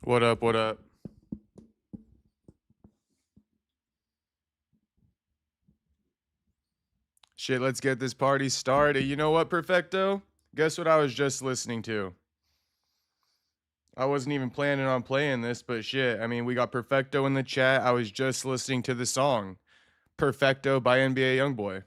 What up? What up? Shit, let's get this party started. You know what, Perfecto? Guess what I was just listening to? I wasn't even planning on playing this, but shit. I mean, we got Perfecto in the chat. I was just listening to the song Perfecto by NBA Youngboy.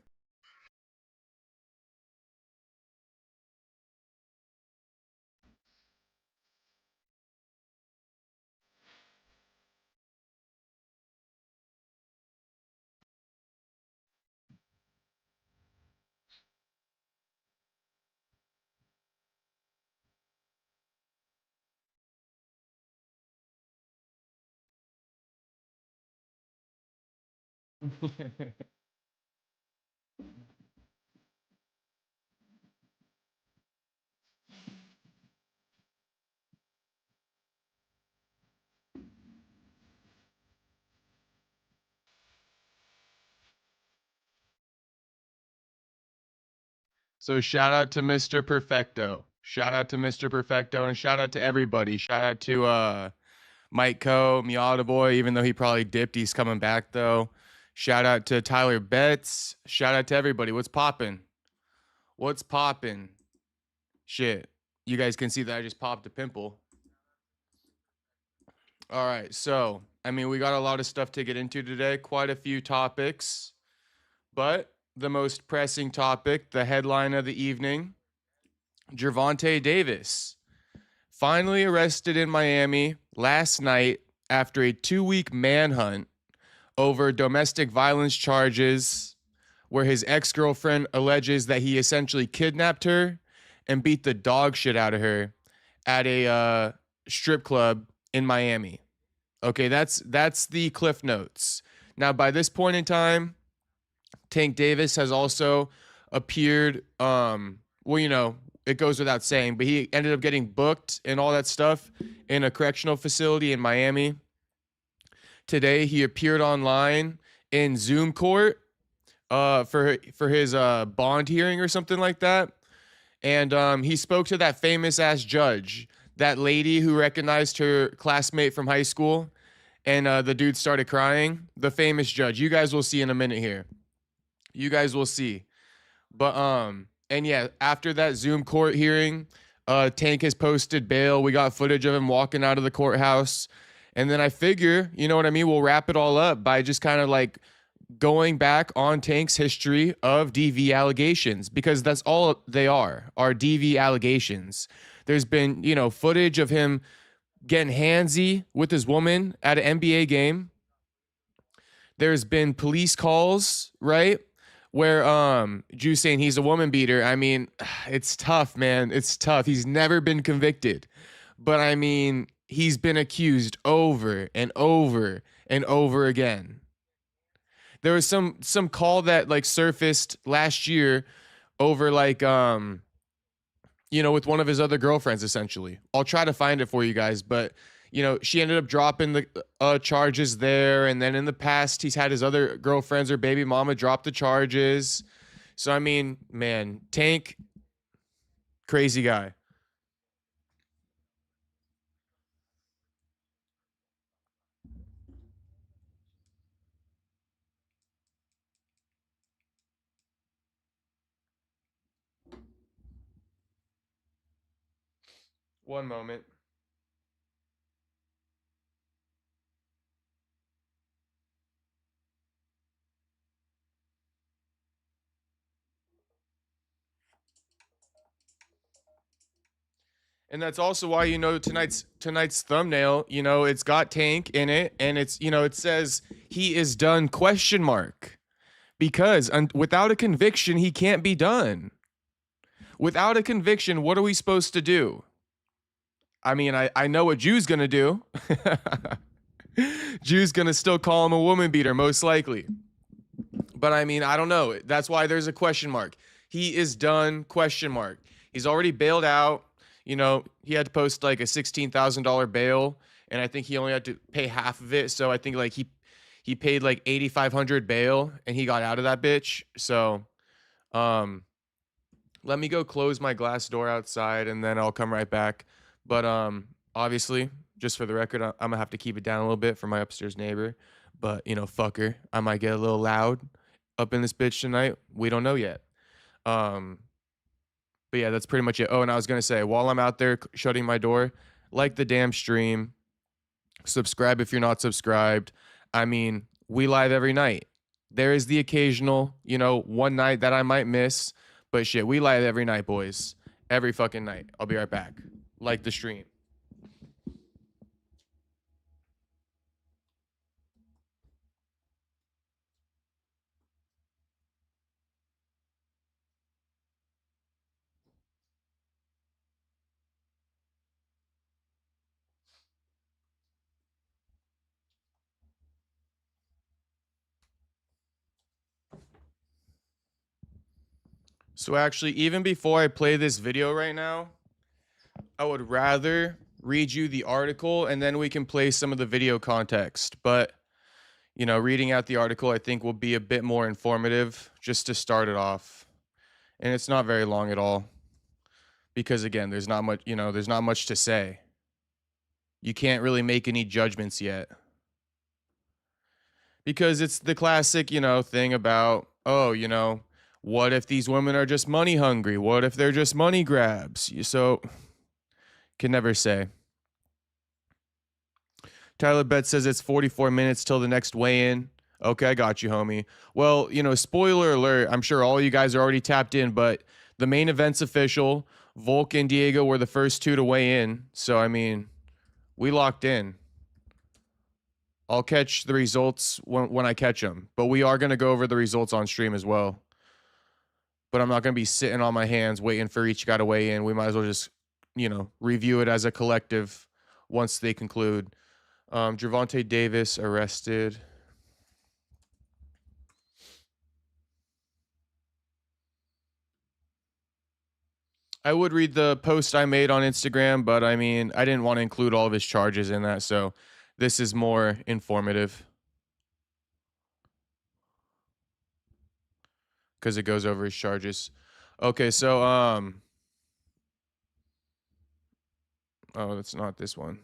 So shout out to Mr. Perfecto. Shout out to Mr. Perfecto and shout out to everybody. Shout out to Mike Coe, Miata Boy, even though he probably dipped, he's coming back though. Shout out to Tyler Betts. Shout out to everybody. What's poppin'? What's poppin'? Shit. You guys can see that I just popped a pimple. All right. So, I mean, we got a lot of stuff to get into today, quite a few topics, but the most pressing topic, the headline of the evening, Gervonta Davis, finally arrested in Miami last night after a 2-week manhunt over domestic violence charges where his ex-girlfriend alleges that he essentially kidnapped her and beat the dog shit out of her at a strip club in Miami. Okay, that's the cliff notes. Now, by this point in time, Tank Davis has also appeared. Well, it goes without saying, but he ended up getting booked and all that stuff in a correctional facility in Miami. Today, he appeared online in Zoom court for his bond hearing or something like that, and he spoke to that famous ass judge, that lady who recognized her classmate from high school, and the dude started crying. The famous judge. You guys will see in a minute here. You guys will see. But and yeah, after that Zoom court hearing, Tank has posted bail. We got footage of him walking out of the courthouse. And then I figure, you know what I mean? We'll wrap it all up by just kind of like going back on Tank's history of DV allegations, because that's all they are DV allegations. There's been, footage of him getting handsy with his woman at an NBA game. There's been police calls, right? Where Juice saying he's a woman beater. I mean, it's tough, man. It's tough. He's never been convicted. But I mean, he's been accused over and over and over again. There was some call that like surfaced last year over like with one of his other girlfriends essentially. I'll try to find it for you guys, but she ended up dropping the charges there, and then in the past he's had his other girlfriends or baby mama drop the charges. So I mean, man, Tank, crazy guy. One moment. And that's also why tonight's thumbnail, it's got Tank in it, and it's it says he is done question mark, because without a conviction he can't be done. Without a conviction, what are we supposed to do? I mean, I know what Jew's gonna do. Jew's gonna still call him a woman beater, most likely. But I mean, I don't know. That's why there's a question mark. He is done, question mark. He's already bailed out. He had to post like a $16,000 bail, and I think he only had to pay half of it. So I think like he paid like 8,500 bail, and he got out of that bitch. So, let me go close my glass door outside, and then I'll come right back. But obviously, Just for the record, I'm gonna have to keep it down a little bit for my upstairs neighbor. But fuck her. I might get a little loud up in this bitch tonight. We don't know yet. Um, but yeah, that's pretty much it. Oh, and I was gonna say, while I'm out there shutting my door, like the damn stream, subscribe if you're not subscribed. I mean, we live every night. There is the occasional, one night that I might miss, but shit, we live every night, boys. Every fucking night. I'll be right back. Like the stream. So actually, even before I play this video right now, I would rather read you the article and then we can play some of the video context. But, reading out the article I think will be a bit more informative just to start it off. And it's not very long at all. Because again, there's not much to say. You can't really make any judgments yet. Because it's the classic, thing about, what if these women are just money hungry? What if they're just money grabs? So, can never say. Tyler Bet says it's 44 minutes till the next weigh-in. Okay, I got you, homie. Well, spoiler alert, I'm sure all you guys are already tapped in, but the main event's official. Volk and Diego were the first two to weigh in. So, I mean, we locked in. I'll catch the results when I catch them. But we are going to go over the results on stream as well. But I'm not going to be sitting on my hands waiting for each guy to weigh in. We might as well just, review it as a collective once they conclude. Gervonta Davis arrested. I would read the post I made on Instagram, but I mean, I didn't want to include all of his charges in that, so this is more informative. Because it goes over his charges. Okay, so, oh, that's not this one.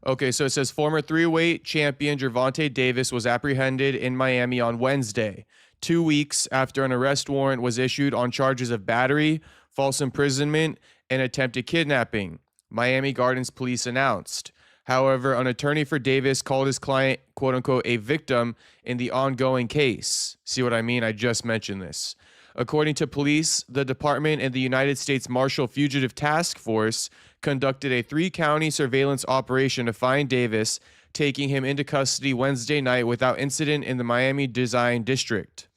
Okay, so it says former three-weight champion Gervonta Davis was apprehended in Miami on Wednesday, 2 weeks after an arrest warrant was issued on charges of battery, false imprisonment, and attempted kidnapping, Miami Gardens police announced. However, an attorney for Davis called his client, quote unquote, a victim in the ongoing case. See what I mean? I just mentioned this. According to police, the department and the United States Marshal Fugitive Task Force conducted a 3-county surveillance operation to find Davis, taking him into custody Wednesday night without incident in the Miami Design District.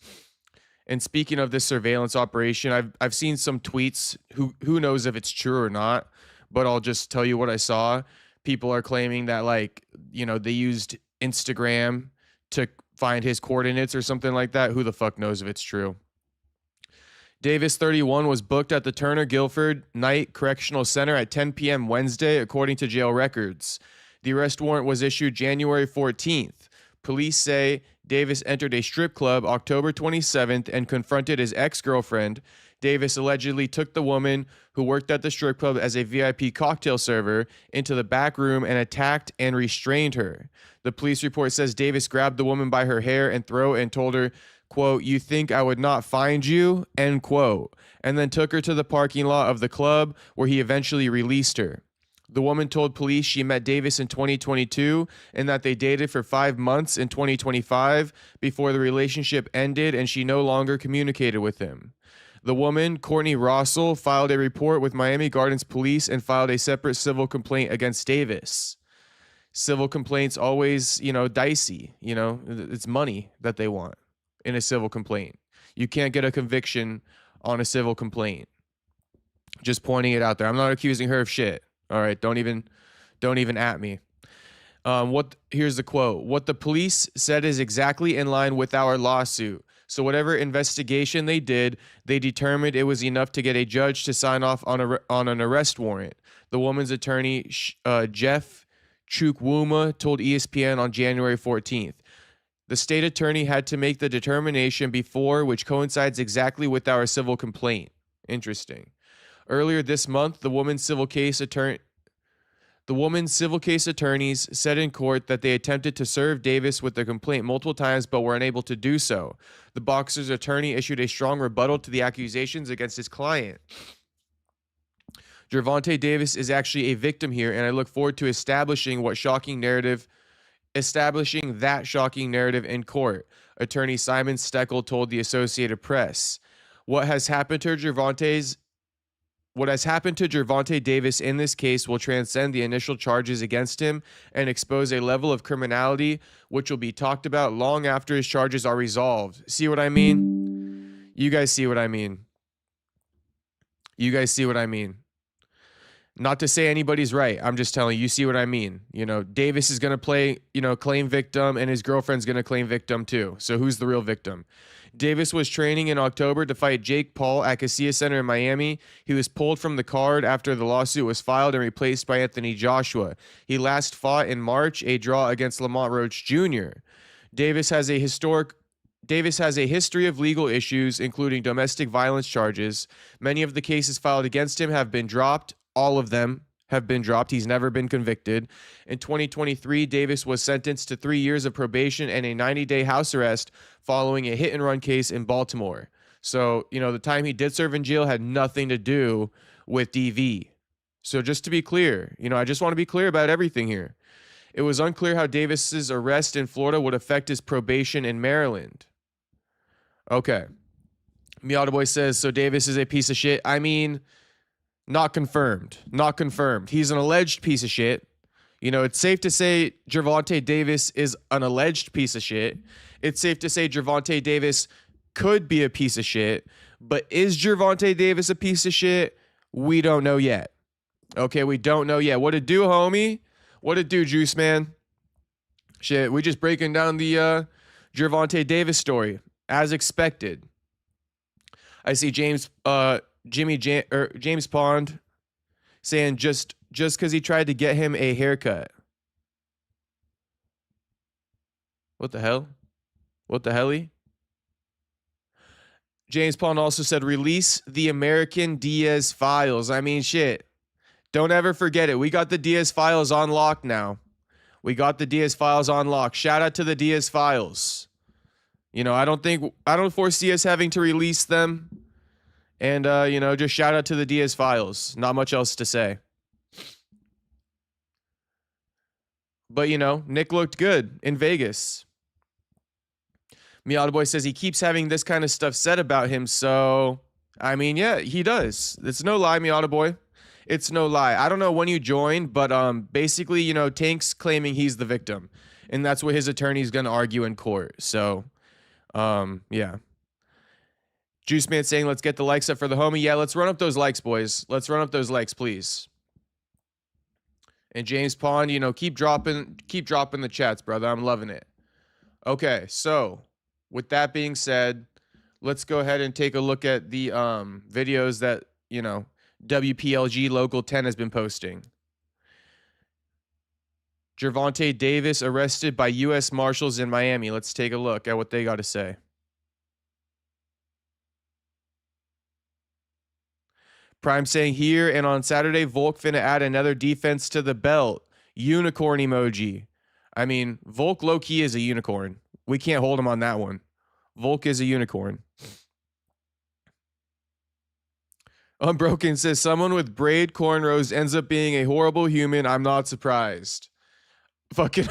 And speaking of this surveillance operation, I've seen some tweets. Who knows if it's true or not, but I'll just tell you what I saw. People are claiming that, they used Instagram to find his coordinates or something like that. Who the fuck knows if it's true? Davis, 31, was booked at the Turner Guilford Night Correctional Center at 10 p.m. Wednesday, according to jail records. The arrest warrant was issued January 14th. Police say Davis entered a strip club October 27th and confronted his ex-girlfriend. Davis allegedly took the woman who worked at the strip club as a VIP cocktail server into the back room and attacked and restrained her. The police report says Davis grabbed the woman by her hair and throat and told her, quote, "You think I would not find you?" End quote. And then took her to the parking lot of the club where he eventually released her. The woman told police she met Davis in 2022 and that they dated for 5 months in 2025 before the relationship ended and she no longer communicated with him. The woman, Courtney Rossell, filed a report with Miami Gardens police and filed a separate civil complaint against Davis. Civil complaints always, dicey. It's money that they want in a civil complaint. You can't get a conviction on a civil complaint. Just pointing it out there. I'm not accusing her of shit. All right, don't even at me. Here's the quote. What the police said is exactly in line with our lawsuit. So whatever investigation they did, they determined it was enough to get a judge to sign off on an arrest warrant. The woman's attorney, Jeff Chukwuma, told ESPN on January 14th. The state attorney had to make the determination before, which coincides exactly with our civil complaint. Interesting. Earlier this month, the woman's civil case attorneys said in court that they attempted to serve Davis with the complaint multiple times but were unable to do so. The boxer's attorney issued a strong rebuttal to the accusations against his client. Gervonta Davis is actually a victim here, and I look forward to establishing that shocking narrative in court, attorney Simon Steckel told the Associated Press. What has happened to Gervonta Davis in this case will transcend the initial charges against him and expose a level of criminality which will be talked about long after his charges are resolved. See what I mean? You guys see what I mean? You guys see what I mean? Not to say anybody's right. I'm just telling you, see what I mean. You know, Davis is going to play, claim victim, and his girlfriend's going to claim victim too. So who's the real victim? Davis was training in October to fight Jake Paul at Casilla Center in Miami. He was pulled from the card after the lawsuit was filed and replaced by Anthony Joshua. He last fought in March, a draw against Lamont Roach Jr. Davis has a history of legal issues, including domestic violence charges. Many of the cases filed against him have been dropped. All of them have been dropped. He's never been convicted. In 2023, Davis was sentenced to 3 years of probation and a 90-day house arrest following a hit-and-run case in Baltimore. So, the time he did serve in jail had nothing to do with DV. So just to be clear, I just want to be clear about everything here. It was unclear how Davis's arrest in Florida would affect his probation in Maryland. Okay. Miata Boy says, so Davis is a piece of shit. I mean, not confirmed. Not confirmed. He's an alleged piece of shit. It's safe to say Gervonta Davis is an alleged piece of shit. It's safe to say Gervonta Davis could be a piece of shit. But is Gervonta Davis a piece of shit? We don't know yet. Okay, we don't know yet. What it do, homie? What it do, Juice Man? Shit, we just breaking down the Gervonta Davis story as expected. I see James Pond saying just because he tried to get him a haircut. What the hell? What the helly? James Pond also said, release the American Diaz files. I mean, shit. Don't ever forget it. We got the Diaz files on lock now. We got the Diaz files on lock. Shout out to the Diaz files. I don't foresee us having to release them. And, just shout out to the Diaz files. Not much else to say. But, Nick looked good in Vegas. Miata Boy says he keeps having this kind of stuff said about him. So, I mean, yeah, he does. It's no lie, Miata Boy. It's no lie. I don't know when you joined, but basically, Tank's claiming he's the victim. And that's what his attorney's going to argue in court. So, yeah. Juice Man saying, let's get the likes up for the homie. Yeah, let's run up those likes, boys. Let's run up those likes, please. And James Pond, keep dropping the chats, brother. I'm loving it. Okay, so with that being said, let's go ahead and take a look at the videos that, WPLG Local 10 has been posting. Gervonta Davis arrested by U.S. Marshals in Miami. Let's take a look at what they got to say. Prime saying here and on Saturday, Volk finna add another defense to the belt. Unicorn emoji. I mean, Volk low-key is a unicorn. We can't hold him on that one. Volk is a unicorn. Unbroken says, someone with braid cornrows ends up being a horrible human. I'm not surprised. Fucking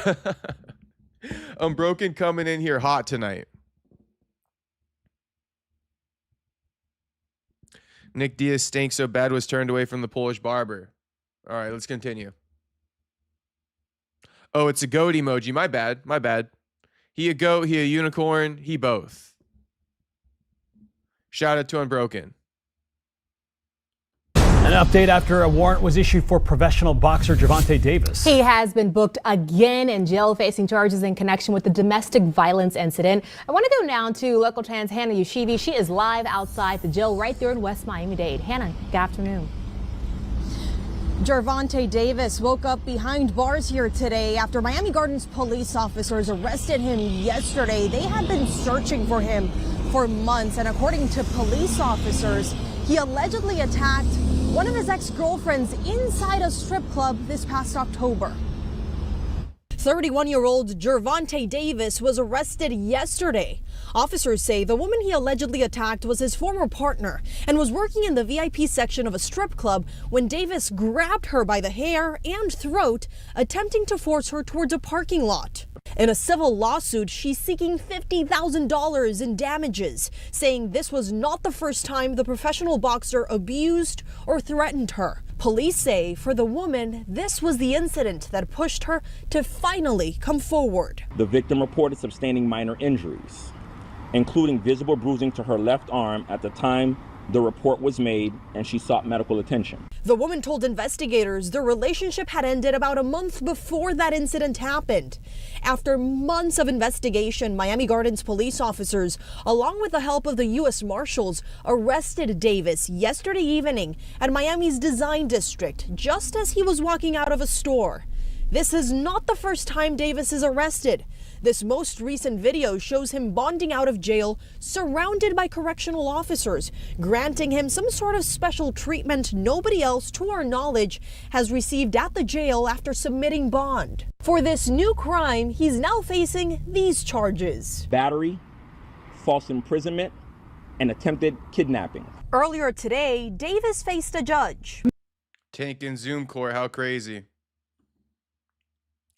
Unbroken coming in here hot tonight. Nick Diaz stinks so bad was turned away from the Polish barber. All right, let's continue. Oh, it's a goat emoji. My bad. My bad. He a goat, he a unicorn, he both. Shout out to Unbroken. An update after a warrant was issued for professional boxer Gervonta Davis. He has been booked again in jail facing charges in connection with the domestic violence incident. I want to go now to Local 10's Hannah Yushivi. She is live outside the jail right there in West Miami-Dade. Hannah, good afternoon. Gervonta Davis woke up behind bars here today after Miami Gardens police officers arrested him yesterday. They had been searching for him for months, and according to police officers, he allegedly attacked one of his ex-girlfriends inside a strip club this past October. 31-year-old Gervonta Davis was arrested yesterday. Officers say the woman he allegedly attacked was his former partner and was working in the VIP section of a strip club when Davis grabbed her by the hair and throat, attempting to force her towards a parking lot. In a civil lawsuit, she's seeking $50,000 in damages, saying this was not the first time the professional boxer abused or threatened her. Police say for the woman, this was the incident that pushed her to finally come forward. The victim reported sustaining minor injuries, including visible bruising to her left arm at the time the report was made, and she sought medical attention. The woman told investigators their relationship had ended about a month before that incident happened. After months of investigation, Miami Gardens police officers, along with the help of the U.S. Marshals, arrested Davis yesterday evening at Miami's Design District, just as he was walking out of a store. This is not the first time Davis is arrested. This most recent video shows him bonding out of jail, surrounded by correctional officers, granting him some sort of special treatment nobody else, to our knowledge, has received at the jail after submitting bond. For this new crime, he's now facing these charges: battery, false imprisonment, and attempted kidnapping. Earlier today, Davis faced a judge. Tank in Zoom core, how crazy.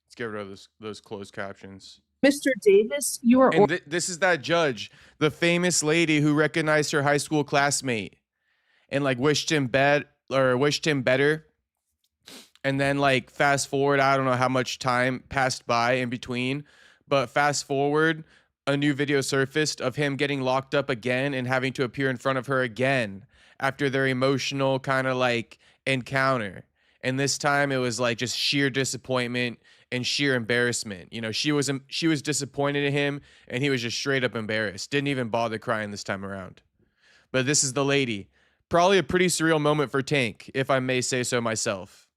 Let's get rid of those closed captions. Mr. Davis, you are. And this is that judge, the famous lady who recognized her high school classmate and like wished him better. And then like fast forward, I don't know how much time passed by in between, but fast forward, a new video surfaced of him getting locked up again and having to appear in front of her again after their emotional kind of like encounter. And this time it was like just sheer disappointment and sheer embarrassment. You know, she was disappointed in him, and he was just straight up embarrassed. Didn't even bother crying this time around. But this is the lady. Probably a pretty surreal moment for Tank, if I may say so myself.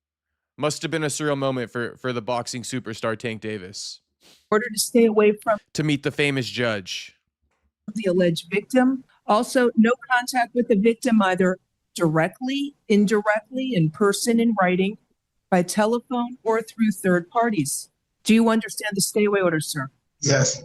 Must have been a surreal moment for the boxing superstar Tank Davis. In order to stay away from To meet the famous judge. the alleged victim. Also, no contact with the victim, either directly, indirectly, in person, in writing, by telephone, or through third parties. Do you understand the stay away order, sir? Yes.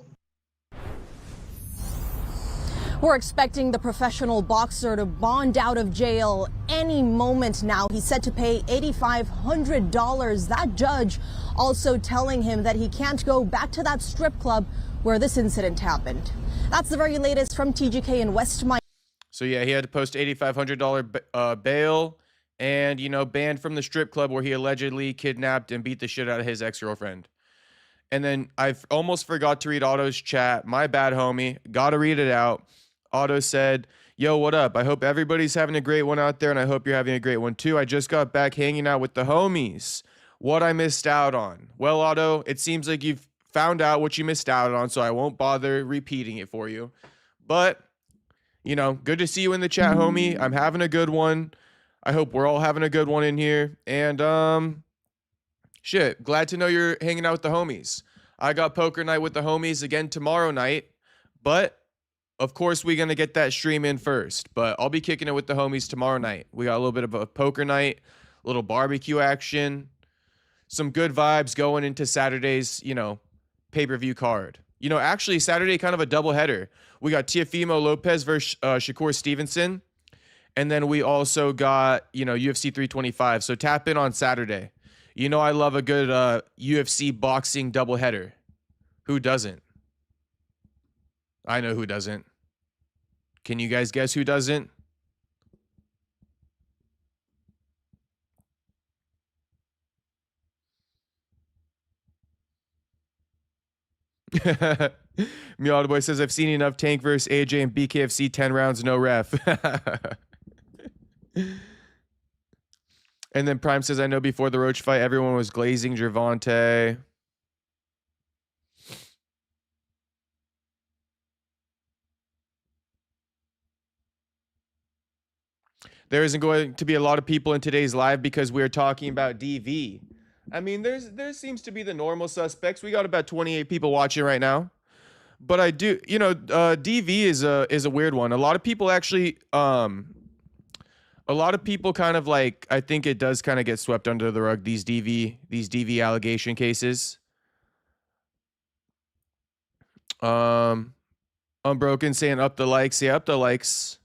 We're expecting the professional boxer to bond out of jail any moment now. He's set to pay $8,500. That judge also telling him that he can't go back to that strip club where this incident happened. That's the very latest from TGK in West Miami. So yeah, he had to post $8,500 bail and, you know, banned from the strip club where he allegedly kidnapped and beat the shit out of his ex-girlfriend. And then I almost forgot to read Otto's chat. My bad, homie. Gotta read it out. Otto said, yo, what up? I hope everybody's having a great one out there, and I hope you're having a great one too. I just got back hanging out with the homies. What I missed out on. Well, Otto, it seems like you've found out what you missed out on, so I won't bother repeating it for you. But, you know, good to see you in the chat, homie. I'm having a good one. I hope we're all having a good one in here. And, shit, glad to know you're hanging out with the homies. I got poker night with the homies again tomorrow night, but of course we're going to get that stream in first, but I'll be kicking it with the homies tomorrow night. We got a little bit of a poker night, a little barbecue action, some good vibes going into Saturday's, you know, pay-per-view card. You know, actually Saturday kind of a doubleheader. We got Teofimo Lopes versus Shakur Stevenson. And then we also got, you know, UFC 325. So tap in on Saturday. You know I love a good UFC boxing doubleheader. Who doesn't? I know who doesn't. Can you guys guess who doesn't? Miata Boy says, I've seen enough Tank versus AJ and BKFC 10 rounds, no ref. And then Prime says, I know before the Roach fight, everyone was glazing Gervonta. There isn't going to be a lot of people in today's live because we're talking about DV. I mean, there seems to be the normal suspects. We got about 28 people watching right now. But I do, you know, DV is a weird one. A lot of people actually, a lot of people kind of like, I think it does kind of get swept under the rug, these DV allegation cases. Unbroken saying up the likes. Yeah, up the likes.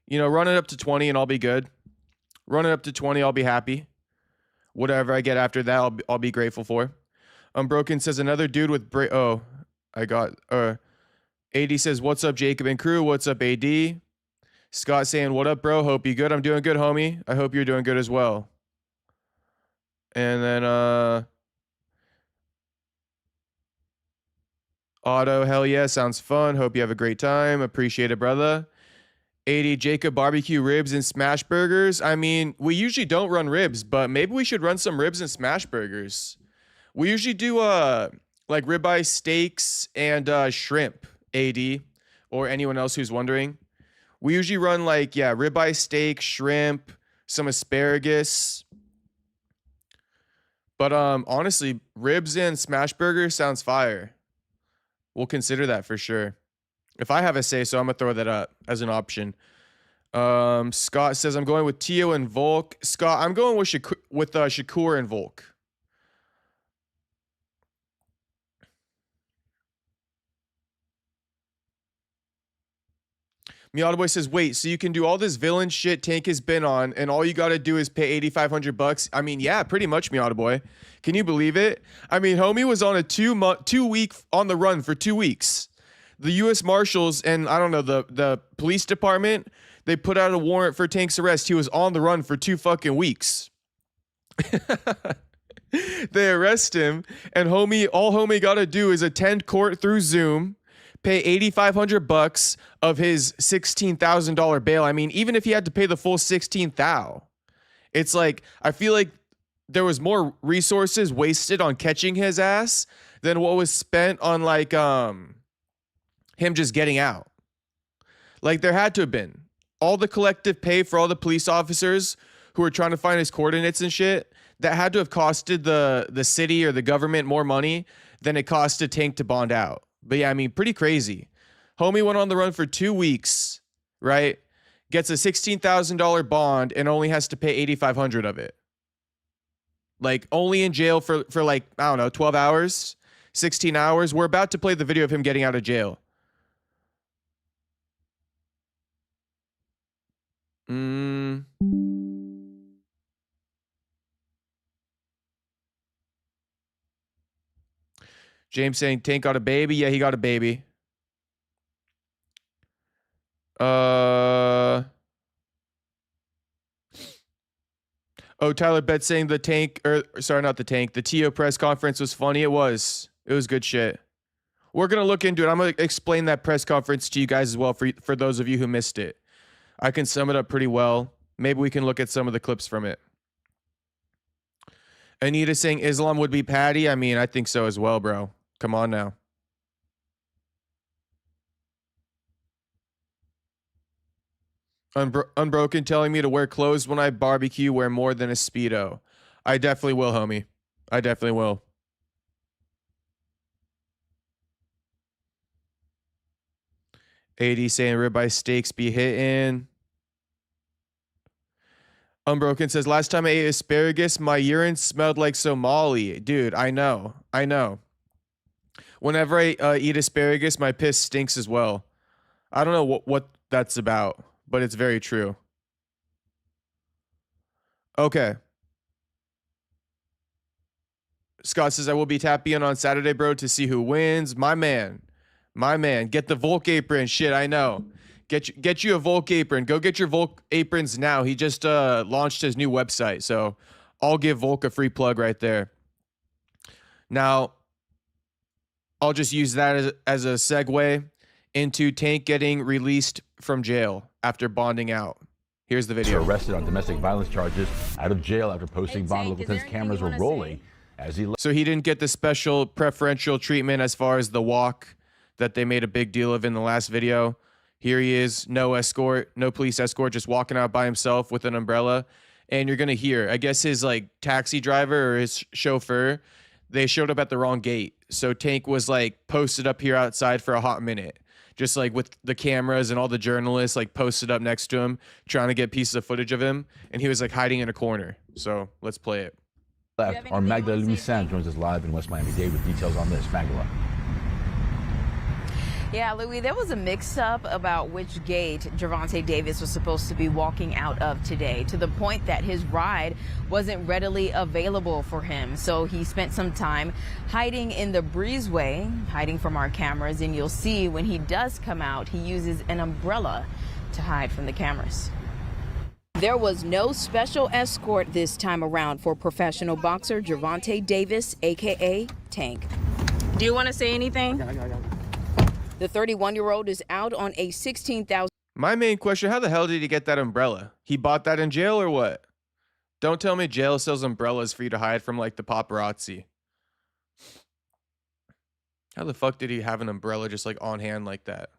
You know, run it up to 20 and I'll be good. Run it up to 20, I'll be happy. Whatever I get after that, I'll be grateful for. Unbroken says another dude with AD says, what's up, Jacob and crew? What's up, AD? Scott saying, what up, bro? Hope you good. I'm doing good, homie. I hope you're doing good as well. And then Otto, hell yeah, sounds fun. Hope you have a great time. Appreciate it, brother. 80 Jacob barbecue ribs and smash burgers. I mean, we usually don't run ribs, but maybe we should run some ribs and smash burgers. We usually do like ribeye steaks and shrimp, AD, or anyone else who's wondering. We usually run like, yeah, ribeye steak, shrimp, some asparagus. But honestly, ribs and smash burgers sounds fire. We'll consider that for sure. If I have a say so, I'm going to throw that up as an option. Scott says, I'm going with Tio and Volk. Scott, I'm going with Shakur and Volk. Miata Boy says, wait, so you can do all this villain shit Tank has been on, and all you got to do is pay $8,500? I mean, yeah, pretty much, Miata Boy. Can you believe it? I mean, homie was on a 2 week on the run for 2 weeks. The U.S. Marshals and, I don't know, the police department, they put out a warrant for Tank's arrest. He was on the run for 2 fucking weeks. They arrest him, and all homie got to do is attend court through Zoom, pay $8,500 of his $16,000 bail. I mean, even if he had to pay the full $16,000, it's like, I feel like there was more resources wasted on catching his ass than what was spent on like him just getting out. Like, there had to have been all the collective pay for all the police officers who were trying to find his coordinates and shit. That had to have costed the city or the government more money than it costed Tank to bond out. But yeah, I mean, pretty crazy. Homie went on the run for 2 weeks, right? Gets a $16,000 bond and only has to pay $8,500 of it. Like, only in jail for like, I don't know, 12 hours, 16 hours. We're about to play the video of him getting out of jail. James saying Tank got a baby. Yeah, he got a baby. Oh, Tyler Betts saying the Tank, or sorry, not the Tank. The Tio press conference was funny. It was good shit. We're gonna look into it. I'm gonna explain that press conference to you guys as well for those of you who missed it. I can sum it up pretty well. Maybe we can look at some of the clips from it. Anita saying Islam would be Patty. I mean, I think so as well, bro. Come on now. Unbroken telling me to wear clothes when I barbecue, wear more than a Speedo. I definitely will, homie. I definitely will. AD saying ribeye steaks be hitting. Unbroken says, last time I ate asparagus, my urine smelled like Somali. Dude, I know. Whenever I eat asparagus, my piss stinks as well. I don't know what that's about, but it's very true. Okay. Scott says, I will be tapping in on Saturday, bro, to see who wins. My man. Get the Volk apron. Shit, I know. Get you a Volk apron. Go get your Volk aprons now. He just launched his new website, so I'll give Volk a free plug right there. Now, I'll just use that as a segue into Tank getting released from jail after bonding out. Here's the video. Arrested on domestic violence charges out of jail after posting bond. Local 10's cameras were rolling as he. So he didn't get the special preferential treatment as far as the walk that they made a big deal of in the last video. Here he is, no escort, no police escort, just walking out by himself with an umbrella. And you're going to hear, I guess his like taxi driver or his chauffeur, they showed up at the wrong gate. So Tank was like posted up here outside for a hot minute, just like with the cameras and all the journalists like posted up next to him, trying to get pieces of footage of him. And he was like hiding in a corner. So let's play it. Left, our Magdala Louis-San joins us live in West Miami-Dade with details on this. Magdala. Yeah, Louis, there was a mix-up about which gate Gervonta Davis was supposed to be walking out of today, to the point that his ride wasn't readily available for him. So he spent some time hiding in the breezeway, hiding from our cameras, and you'll see when he does come out, he uses an umbrella to hide from the cameras. There was no special escort this time around for professional boxer Gervonta Davis, a.k.a. Tank. Do you want to say anything? The 31-year-old is out on a $16,000. My main question, how the hell did he get that umbrella? He bought that in jail or what? Don't tell me jail sells umbrellas for you to hide from like the paparazzi. How the fuck did he have an umbrella just like on hand like that?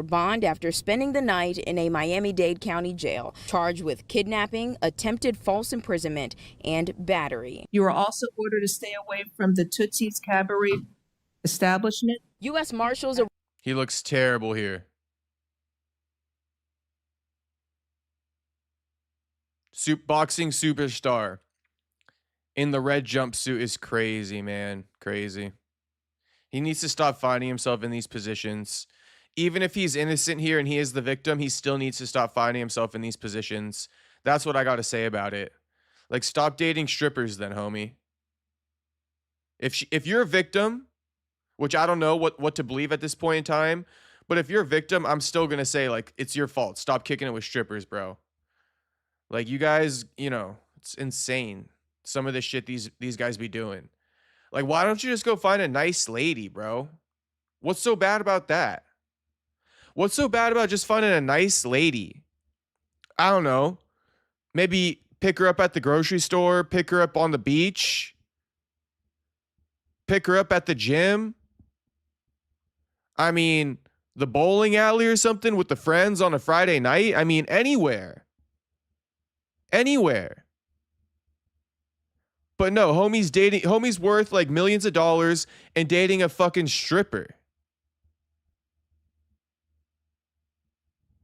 Bond after spending the night in a Miami-Dade County jail, charged with kidnapping, attempted false imprisonment, and battery. You are also ordered to stay away from the Tootsie's Cabaret establishment. U.S. Marshals. He looks terrible here. Boxing superstar in the red jumpsuit is crazy, man. Crazy. He needs to stop finding himself in these positions. Even if he's innocent here and he is the victim, he still needs to stop finding himself in these positions. That's what I got to say about it. Like, stop dating strippers then, homie. If you're a victim, which I don't know what to believe at this point in time, but if you're a victim, I'm still going to say, like, it's your fault. Stop kicking it with strippers, bro. Like, you guys, you know, it's insane. Some of the shit these guys be doing. Like, why don't you just go find a nice lady, bro? What's so bad about that? What's so bad about just finding a nice lady? I don't know. Maybe pick her up at the grocery store, pick her up on the beach, pick her up at the gym. I mean, the bowling alley or something with the friends on a Friday night. I mean, anywhere. Anywhere. But no, homie's worth like millions of dollars and dating a fucking stripper.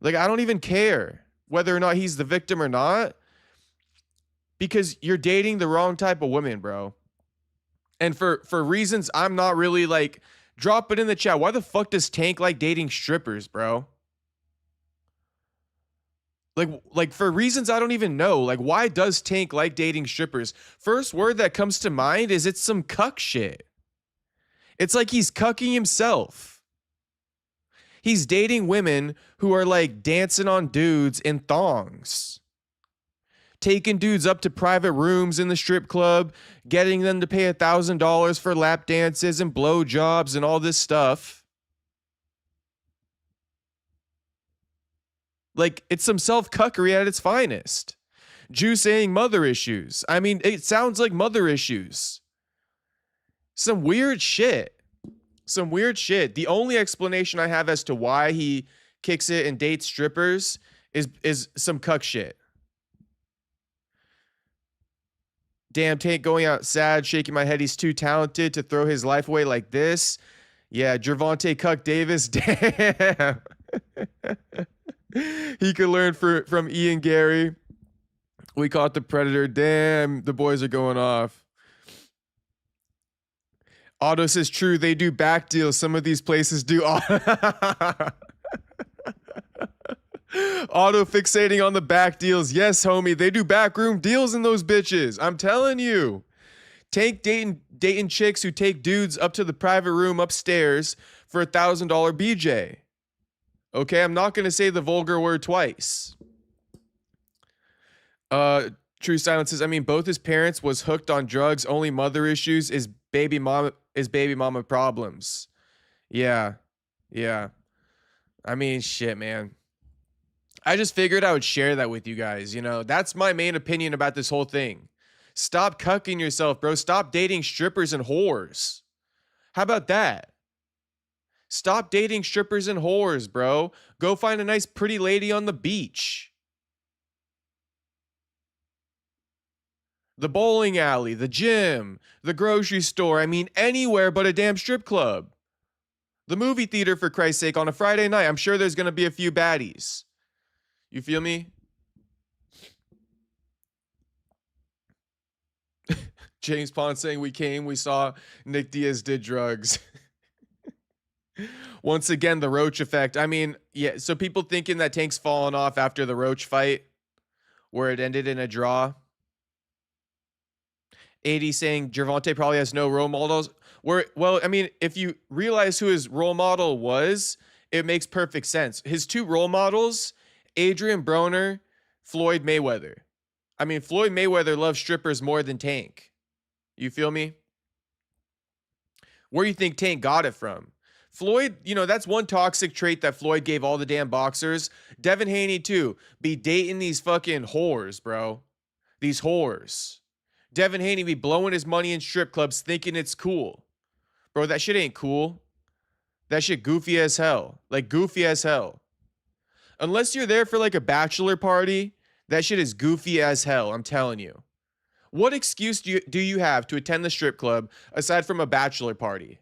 Like, I don't even care whether or not he's the victim or not, because you're dating the wrong type of woman, bro. And for reasons I'm not really like, drop it in the chat. Why the fuck does Tank like dating strippers, bro? Like for reasons I don't even know. Like, why does Tank like dating strippers? First word that comes to mind is it's some cuck shit. It's like he's cucking himself. He's dating women who are like dancing on dudes in thongs. Taking dudes up to private rooms in the strip club, getting them to pay $1,000 for lap dances and blowjobs and all this stuff. Like, it's some self-cuckery at its finest. Jew saying mother issues. I mean, it sounds like mother issues. Some weird shit. Some weird shit. The only explanation I have as to why he kicks it and dates strippers is some cuck shit. Damn, Tank going out sad, shaking my head. He's too talented to throw his life away like this. Yeah, Gervonta Cuck Davis. Damn. He could learn from Ian Gary. We caught the predator. Damn, the boys are going off. Otto says, true, they do back deals. Some of these places do. Auto fixating on the back deals. Yes, homie, they do backroom deals in those bitches. I'm telling you. Tank dating chicks who take dudes up to the private room upstairs for $1,000 BJ. Okay, I'm not going to say the vulgar word twice. True Silence says, I mean, both his parents was hooked on drugs. Only mother issues is baby mama problems. Yeah. I mean, shit, man. I just figured I would share that with you guys. You know, that's my main opinion about this whole thing. Stop cucking yourself, bro. Stop dating strippers and whores. How about that? Stop dating strippers and whores, bro. Go find a nice pretty lady on the beach. The bowling alley, the gym, the grocery store. I mean, anywhere but a damn strip club. The movie theater, for Christ's sake, on a Friday night. I'm sure there's going to be a few baddies. You feel me? James Pond saying we saw Nick Diaz did drugs. Once again, the Roach effect. I mean, yeah, so people thinking that Tank's fallen off after the Roach fight, where it ended in a draw. 80 saying Gervonta probably has no role models. Well, I mean, if you realize who his role model was, it makes perfect sense. His two role models, Adrian Broner, Floyd Mayweather. I mean, Floyd Mayweather loves strippers more than Tank. You feel me? Where do you think Tank got it from? Floyd, you know, that's one toxic trait that Floyd gave all the damn boxers. Devin Haney, too. Be dating these fucking whores, bro. These whores. Devin Haney be blowing his money in strip clubs thinking it's cool. Bro, that shit ain't cool. That shit goofy as hell. Like, goofy as hell. Unless you're there for, like, a bachelor party, that shit is goofy as hell, I'm telling you. What excuse do you have to attend the strip club aside from a bachelor party?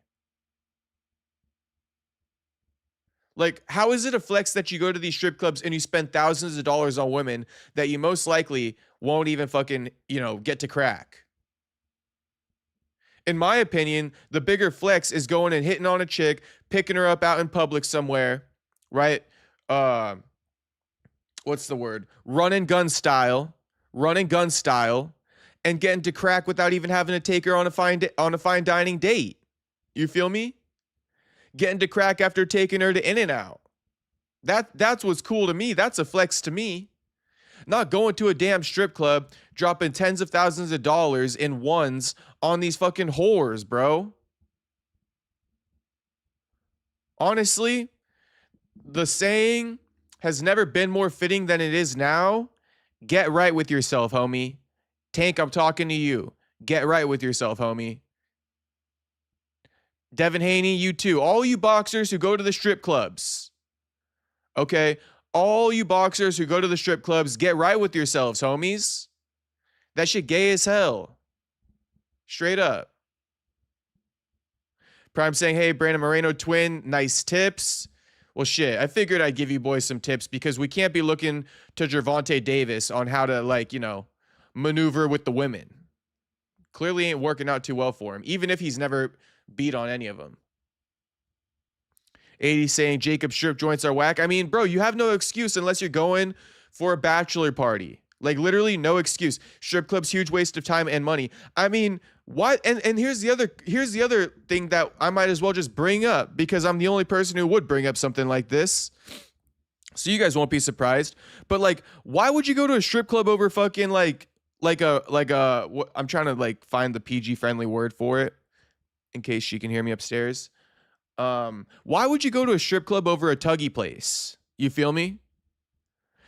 Like, how is it a flex that you go to these strip clubs and you spend thousands of dollars on women that you most likely won't even fucking, you know, get to crack? In my opinion, the bigger flex is going and hitting on a chick, picking her up out in public somewhere, right? What's the word? Run and gun style, and getting to crack without even having to take her on a fine dining date. You feel me? Getting to crack after taking her to In-N-Out. That's what's cool to me. That's a flex to me. Not going to a damn strip club, dropping tens of thousands of dollars in ones on these fucking whores, bro. Honestly, the saying has never been more fitting than it is now. Get right with yourself, homie. Tank, I'm talking to you. Get right with yourself, homie. Devin Haney, you too. All you boxers who go to the strip clubs. Okay? All you boxers who go to the strip clubs, get right with yourselves, homies. That shit gay as hell. Straight up. Prime saying, hey, Brandon Moreno twin, nice tips. Well, shit, I figured I'd give you boys some tips because we can't be looking to Gervonta Davis on how to, like, you know, maneuver with the women. Clearly ain't working out too well for him, even if he's never beat on any of them. 80 saying Jacob strip joints are whack. I mean, bro, you have no excuse unless you're going for a bachelor party. Like, literally no excuse. Strip club's huge waste of time and money. I mean, what? And here's the other thing that I might as well just bring up because I'm the only person who would bring up something like this. So you guys won't be surprised. But like, why would you go to a strip club over fucking like I'm trying to like find the PG friendly word for it in case she can hear me upstairs. Why would you go to a strip club over a tuggy place? You feel me?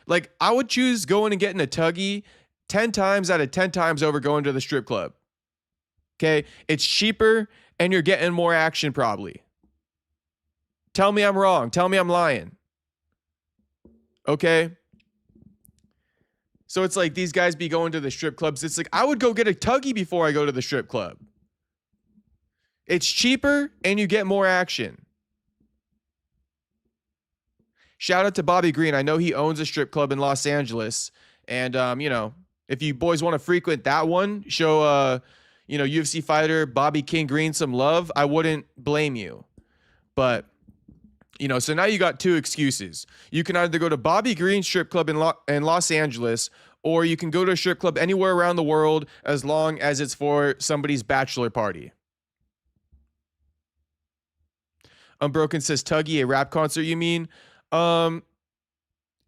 Like, I would choose going and getting a tuggy 10 times out of 10 times over going to the strip club. Okay? It's cheaper and you're getting more action probably. Tell me I'm wrong. Tell me I'm lying. Okay? So it's like these guys be going to the strip clubs. It's like, I would go get a tuggy before I go to the strip club. It's cheaper and you get more action. Shout out to Bobby Green. I know he owns a strip club in Los Angeles. And, you know, if you boys want to frequent that one, show, UFC fighter Bobby King Green some love, I wouldn't blame you. But, you know, so now you got two excuses. You can either go to Bobby Green's strip club in Los Angeles, or you can go to a strip club anywhere around the world as long as it's for somebody's bachelor party. Unbroken says, Tuggy, a rap concert, you mean? By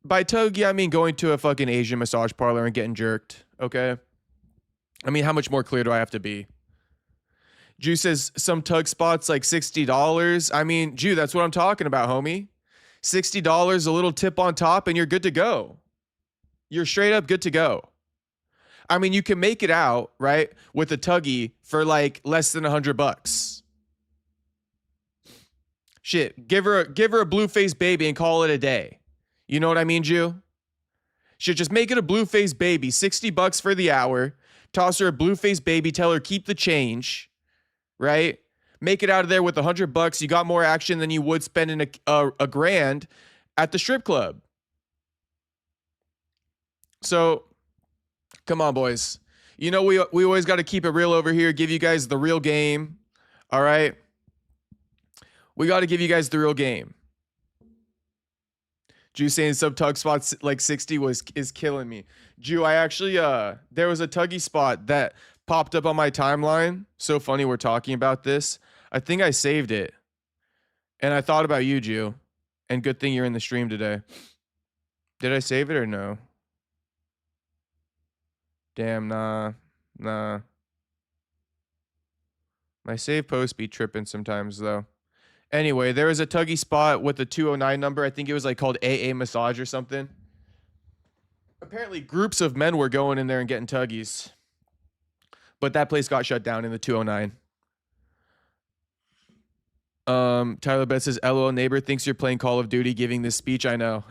Tuggy, I mean going to a fucking Asian massage parlor and getting jerked, okay? I mean, how much more clear do I have to be? Jew says, some tug spots like $60. I mean, Jew, that's what I'm talking about, homie. $60, a little tip on top, and you're good to go. You're straight up good to go. I mean, you can make it out, right, with a Tuggy for like less than $100. Shit, give her a blue-faced baby and call it a day. You know what I mean, Jew? Shit, just make it a blue-faced baby. $60 for the hour. Toss her a blue-faced baby. Tell her keep the change, right? Make it out of there with $100. You got more action than you would spending a grand at the strip club. So, come on, boys. You know, we always got to keep it real over here. Give you guys the real game. All right? We got to give you guys the real game. Jew saying sub tug spots like 60 is killing me. Jew, I actually there was a tuggy spot that popped up on my timeline. So funny we're talking about this. I think I saved it. And I thought about you, Jew. And good thing you're in the stream today. Did I save it or no? Damn, nah. My save post be tripping sometimes though. Anyway, there was a tuggy spot with a 209 number. I think it was like called AA Massage or something. Apparently groups of men were going in there and getting tuggies. But that place got shut down in the 209. Tyler Betts says, LOL, neighbor thinks you're playing Call of Duty giving this speech. I know.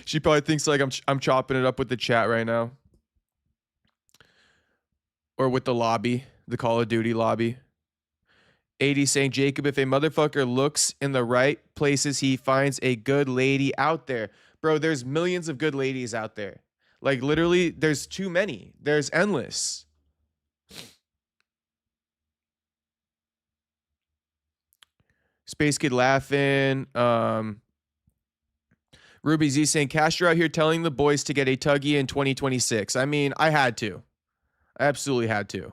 She probably thinks like I'm chopping it up with the chat right now. Or with the lobby, the Call of Duty lobby. 80 saying, Jacob, if a motherfucker looks in the right places, he finds a good lady out there. Bro, there's millions of good ladies out there. Like literally, there's too many. There's endless. Space Kid laughing. Ruby Z saying, Castro out here telling the boys to get a tuggy in 2026. I mean, I had to. I absolutely had to.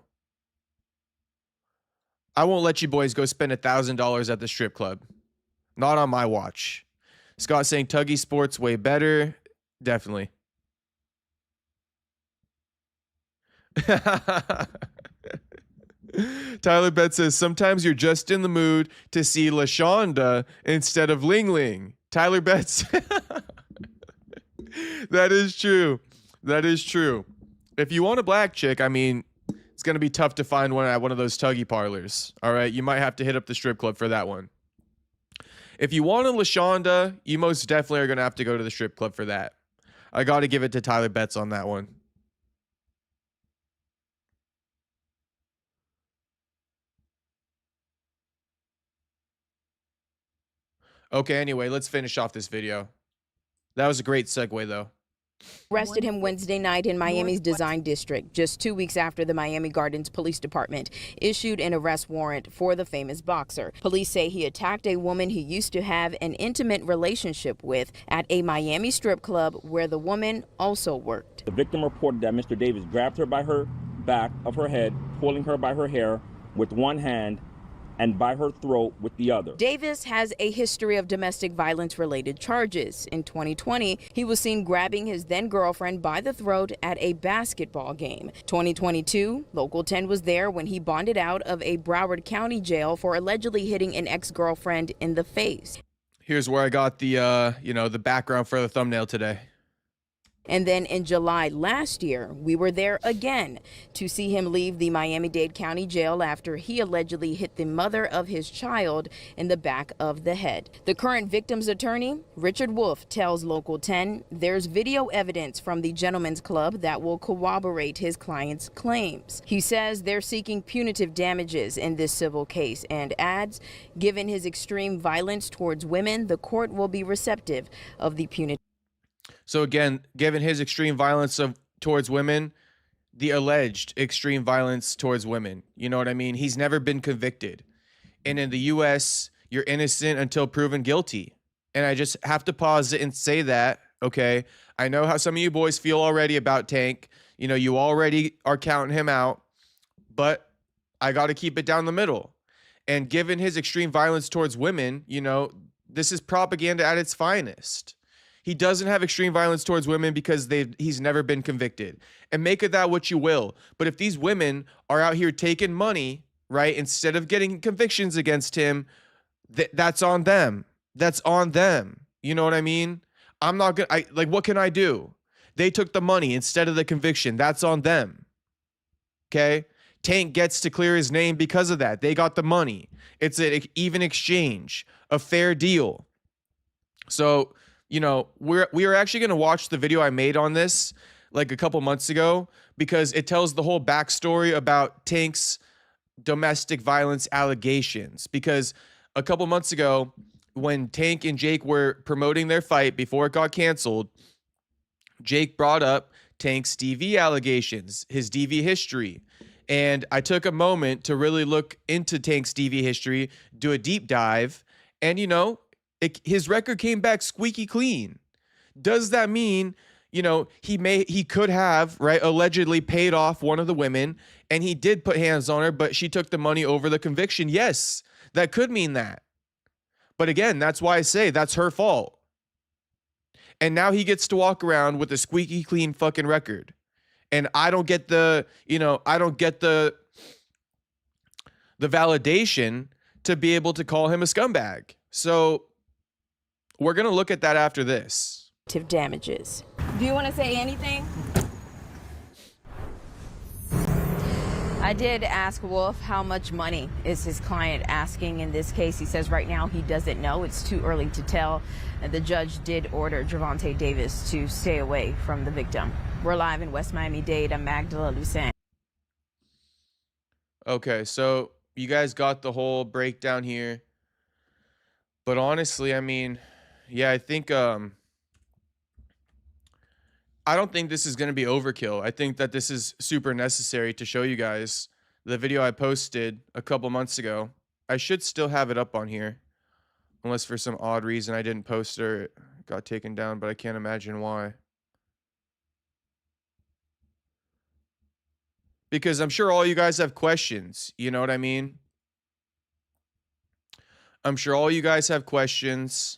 I won't let you boys go spend $1,000 at the strip club. Not on my watch. Scott saying tuggy sports way better. Definitely. Tyler Betts says, sometimes you're just in the mood to see LaShonda instead of Ling Ling. Tyler Betts. That is true. That is true. If you want a black chick, I mean, it's going to be tough to find one at one of those tuggy parlors. All right. You might have to hit up the strip club for that one. If you want a LaShonda, you most definitely are going to have to go to the strip club for that. I got to give it to Tyler Betts on that one. Okay, anyway, let's finish off this video. That was a great segue, though. Arrested him Wednesday night in Miami's Design District, just 2 weeks after the Miami Gardens Police Department issued an arrest warrant for the famous boxer. Police say he attacked a woman he used to have an intimate relationship with at a Miami strip club where the woman also worked. The victim reported that Mr. Davis grabbed her by her back of her head, pulling her by her hair with one hand and by her throat with the other. Davis has a history of domestic violence related charges. In 2020, he was seen grabbing his then girlfriend by the throat at a basketball game. 2022, Local 10 was there when he bonded out of a Broward County jail for allegedly hitting an ex-girlfriend in the face. Here's where I got the, the background for the thumbnail today. And then in July last year, we were there again to see him leave the Miami-Dade County Jail after he allegedly hit the mother of his child in the back of the head. The current victim's attorney, Richard Wolf, tells Local 10 there's video evidence from the Gentlemen's Club that will corroborate his client's claims. He says they're seeking punitive damages in this civil case and adds, given his extreme violence towards women, the court will be receptive of the punitive. So again, given his extreme violence towards women, the alleged extreme violence towards women, you know what I mean? He's never been convicted. And in the U.S., you're innocent until proven guilty. And I just have to pause it and say that, okay? I know how some of you boys feel already about Tank. You know, you already are counting him out. But I got to keep it down the middle. And given his extreme violence towards women, you know, this is propaganda at its finest. He doesn't have extreme violence towards women because he's never been convicted. And make of that what you will. But if these women are out here taking money, right, instead of getting convictions against him, that's on them. That's on them. You know what I mean? I'm not going to, what can I do? They took the money instead of the conviction. That's on them. Okay? Tank gets to clear his name because of that. They got the money. It's an even exchange, a fair deal. So, you know, we are actually going to watch the video I made on this like a couple months ago because it tells the whole backstory about Tank's domestic violence allegations. Because a couple months ago, when Tank and Jake were promoting their fight before it got canceled, Jake brought up Tank's DV allegations, his DV history. And I took a moment to really look into Tank's DV history, do a deep dive, and, you know, his record came back squeaky clean. Does that mean, you know, he could have, right, allegedly paid off one of the women, and he did put hands on her, but she took the money over the conviction? Yes, that could mean that. But again, that's why I say that's her fault. And now he gets to walk around with a squeaky clean fucking record. And I don't get the, you know, I don't get the validation to be able to call him a scumbag. So we're going to look at that after this. Damages. Do you want to say anything? I did ask Wolf how much money is his client asking in this case. He says right now he doesn't know. It's too early to tell. And the judge did order Gervonta Davis to stay away from the victim. We're live in West Miami-Dade. I'm Magdala Lucen. Okay, so you guys got the whole breakdown here. But honestly, I mean, yeah, I think I don't think this is going to be overkill. I think that this is super necessary to show you guys the video I posted a couple months ago. I should still have it up on here, unless for some odd reason I didn't post it or it got taken down, but I can't imagine why. Because I'm sure all you guys have questions, you know what I mean? I'm sure all you guys have questions.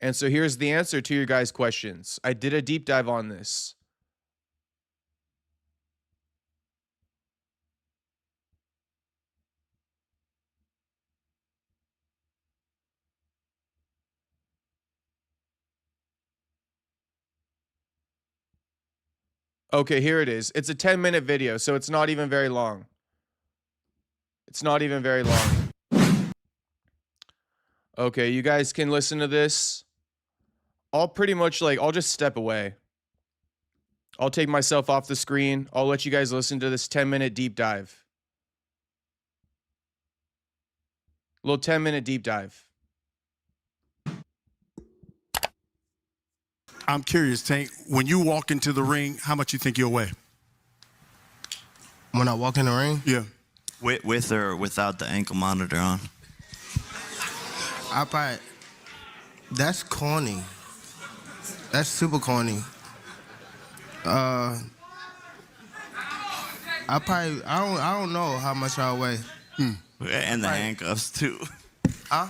And so here's the answer to your guys' questions. I did a deep dive on this. Okay, here it is. It's a 10-minute video, so it's not even very long. It's not even very long. Okay, you guys can listen to this. I'll pretty much I'll just step away. I'll take myself off the screen. I'll let you guys listen to this 10-minute deep dive. Little 10-minute deep dive. I'm curious, Tank, when you walk into the ring, how much you think you'll weigh? When I walk in the ring? Yeah. With or without the ankle monitor on? That's corny. That's super corny. I don't know how much I'll weigh. And the handcuffs too. Huh?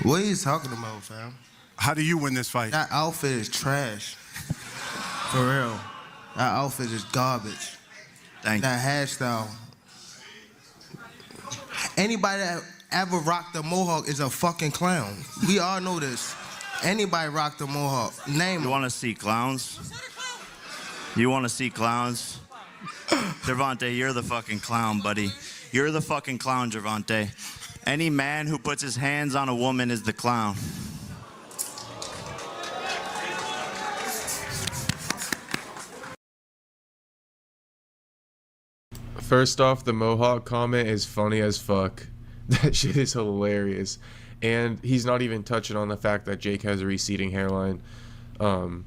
What are you talking about, fam? How do you win this fight? That outfit is trash. For real. That outfit is garbage. Thank you. That hairstyle. Anybody that ever rocked a mohawk is a fucking clown. We all know this. Anybody rocked a mohawk. Name You want to see clowns? You want to see clowns? Gervonta, you're the fucking clown, buddy. You're the fucking clown, Gervonta. Any man who puts his hands on a woman is the clown. First off, the Mohawk comment is funny as fuck. That shit is hilarious. And he's not even touching on the fact that Jake has a receding hairline. You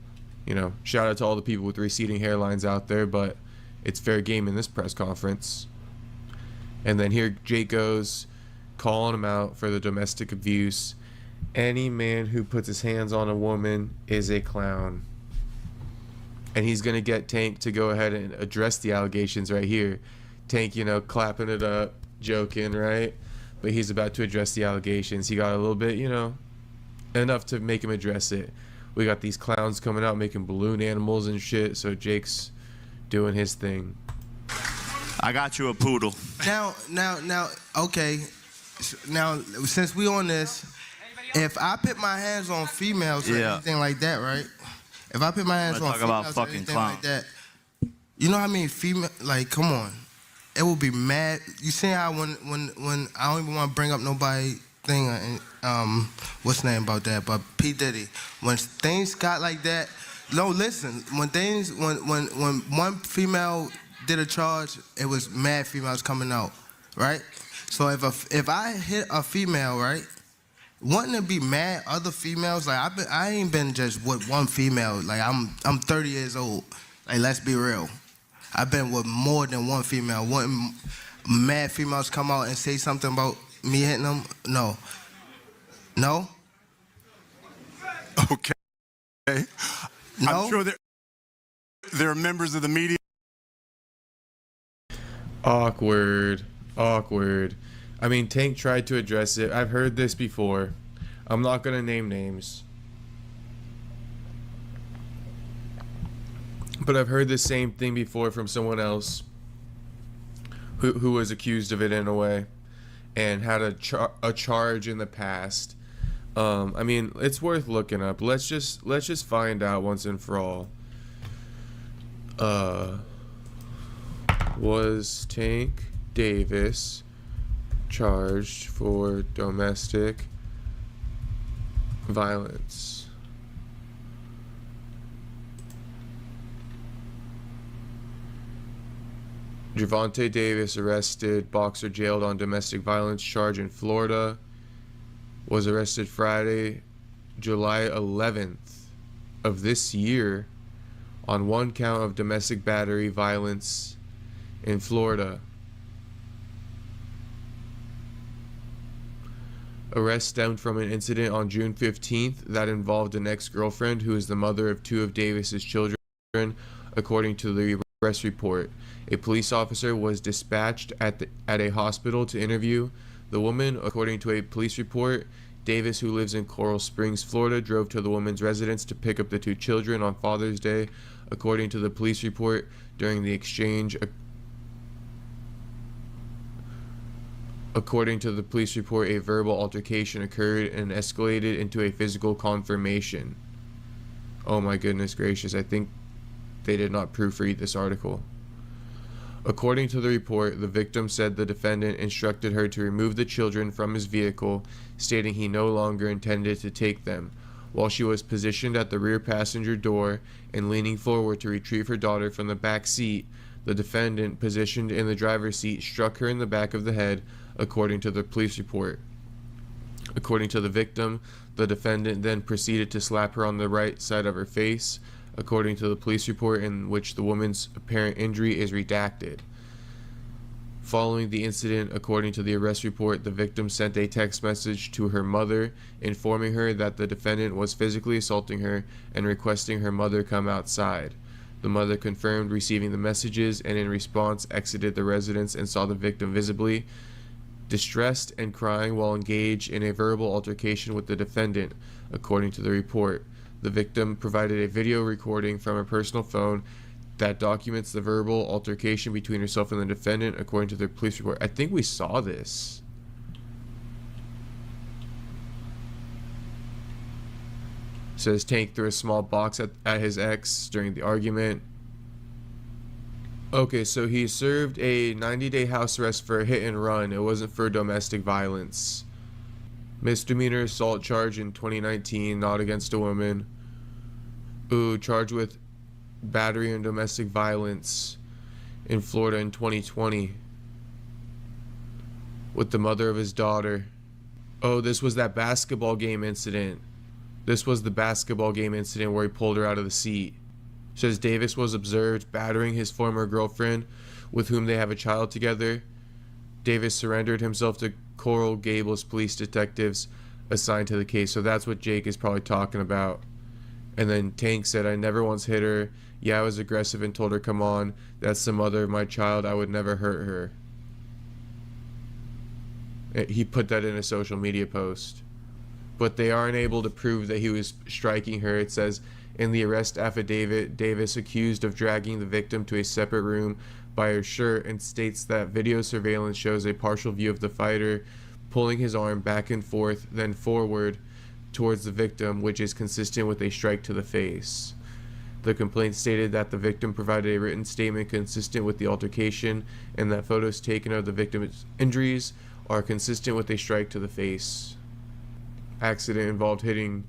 know, shout out to all the people with receding hairlines out there, but it's fair game in this press conference. And then here Jake goes, calling him out for the domestic abuse. Any man who puts his hands on a woman is a clown. And he's going to get Tank to go ahead and address the allegations right here. Tank, you know, clapping it up, joking, right? But he's about to address the allegations. He got a little bit, you know, enough to make him address it. We got these clowns coming out making balloon animals and shit, so Jake's doing his thing. I got you a poodle. Now, okay. Now, since we on this, if I put my hands on females or anything like that, right? If I put my hands on Talk about females or fucking anything clown. like that, you know how many female? Like, come on, it will be mad. You see how when I don't even want to bring up nobody thing, what's the name about that? But P Diddy, when things got like that. No, listen. When one female did a charge, it was mad females coming out, right? So if I hit a female, right, wouldn't it be mad other females? Like I ain't been just with one female. Like I'm 30 years old. Like let's be real. I've been with more than one female. Wouldn't mad females come out and say something about me hitting them? No. No. Okay. No? I'm sure there are members of the media. Awkward. I mean, Tank tried to address it. I've heard this before. I'm not going to name names. But I've heard the same thing before from someone else who was accused of it in a way and had a charge in the past. I mean, it's worth looking up. Let's just find out once and for all. Was Tank Davis charged for domestic violence? Gervonta Davis arrested, boxer jailed on domestic violence charge in Florida. Was arrested Friday, July 11th of this year on one count of domestic battery violence in Florida. Arrest stemmed from an incident on June 15th that involved an ex-girlfriend who is the mother of two of Davis's children, according to the arrest report. A police officer was dispatched at a hospital to interview the woman. According to a police report, Davis, who lives in Coral Springs, Florida, drove to the woman's residence to pick up the two children on Father's Day. According to the police report, during the exchange, a verbal altercation occurred and escalated into a physical confrontation. Oh my goodness gracious, I think they did not proofread this article. According to the report, the victim said the defendant instructed her to remove the children from his vehicle, stating he no longer intended to take them. While she was positioned at the rear passenger door and leaning forward to retrieve her daughter from the back seat, the defendant, positioned in the driver's seat, struck her in the back of the head, according to the police report. According to the victim, the defendant then proceeded to slap her on the right side of her face, according to the police report, in which the woman's apparent injury is redacted. Following the incident, according to the arrest report, the victim sent a text message to her mother informing her that the defendant was physically assaulting her and requesting her mother come outside. The mother confirmed receiving the messages and in response exited the residence and saw the victim visibly distressed and crying while engaged in a verbal altercation with the defendant, according to the report. The victim provided a video recording from a personal phone that documents the verbal altercation between herself and the defendant, according to the police report. I think we saw this. Says Tank threw a small box at his ex during the argument. Okay, so he served a 90-day house arrest for a hit and run. It wasn't for domestic violence. Misdemeanor assault charge in 2019, not against a woman. Ooh, charged with battery and domestic violence in Florida in 2020 with the mother of his daughter. Oh, this was that basketball game incident. This was the basketball game incident where he pulled her out of the seat. Says Davis was observed battering his former girlfriend with whom they have a child together. Davis surrendered himself to Coral Gables police detectives assigned to the case. So that's what Jake is probably talking about. And then Tank said, I never once hit her. Yeah, I was aggressive and told her, come on, that's the mother of my child. I would never hurt her. He put that in a social media post. But they aren't able to prove that he was striking her. It says, in the arrest affidavit, Davis accused of dragging the victim to a separate room by her shirt and states that video surveillance shows a partial view of the fighter pulling his arm back and forth, then forward towards the victim, which is consistent with a strike to the face. The complaint stated that the victim provided a written statement consistent with the altercation and that photos taken of the victim's injuries are consistent with a strike to the face. Accident involved hitting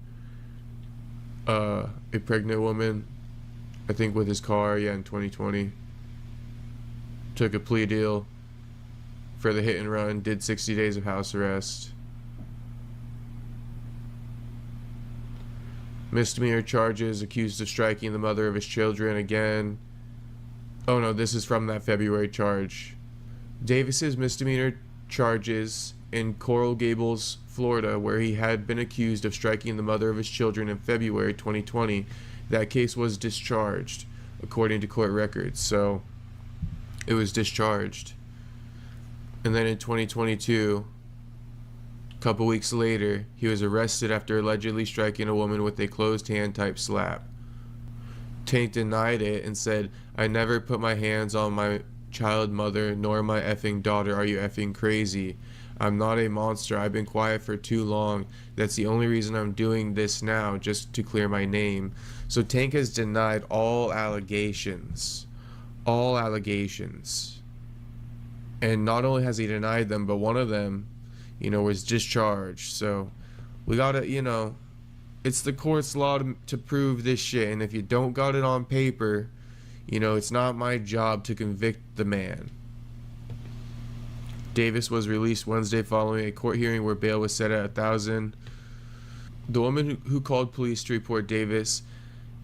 a pregnant woman, I think with his car, in 2020. Took a plea deal for the hit and run, did 60 days of house arrest. Misdemeanor charges, accused of striking the mother of his children again. Oh no, this is from that February charge. Davis's misdemeanor charges in Coral Gables, Florida, where he had been accused of striking the mother of his children in February 2020. That case was discharged, according to court records. So it was discharged. And then in 2022, a couple weeks later, he was arrested after allegedly striking a woman with a closed hand type slap. Tank denied it and said, "I never put my hands on my child mother nor my effing daughter. Are you effing crazy? I'm not a monster. I've been quiet for too long. That's the only reason I'm doing this now, just to clear my name." So Tank has denied all allegations. All allegations. And not only has he denied them, but one of them, was discharged. So we gotta, it's the court's law to prove this shit. And if you don't got it on paper, it's not my job to convict the man. Davis was released Wednesday following a court hearing where bail was set at $1,000. The woman who called police to report Davis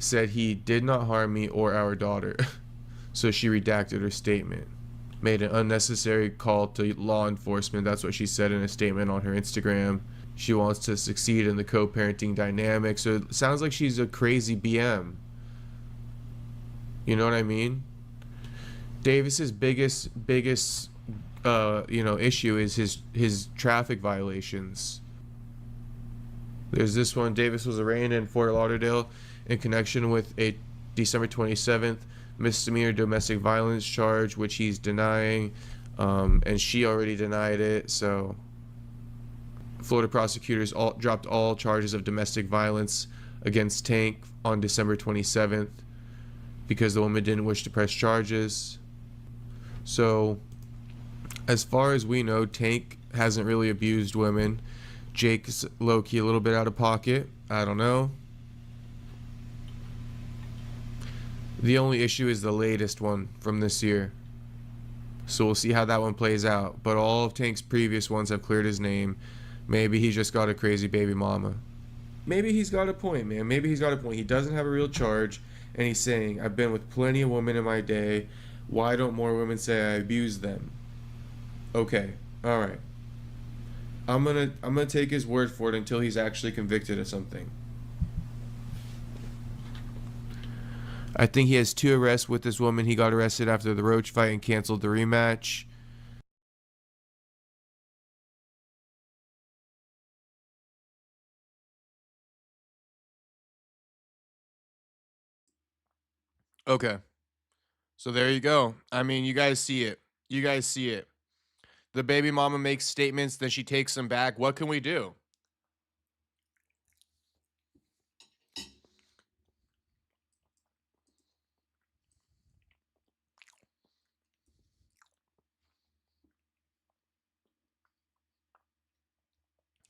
said he did not harm me or our daughter. So she redacted her statement. Made an unnecessary call to law enforcement. That's what she said in a statement on her Instagram. She wants to succeed in the co-parenting dynamic. So it sounds like she's a crazy BM. You know what I mean? Davis's biggest issue is his traffic violations. There's this one. Davis was arraigned in Fort Lauderdale in connection with a December 27th misdemeanor domestic violence charge, which he's denying, and she already denied it. So Florida prosecutors dropped all charges of domestic violence against Tank on December 27th because the woman didn't wish to press charges. So as far as we know, Tank hasn't really abused women. Jake's low-key a little bit out of pocket. I don't know. The only issue is the latest one from this year. So we'll see how that one plays out. But all of Tank's previous ones have cleared his name. Maybe he just got a crazy baby mama. Maybe he's got a point, man. Maybe he's got a point. He doesn't have a real charge. And he's saying, I've been with plenty of women in my day. Why don't more women say I abused them? Okay. All right. I'm gonna take his word for it until he's actually convicted of something. I think he has 2 arrests with this woman. He got arrested after the Roach fight and canceled the rematch. Okay. So there you go. I mean, you guys see it. You guys see it. The baby mama makes statements, then she takes them back. What can we do?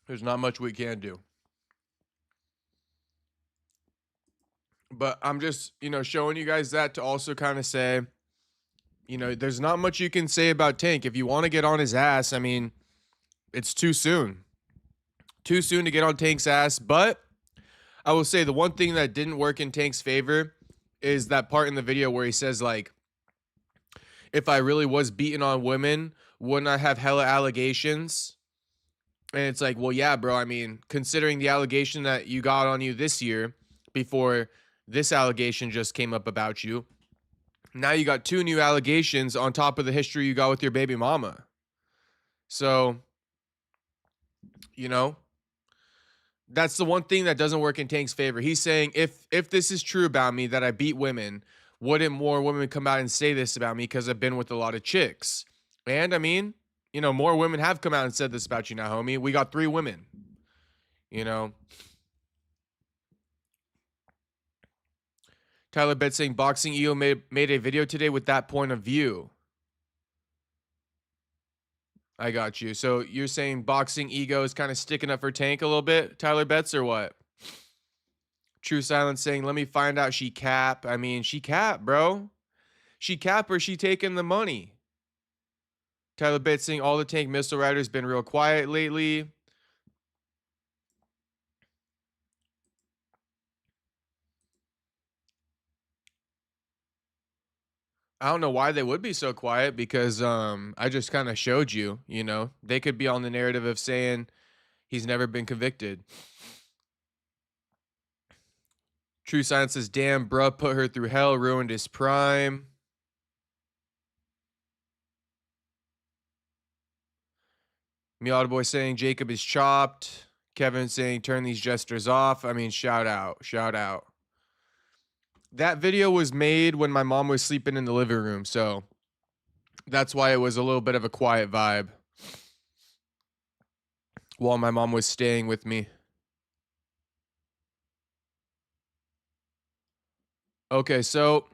There's not much we can do. But I'm just, showing you guys that to also kind of say, there's not much you can say about Tank. If you want to get on his ass, I mean, it's too soon. Too soon to get on Tank's ass. But I will say the one thing that didn't work in Tank's favor is that part in the video where he says, like, if I really was beating on women, wouldn't I have hella allegations? And it's like, well, yeah, bro. I mean, considering the allegation that you got on you this year before this allegation just came up about you, now you got 2 new allegations on top of the history you got with your baby mama. So, that's the one thing that doesn't work in Tank's favor. He's saying, if this is true about me, that I beat women, wouldn't more women come out and say this about me because I've been with a lot of chicks? And, I mean, more women have come out and said this about you now, homie. We got 3 women, Tyler Bet saying Boxing Ego made a video today with that point of view. I got you. So you're saying Boxing Ego is kind of sticking up for Tank a little bit, Tyler Betts, or what? True Silence saying, let me find out she cap. I mean, she cap, bro. She cap or she taking the money. Tyler Betts saying all the Tank missile riders been real quiet lately. I don't know why they would be so quiet because I just kind of showed you, you know, they could be on the narrative of saying he's never been convicted. True Science says, damn, bruh, put her through hell, ruined his prime. Miata Boy saying Jacob is chopped. Kevin saying turn these jesters off. I mean, shout out, shout out. That video was made when my mom was sleeping in the living room, so that's why it was a little bit of a quiet vibe while my mom was staying with me. Okay, so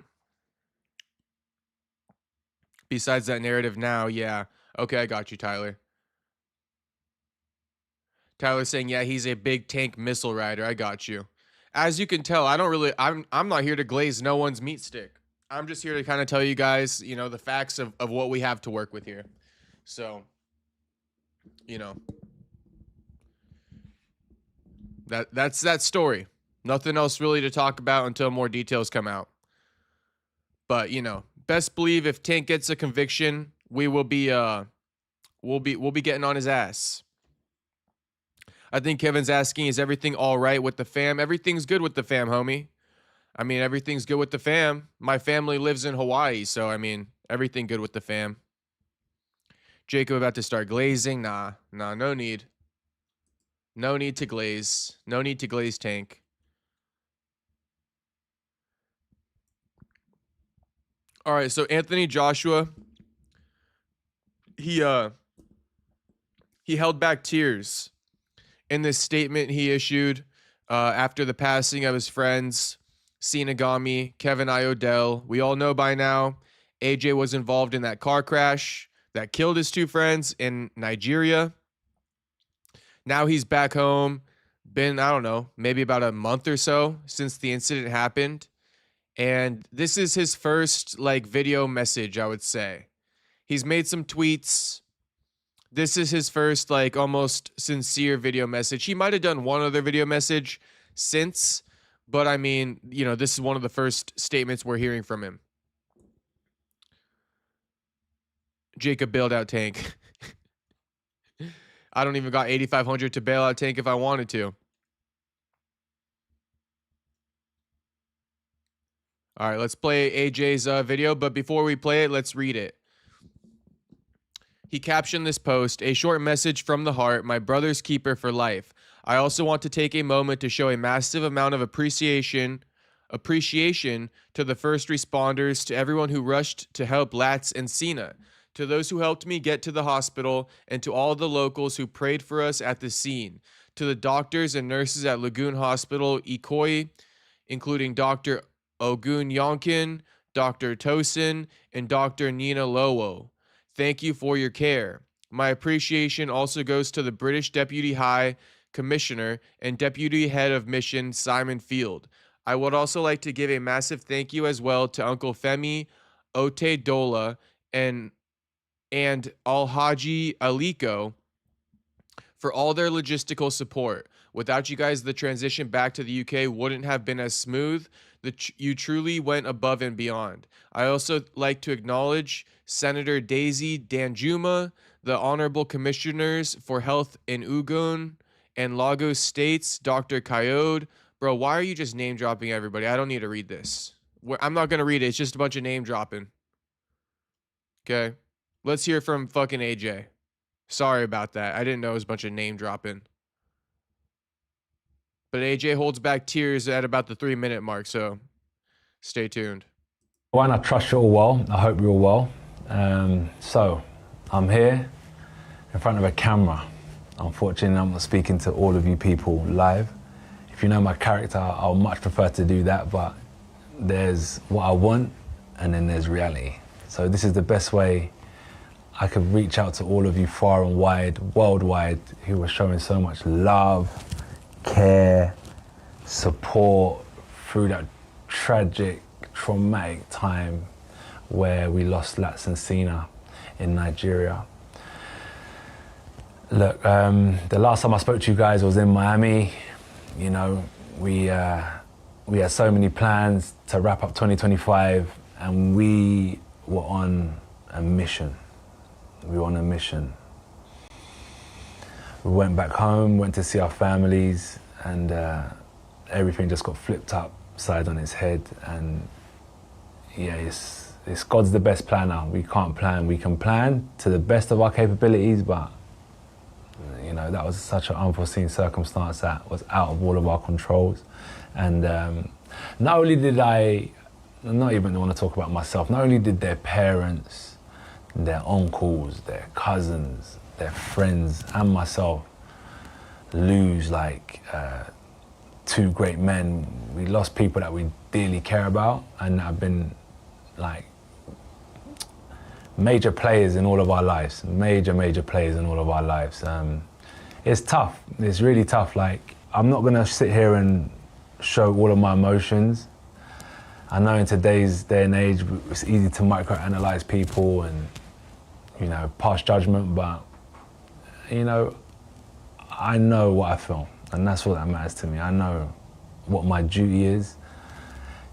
besides that narrative now, yeah. Okay, I got you, Tyler. Tyler saying, yeah, he's a big Tank missile rider. I got you. As you can tell, I'm not here to glaze no one's meat stick. I'm just here to kind of tell you guys, you know, the facts of what we have to work with here. So, you know, that's that story. Nothing else really to talk about until more details come out. But, you know, best believe if Tank gets a conviction, we will be we'll be getting on his ass. I think Kevin's asking, is everything all right with the fam? Everything's good with the fam, homie. I mean, everything's good with the fam. My family lives in Hawaii, so I mean, everything good with the fam. Jacob about to start glazing. Nah, no need. No need to glaze. No need to glaze Tank. All right, so Anthony Joshua, he held back tears in this statement he issued after the passing of his friends, Sina, Ghami, Kevin, Ayodele. We all know by now, AJ was involved in that car crash that killed his two friends in Nigeria. Now he's back home. Been, I don't know, maybe about a month or so since the incident happened. And this is his first, like, video message, I would say. He's made some tweets. This is his first, like, almost sincere video message. He might have done one other video message since, but I mean, you know, this is one of the first statements we're hearing from him. Jacob bailed out Tank. I don't even got 8,500 to bail out Tank if I wanted to. All right, let's play AJ's video, but before we play it, let's read it. He captioned this post, a short message from the heart, my brother's keeper for life. I also want to take a moment to show a massive amount of appreciation to the first responders, to everyone who rushed to help Lats and Sina, to those who helped me get to the hospital, and to all the locals who prayed for us at the scene, to the doctors and nurses at Lagoon Hospital, Ikoyi, including Dr. Ogun Yonkin, Dr. Tosin, and Dr. Nina Lowo. Thank you for your care. My appreciation also goes to the British Deputy High Commissioner and Deputy Head of Mission, Simon Field. I would also like to give a massive thank you as well to Uncle Femi Otedola and Alhaji Aliko for all their logistical support. Without you guys, the transition back to the UK wouldn't have been as smooth. You truly went above and beyond. I also like to acknowledge Senator Daisy Danjuma, the Honorable Commissioners for Health in Ogun and Lagos States, Dr. Kayode. Bro, why are you just name dropping everybody? I don't need to read this. I'm not going to read it. It's just a bunch of name dropping. Okay. Let's hear from fucking AJ. Sorry about that. I didn't know it was a bunch of name dropping. But AJ holds back tears at about the 3-minute mark, so stay tuned. One, I trust you're all well. I hope you're all well. So, I'm here in front of a camera. Unfortunately, I'm not speaking to all of you people live. If you know my character, I'll much prefer to do that, but there's what I want, and then there's reality. So this is the best way I could reach out to all of you far and wide, worldwide, who are showing so much love, care, support through that tragic, traumatic time where we lost Lopes and Sina in Nigeria. Look, the last time I spoke to you guys was in Miami. You know, we had so many plans to wrap up 2025, and we were on a mission. We were on a mission. We went back home, went to see our families, and everything just got flipped upside on its head. And yeah, it's God's the best planner. We can't plan. We can plan to the best of our capabilities, but you know, that was such an unforeseen circumstance that was out of all of our controls. And not only did I not even want to talk about myself, not only did their parents, their uncles, their cousins, their friends, and myself lose like two great men. We lost people that we dearly care about and have been like major players in all of our lives, major players in all of our lives. It's tough, it's really tough. Like, I'm not gonna sit here and show all of my emotions. I know in today's day and age, it's easy to microanalyze people and, you know, pass judgment, but, you know, I know what I feel, and that's what that matters to me. I know what my duty is.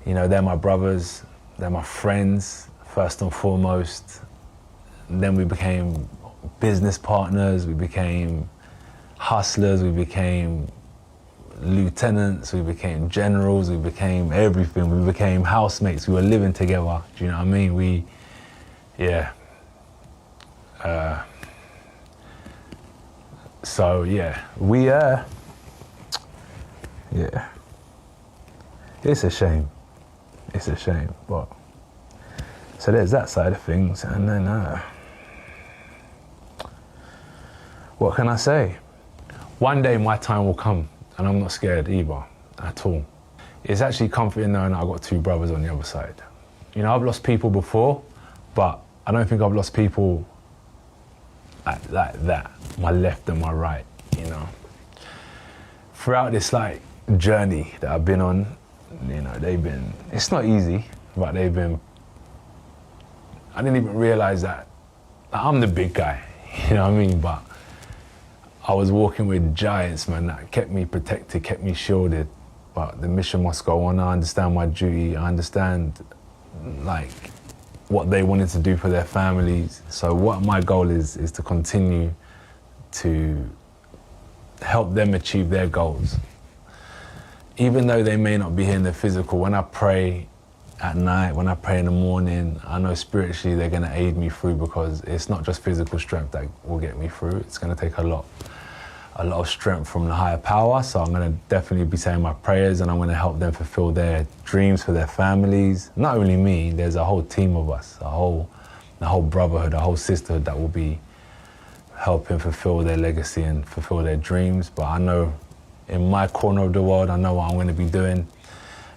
You know, they're my brothers, they're my friends, first and foremost. Then we became business partners, we became hustlers, we became lieutenants, we became generals, we became everything. We became housemates, we were living together, do you know what I mean? So yeah, it's a shame, but so there's that side of things. And then what can I say? One day my time will come, and I'm not scared either, at all. It's actually comforting knowing that I've got two brothers on the other side. You know, I've lost people before, but I don't think I've lost people like that, my left and my right, you know. Throughout this like journey that I've been on, you know, it's not easy, but I didn't even realize that I'm the big guy, you know what I mean? But I was walking with giants, man, that kept me protected, kept me shielded. But the mission must go on. I understand my duty. I understand, like, what they wanted to do for their families. So what my goal is to continue to help them achieve their goals. Even though they may not be here in the physical, when I pray at night, when I pray in the morning, I know spiritually they're gonna aid me through, because it's not just physical strength that will get me through. It's gonna take a lot of strength from the higher power. So I'm gonna definitely be saying my prayers, and I'm gonna help them fulfill their dreams for their families. Not only me, there's a whole team of us, the whole brotherhood, a whole sisterhood that will be helping fulfill their legacy and fulfill their dreams. But I know in my corner of the world, I know what I'm gonna be doing.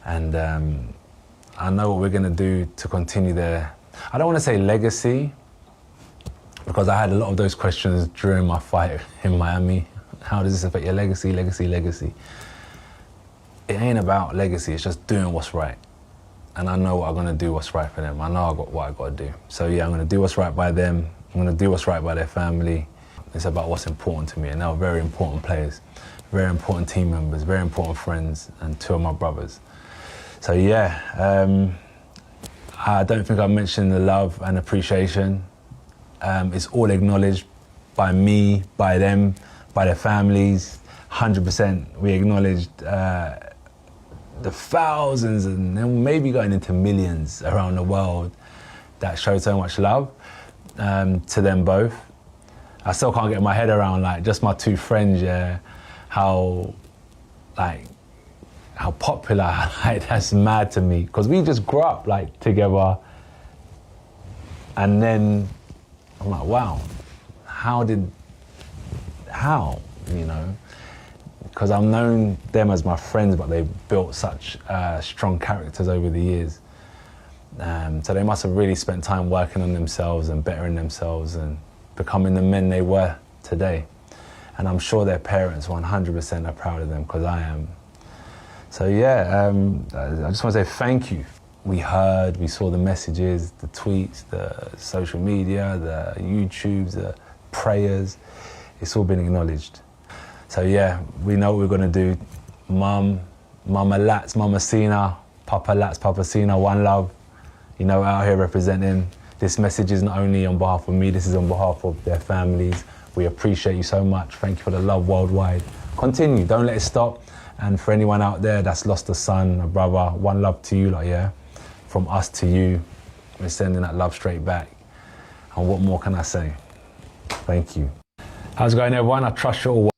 And I know what we're gonna do to continue their, I don't wanna say legacy, because I had a lot of those questions during my fight in Miami. How does this affect your legacy? It ain't about legacy, it's just doing what's right. And I know I'm gonna do what's right for them. I know what I gotta do. So yeah, I'm gonna do what's right by them. I'm gonna do what's right by their family. It's about what's important to me, and they're very important players, very important team members, very important friends, and two of my brothers. So yeah, I don't think I mentioned the love and appreciation. It's all acknowledged by me, by them, by their families. 100%. We acknowledged the thousands and then maybe going into millions around the world that showed so much love to them both. I still can't get my head around, like, just my two friends, yeah, how popular, like, that's mad to me, because we just grew up like together, and then I'm like, wow, how, you know, because I've known them as my friends, but they've built such strong characters over the years. So they must have really spent time working on themselves and bettering themselves and becoming the men they were today. And I'm sure their parents 100% are proud of them, because I am. So yeah, I just want to say thank you. We heard, we saw the messages, the tweets, the social media, the YouTubes, the prayers. It's all been acknowledged. So yeah, we know what we're gonna do. Mum, Mama Lats, Mama Sina, Papa Lats, Papa Sina, one love. You know, out here representing. This message is not only on behalf of me, this is on behalf of their families. We appreciate you so much. Thank you for the love worldwide. Continue, don't let it stop. And for anyone out there that's lost a son, a brother, one love to you, like, yeah. From us to you, we're sending that love straight back. And what more can I say? Thank you. How's it going, everyone? I trust you all.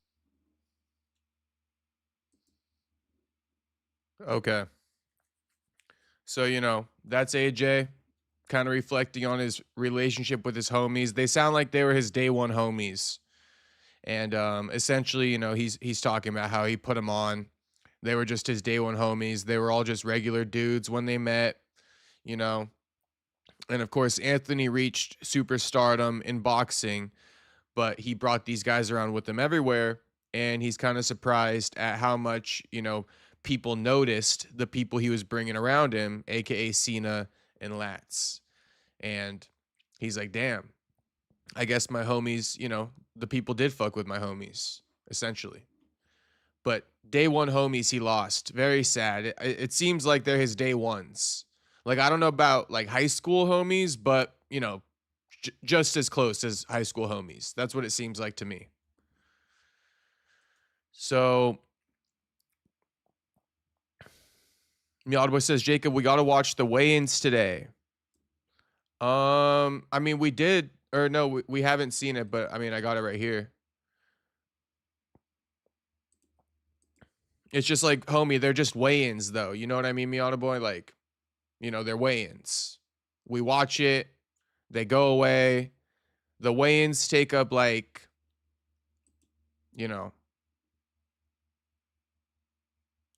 Okay. So, you know, that's AJ kind of reflecting on his relationship with his homies. They sound like they were his day one homies. And essentially, you know, he's talking about how he put them on. They were just his day one homies. They were all just regular dudes when they met, you know. And of course, Anthony reached superstardom in boxing, but he brought these guys around with him everywhere. And he's kind of surprised at how much, you know, people noticed the people he was bringing around him, aka Sina and Lats. And he's like, damn, I guess my homies, you know, the people did fuck with my homies, essentially. But day one homies he lost. Very sad. It seems like they're his day ones. Like, I don't know about like high school homies, but, you know, just as close as high school homies. That's what it seems like to me. So Miadwa says, Jacob, we got to watch the weigh-ins today. I mean, we did, or no, we haven't seen it, but I mean, I got it right here. It's just like, homie, they're just weigh-ins though. You know what I mean, Miata boy? Like, you know, they're weigh-ins. We watch it, they go away. The weigh-ins take up like, you know,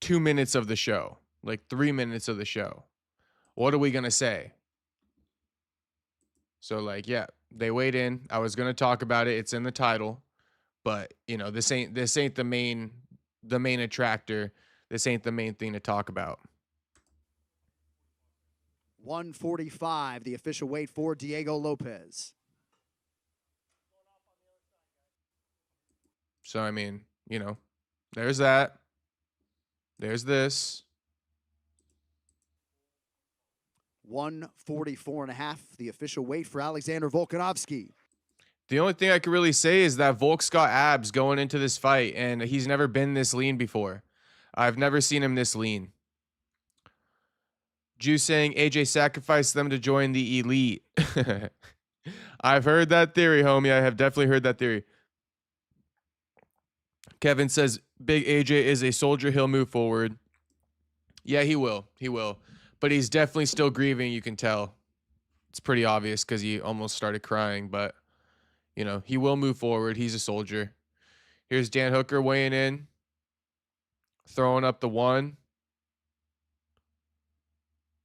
2 minutes of the show, like 3 minutes of the show. What are we gonna say? So like, yeah, they weighed in. I was gonna talk about it. It's in the title, but you know, this ain't the main attractor. This ain't the main thing to talk about. 145, the official weight for Diego Lopes. So I mean, you know, there's that. There's this. 144.5, the official weight for Alexander Volkanovski. The only thing I could really say is that Volk's got abs going into this fight, and he's never been this lean before. I've never seen him this lean. Jew saying AJ sacrificed them to join the elite. I've heard that theory, homie. I have definitely heard that theory. Kevin says, Big AJ is a soldier. He'll move forward. Yeah, he will. He will. But he's definitely still grieving, you can tell. It's pretty obvious because he almost started crying. But, you know, he will move forward. He's a soldier. Here's Dan Hooker weighing in. Throwing up the one.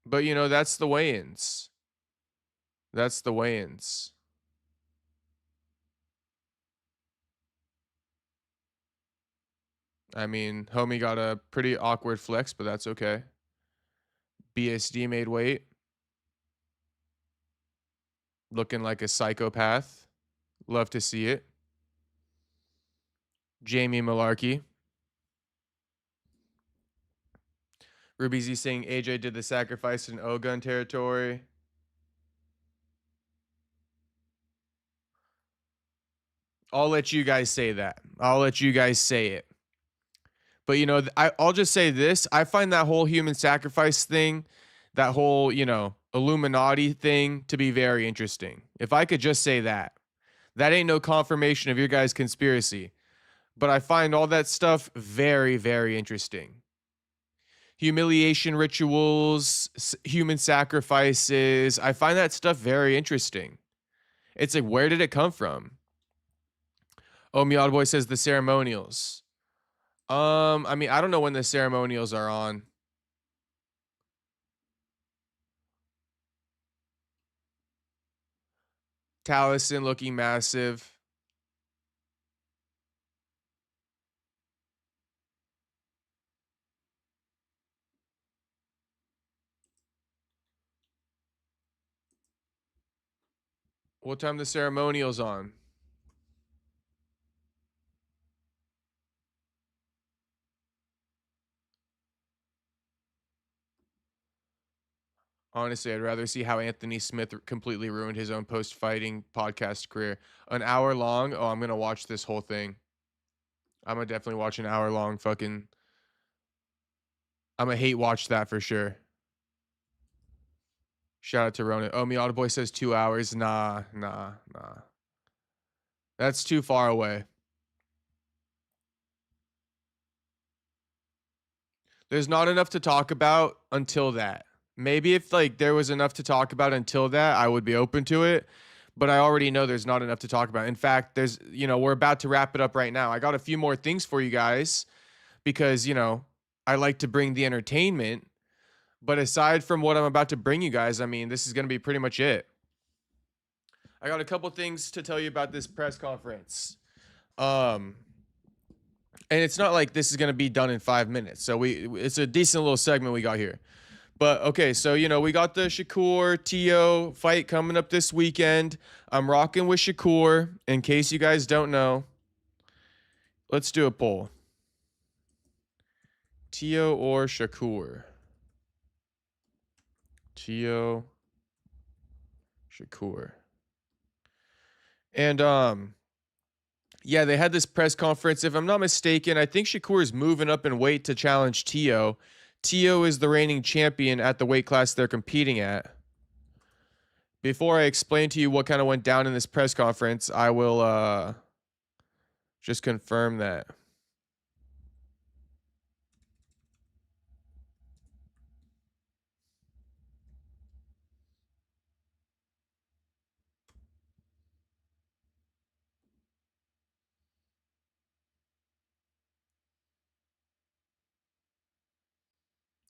But, you know, that's the weigh-ins. That's the weigh-ins. I mean, homie got a pretty awkward flex, but that's okay. BSD made weight. Looking like a psychopath. Love to see it. Jamie Malarkey. Ruby Z saying AJ did the sacrifice in O-Gun territory. I'll let you guys say that. I'll let you guys say it. But, you know, I'll just say this. I find that whole human sacrifice thing, that whole, you know, Illuminati thing to be very interesting. If I could just say that. That ain't no confirmation of your guys' conspiracy. But I find all that stuff very, very interesting. Humiliation rituals, human sacrifices. I find that stuff very interesting. It's like, where did it come from? Oh, Miad Boy says the ceremonials. I mean, I don't know when the ceremonials are on. Taliesin looking massive. What time the ceremonial's on? Honestly, I'd rather see how Anthony Smith completely ruined his own post-fighting podcast career. An hour long? Oh, I'm going to watch this whole thing. I'm going to definitely watch an hour long fucking... I'm going to hate watch that for sure. Shout out to Ronan. Oh, Miata Boy says 2 hours. Nah. That's too far away. There's not enough to talk about until that. Maybe if like there was enough to talk about until that, I would be open to it. But I already know there's not enough to talk about. In fact, there's, we're about to wrap it up right now. I got a few more things for you guys because, I like to bring the entertainment. But aside from what I'm about to bring you guys, I mean, this is going to be pretty much it. I got a couple things to tell you about this press conference. And it's not like this is going to be done in 5 minutes. So it's a decent little segment we got here. But okay, so we got the Shakur Tio fight coming up this weekend. I'm rocking with Shakur. In case you guys don't know, let's do a poll. Tio or Shakur? Tio, Shakur. And yeah, they had this press conference. If I'm not mistaken, I think Shakur is moving up in weight to challenge Tio. Tio is the reigning champion at the weight class they're competing at. Before I explain to you what kind of went down in this press conference, I will just confirm that.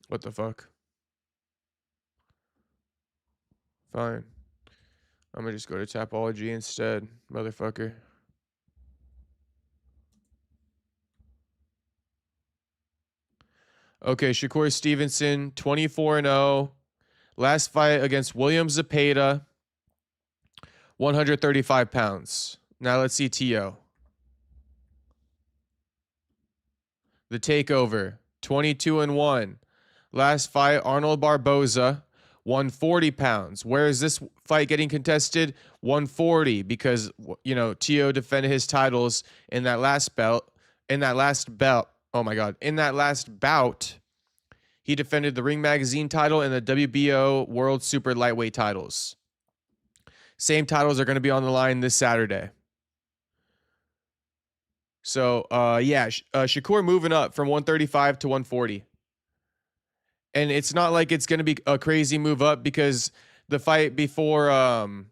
What the fuck? Fine. I'm gonna just go to Tapology instead, motherfucker. Okay, Shakur Stevenson, 24-0. Last fight against William Zepeda, 135 pounds. Now let's see Tio. The Takeover, 22-1. Last fight, Arnold Barboza, 140 pounds. Where is this fight getting contested? 140, because Tio defended his titles in that last belt. In that last bout, he defended the Ring Magazine title and the WBO World Super Lightweight titles. Same titles are going to be on the line this Saturday. So, Shakur moving up from 135 to 140. And it's not like it's going to be a crazy move up because the fight before oh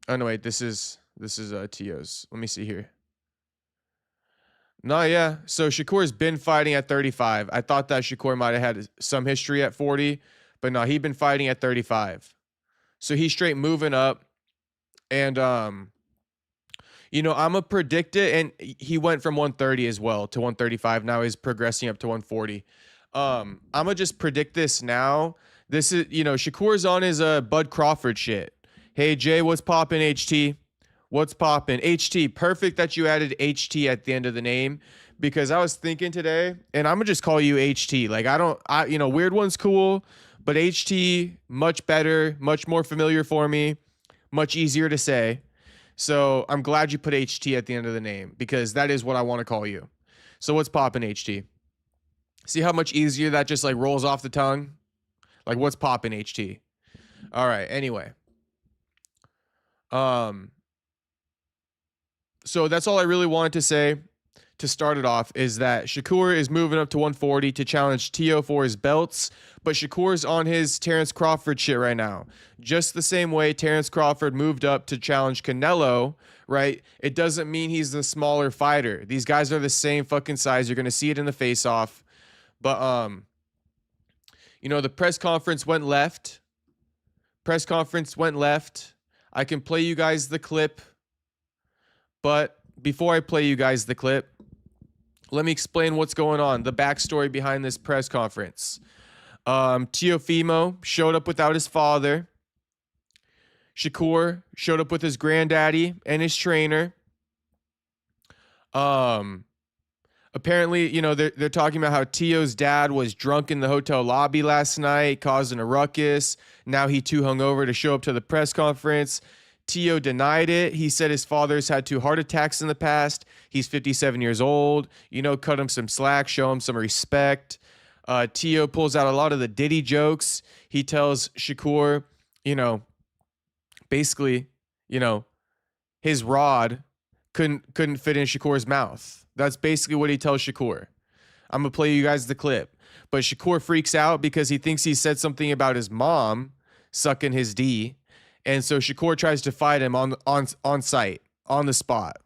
no, wait, this is Tio's. Let me see here. No, yeah. So Shakur's been fighting at 35. I thought that Shakur might have had some history at 40, but no, he'd been fighting at 35. So he's straight moving up. And I'm gonna predict it, and he went from 130 as well to 135. Now he's progressing up to 140. I'm gonna just predict this now. This is, Shakur's on his Bud Crawford shit. Hey Jay, what's poppin', HT? What's poppin'? HT, perfect that you added HT at the end of the name, because I was thinking today, and I'm gonna just call you HT. Like Weird One's cool, but HT, much better, much more familiar for me, much easier to say. So I'm glad you put HT at the end of the name, because that is what I want to call you. So what's poppin', HT? See how much easier that just like rolls off the tongue? Like, what's poppin', HT? All right, anyway. So that's all I really wanted to say. to start it off is that Shakur is moving up to 140 to challenge Tio for his belts, but Shakur's on his Terrence Crawford shit right now. Just the same way Terrence Crawford moved up to challenge Canelo, right? It doesn't mean he's the smaller fighter. These guys are the same fucking size. You're going to see it in the face-off. But, you know, the press conference went left. I can play you guys the clip, but before I play you guys the clip, let me explain what's going on, the backstory behind this press conference. Teofimo showed up without his father. Shakur showed up with his granddaddy and his trainer. Apparently, you know, they're talking about how Tio's dad was drunk in the hotel lobby last night, causing a ruckus. Now he too hungover to show up to the press conference. Tio denied it. He said his father's had 2 heart attacks in the past. He's 57 years old. You know, cut him some slack, show him some respect. Tio pulls out a lot of the Diddy jokes. He tells Shakur, you know, basically, you know, his rod couldn't fit in Shakur's mouth. That's basically what he tells Shakur. I'm going to play you guys the clip. But Shakur freaks out because he thinks he said something about his mom sucking his D. And so Shakur tries to fight him on site, on the spot.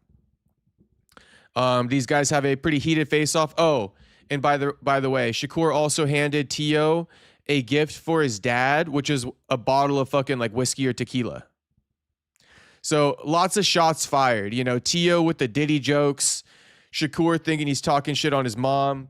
These guys have a pretty heated face-off. Oh, and by the way, Shakur also handed Tio a gift for his dad, which is a bottle of fucking like whiskey or tequila. So lots of shots fired. You know, Tio with the Diddy jokes. Shakur thinking he's talking shit on his mom.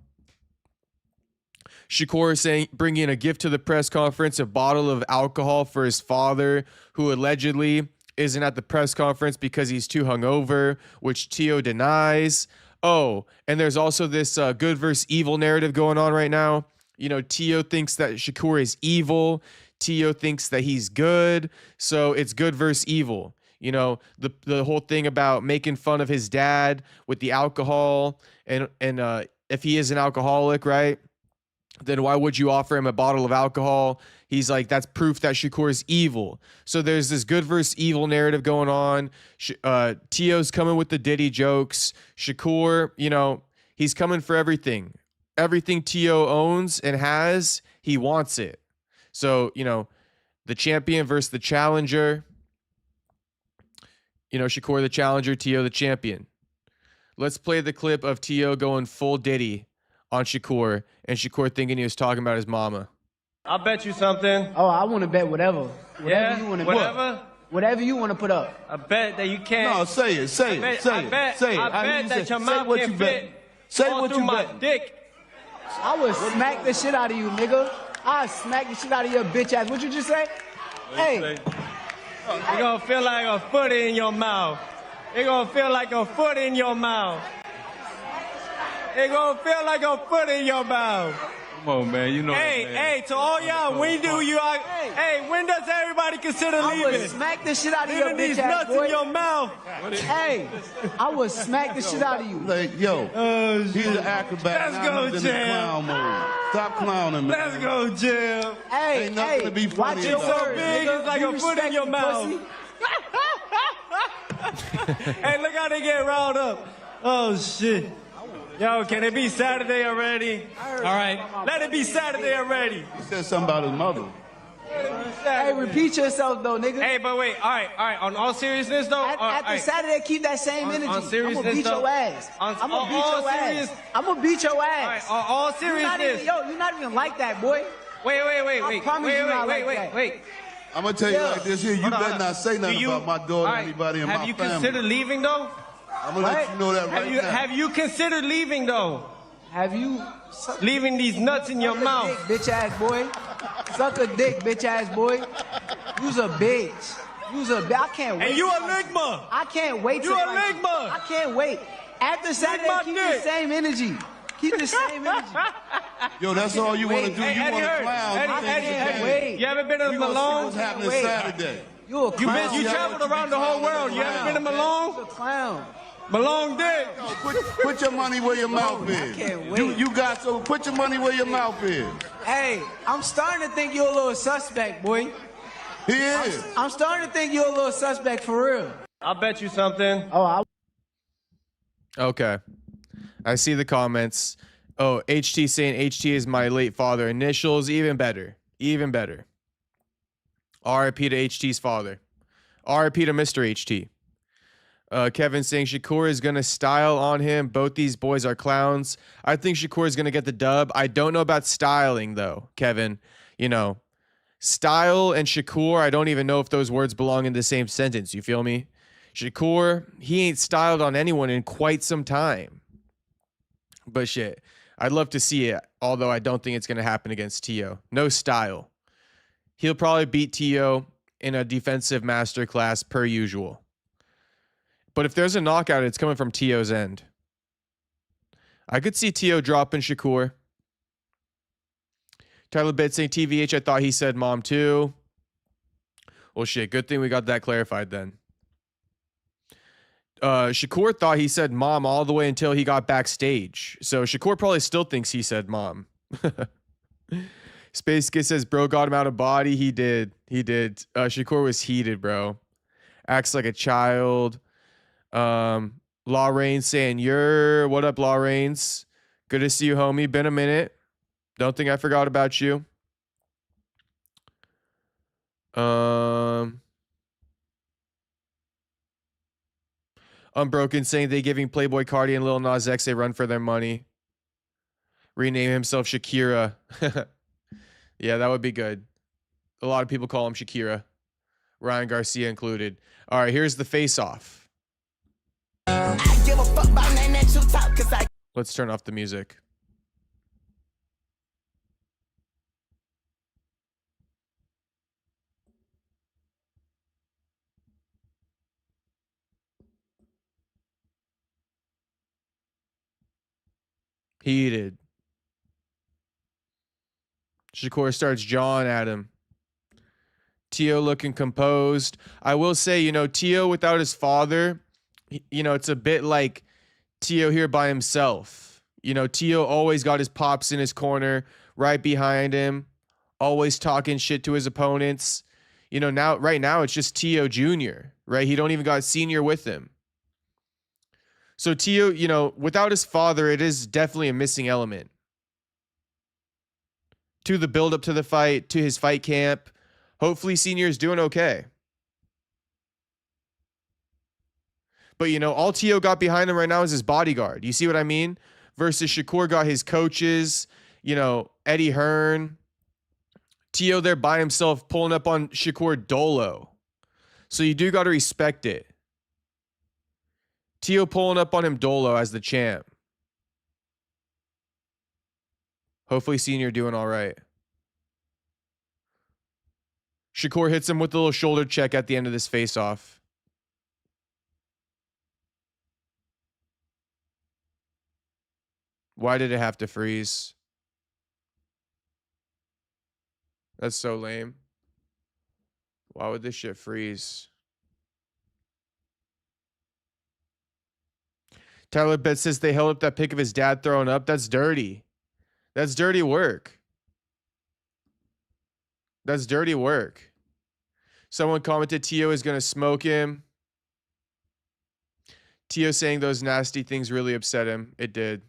Shakur saying, bringing a gift to the press conference, a bottle of alcohol for his father, who allegedly isn't at the press conference because he's too hungover, which Tio denies. Oh, and there's also this good versus evil narrative going on right now. You know, Tio thinks that Shakur is evil. Tio thinks that he's good. So it's good versus evil. You know, the whole thing about making fun of his dad with the alcohol, and if he is an alcoholic, right, then why would you offer him a bottle of alcohol? He's like, that's proof that Shakur is evil. So there's this good versus evil narrative going on. Tio's coming with the Diddy jokes. Shakur, you know, he's coming for everything. Everything Tio owns and has, he wants it. So, you know, the champion versus the challenger. You know, Shakur the challenger, Tio the champion. Let's play the clip of Tio going full Diddy on Shakur, and Shakur thinking he was talking about his mama. I'll bet you something. Oh, I want to bet whatever. Whatever you want to whatever? Whatever you want to put up. I bet that you can't. No, say it, say it, say it, say it. I bet that your mouth what can you fit bet. Say all what through you my bet. dick. I would smack the shit out of you, nigga. I smack the shit out of your bitch ass. What you just say? Hey. It's gonna feel like a foot in your mouth. It's gonna feel like a foot in your mouth. It's gonna feel like a foot in your mouth. Come on, man. You know. Hey, to all y'all, when when does everybody consider leaving? I would smack the shit out of your bitch these ass, nuts boy. in your mouth. Hey, I would smack the shit out of you. Like, yo, he's an acrobat. Let's go, in Jam. clown mode. Stop clowning, man. Let's go, Jim. Hey, Ain't nothing to be funny watch your about. So words, big, nigga. it's like You a foot in respect your the mouth. pussy? Hey, look how they get riled up. Oh, shit. Yo, can it be Saturday already? All right. Let it be Saturday already. He said something about his mother. Hey, repeat yourself though, nigga. Hey, but wait. All right. On all seriousness, though. After Saturday, keep that same energy. On I'm seriousness, gonna beat though. your ass. On I'm gonna beat all your serious- ass. I'm gonna beat your All ass. right. On all seriousness. You're not even like that, boy. Wait. I promise you not like that. Wait. I'm gonna tell you Yeah. like this here. You Hold on, better hold on. not say nothing Do you- about my daughter all or right, anybody in my Have you family. considered leaving, though? I'm gonna let you know that right now. Have you considered leaving, though? Have you Leaving these nuts in your suck a mouth. dick, bitch ass boy? Suck a dick, bitch ass boy. You's a bitch. You's a bitch. I can't wait. And you a ligma. I can't wait. You to a fight ligma. I can't wait. After Saturday, my keep dick. the same energy. Keep the same energy. Yo, that's all you want to do. Hey, You Eddie want to Hurd. clown. Eddie, You think Eddie, you Eddie. can. Wait. You haven't been to We gonna see Malone? what's happening Wait. Saturday. You a You clown. you traveled around the whole world. You haven't been to Malone? You a clown. Malone did. Put your money where your mouth is. can't wait. You got so put your money where your mouth is. Hey, I'm starting to think you're a little suspect, boy. He is. I'm starting to think you're a little suspect for real. I'll bet you something. Oh, Okay. I see the comments. Oh, HT saying HT is my late father. Initials, even better. Even better. RIP to HT's father. RIP to Mr. HT. Kevin saying Shakur is going to style on him. Both these boys are clowns. I think Shakur is going to get the dub. I don't know about styling, though, Kevin. You know, style and Shakur, I don't even know if those words belong in the same sentence. You feel me? Shakur, he ain't styled on anyone in quite some time. But shit, I'd love to see it, although I don't think it's going to happen against Tio. No style. He'll probably beat Tio in a defensive masterclass per usual. But if there's a knockout, it's coming from Tio's end. I could see Tio dropping Shakur. Tyler Bitt saying TVH, I thought he said mom too. Well, shit, good thing we got that clarified then. Shakur thought he said mom all the way until he got backstage. So Shakur probably still thinks he said mom. Space Kid says, bro got him out of body. He did. He did. Shakur was heated, bro. Acts like a child. Law Reigns saying, what up, Law Reigns? Good to see you, homie. Been a minute. Don't think I forgot about you. Unbroken saying they giving Playboy Cardi and Lil Nas X a run for their money. Rename himself Shakira. Yeah, that would be good. A lot of people call him Shakira. Ryan Garcia included. All right, here's the face-off. Let's turn off the music. Heated. Shakur starts jawing at him. Tio looking composed. I will say, you know, Tio without his father, you know, it's a bit like Tio here by himself. You know, Tio always got his pops in his corner, right behind him, always talking shit to his opponents. You know, right now it's just Tio Jr., right? He don't even got Senior with him. So Tio, you know, without his father, it is definitely a missing element to the build up to the fight, to his fight camp. Hopefully Senior is doing okay. But, you know, all Tio got behind him right now is his bodyguard. You see what I mean? Versus Shakur got his coaches, you know, Eddie Hearn. Tio there by himself pulling up on Shakur Dolo. So you do got to respect it. Tio pulling up on him Dolo as the champ. Hopefully Senior doing all right. Shakur hits him with a little shoulder check at the end of this face-off. Why did it have to freeze? That's so lame. Why would this shit freeze? Tyler Betts says they held up that pic of his dad throwing up. That's dirty. That's dirty work. That's dirty work. Someone commented Tio is going to smoke him. Tio saying those nasty things really upset him. It did.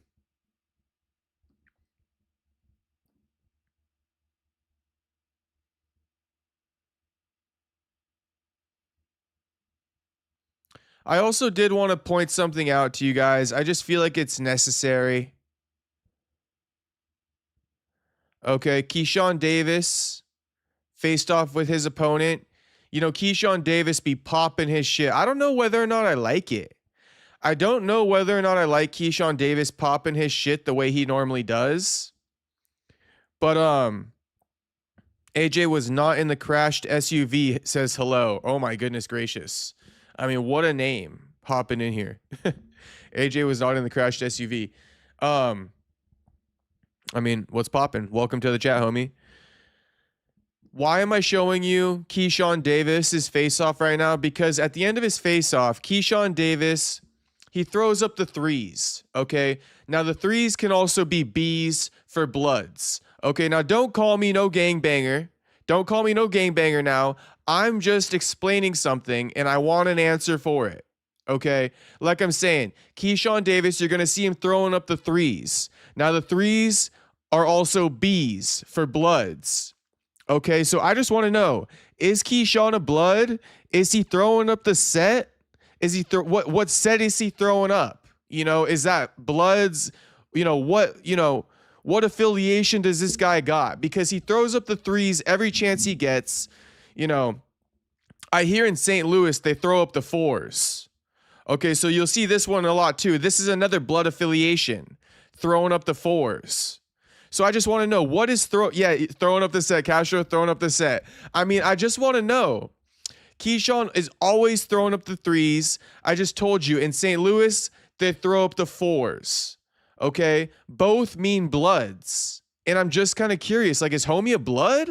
I also did want to point something out to you guys. I just feel like it's necessary. Okay, Keyshawn Davis faced off with his opponent. You know, Keyshawn Davis be popping his shit. I don't know whether or not I like it. I don't know whether or not I like Keyshawn Davis popping his shit the way he normally does. But AJ was not in the crashed SUV, says hello. Oh my goodness gracious. I mean, what a name hopping in here. AJ was not in the crashed SUV. I mean, what's popping? Welcome to the chat, homie. Why am I showing you Keyshawn Davis's face-off right now? Because at the end of his face-off, Keyshawn Davis, he throws up the threes, okay? Now, the threes can also be Bs for bloods. Okay, now don't call me no gangbanger. Don't call me no gangbanger now. I'm just explaining something, and I want an answer for it. Okay, like I'm saying, Keyshawn Davis, you're going to see him throwing up the threes. Now, the threes are also B's for bloods. Okay, so I just want to know, is Keyshawn a blood? Is he throwing up the set? Is he what set is he throwing up? You know, is that bloods? What affiliation does this guy got? Because he throws up the threes every chance he gets. You know, I hear in St. Louis they throw up the fours. Okay, so you'll see this one a lot too. This is another blood affiliation, throwing up the fours. So I just want to know, what is throwing up the set, Castro, throwing up the set. I mean, I just want to know. Keyshawn is always throwing up the threes. I just told you, in St. Louis, they throw up the fours. Okay? Both mean bloods. And I'm just kind of curious, like, is homie a blood?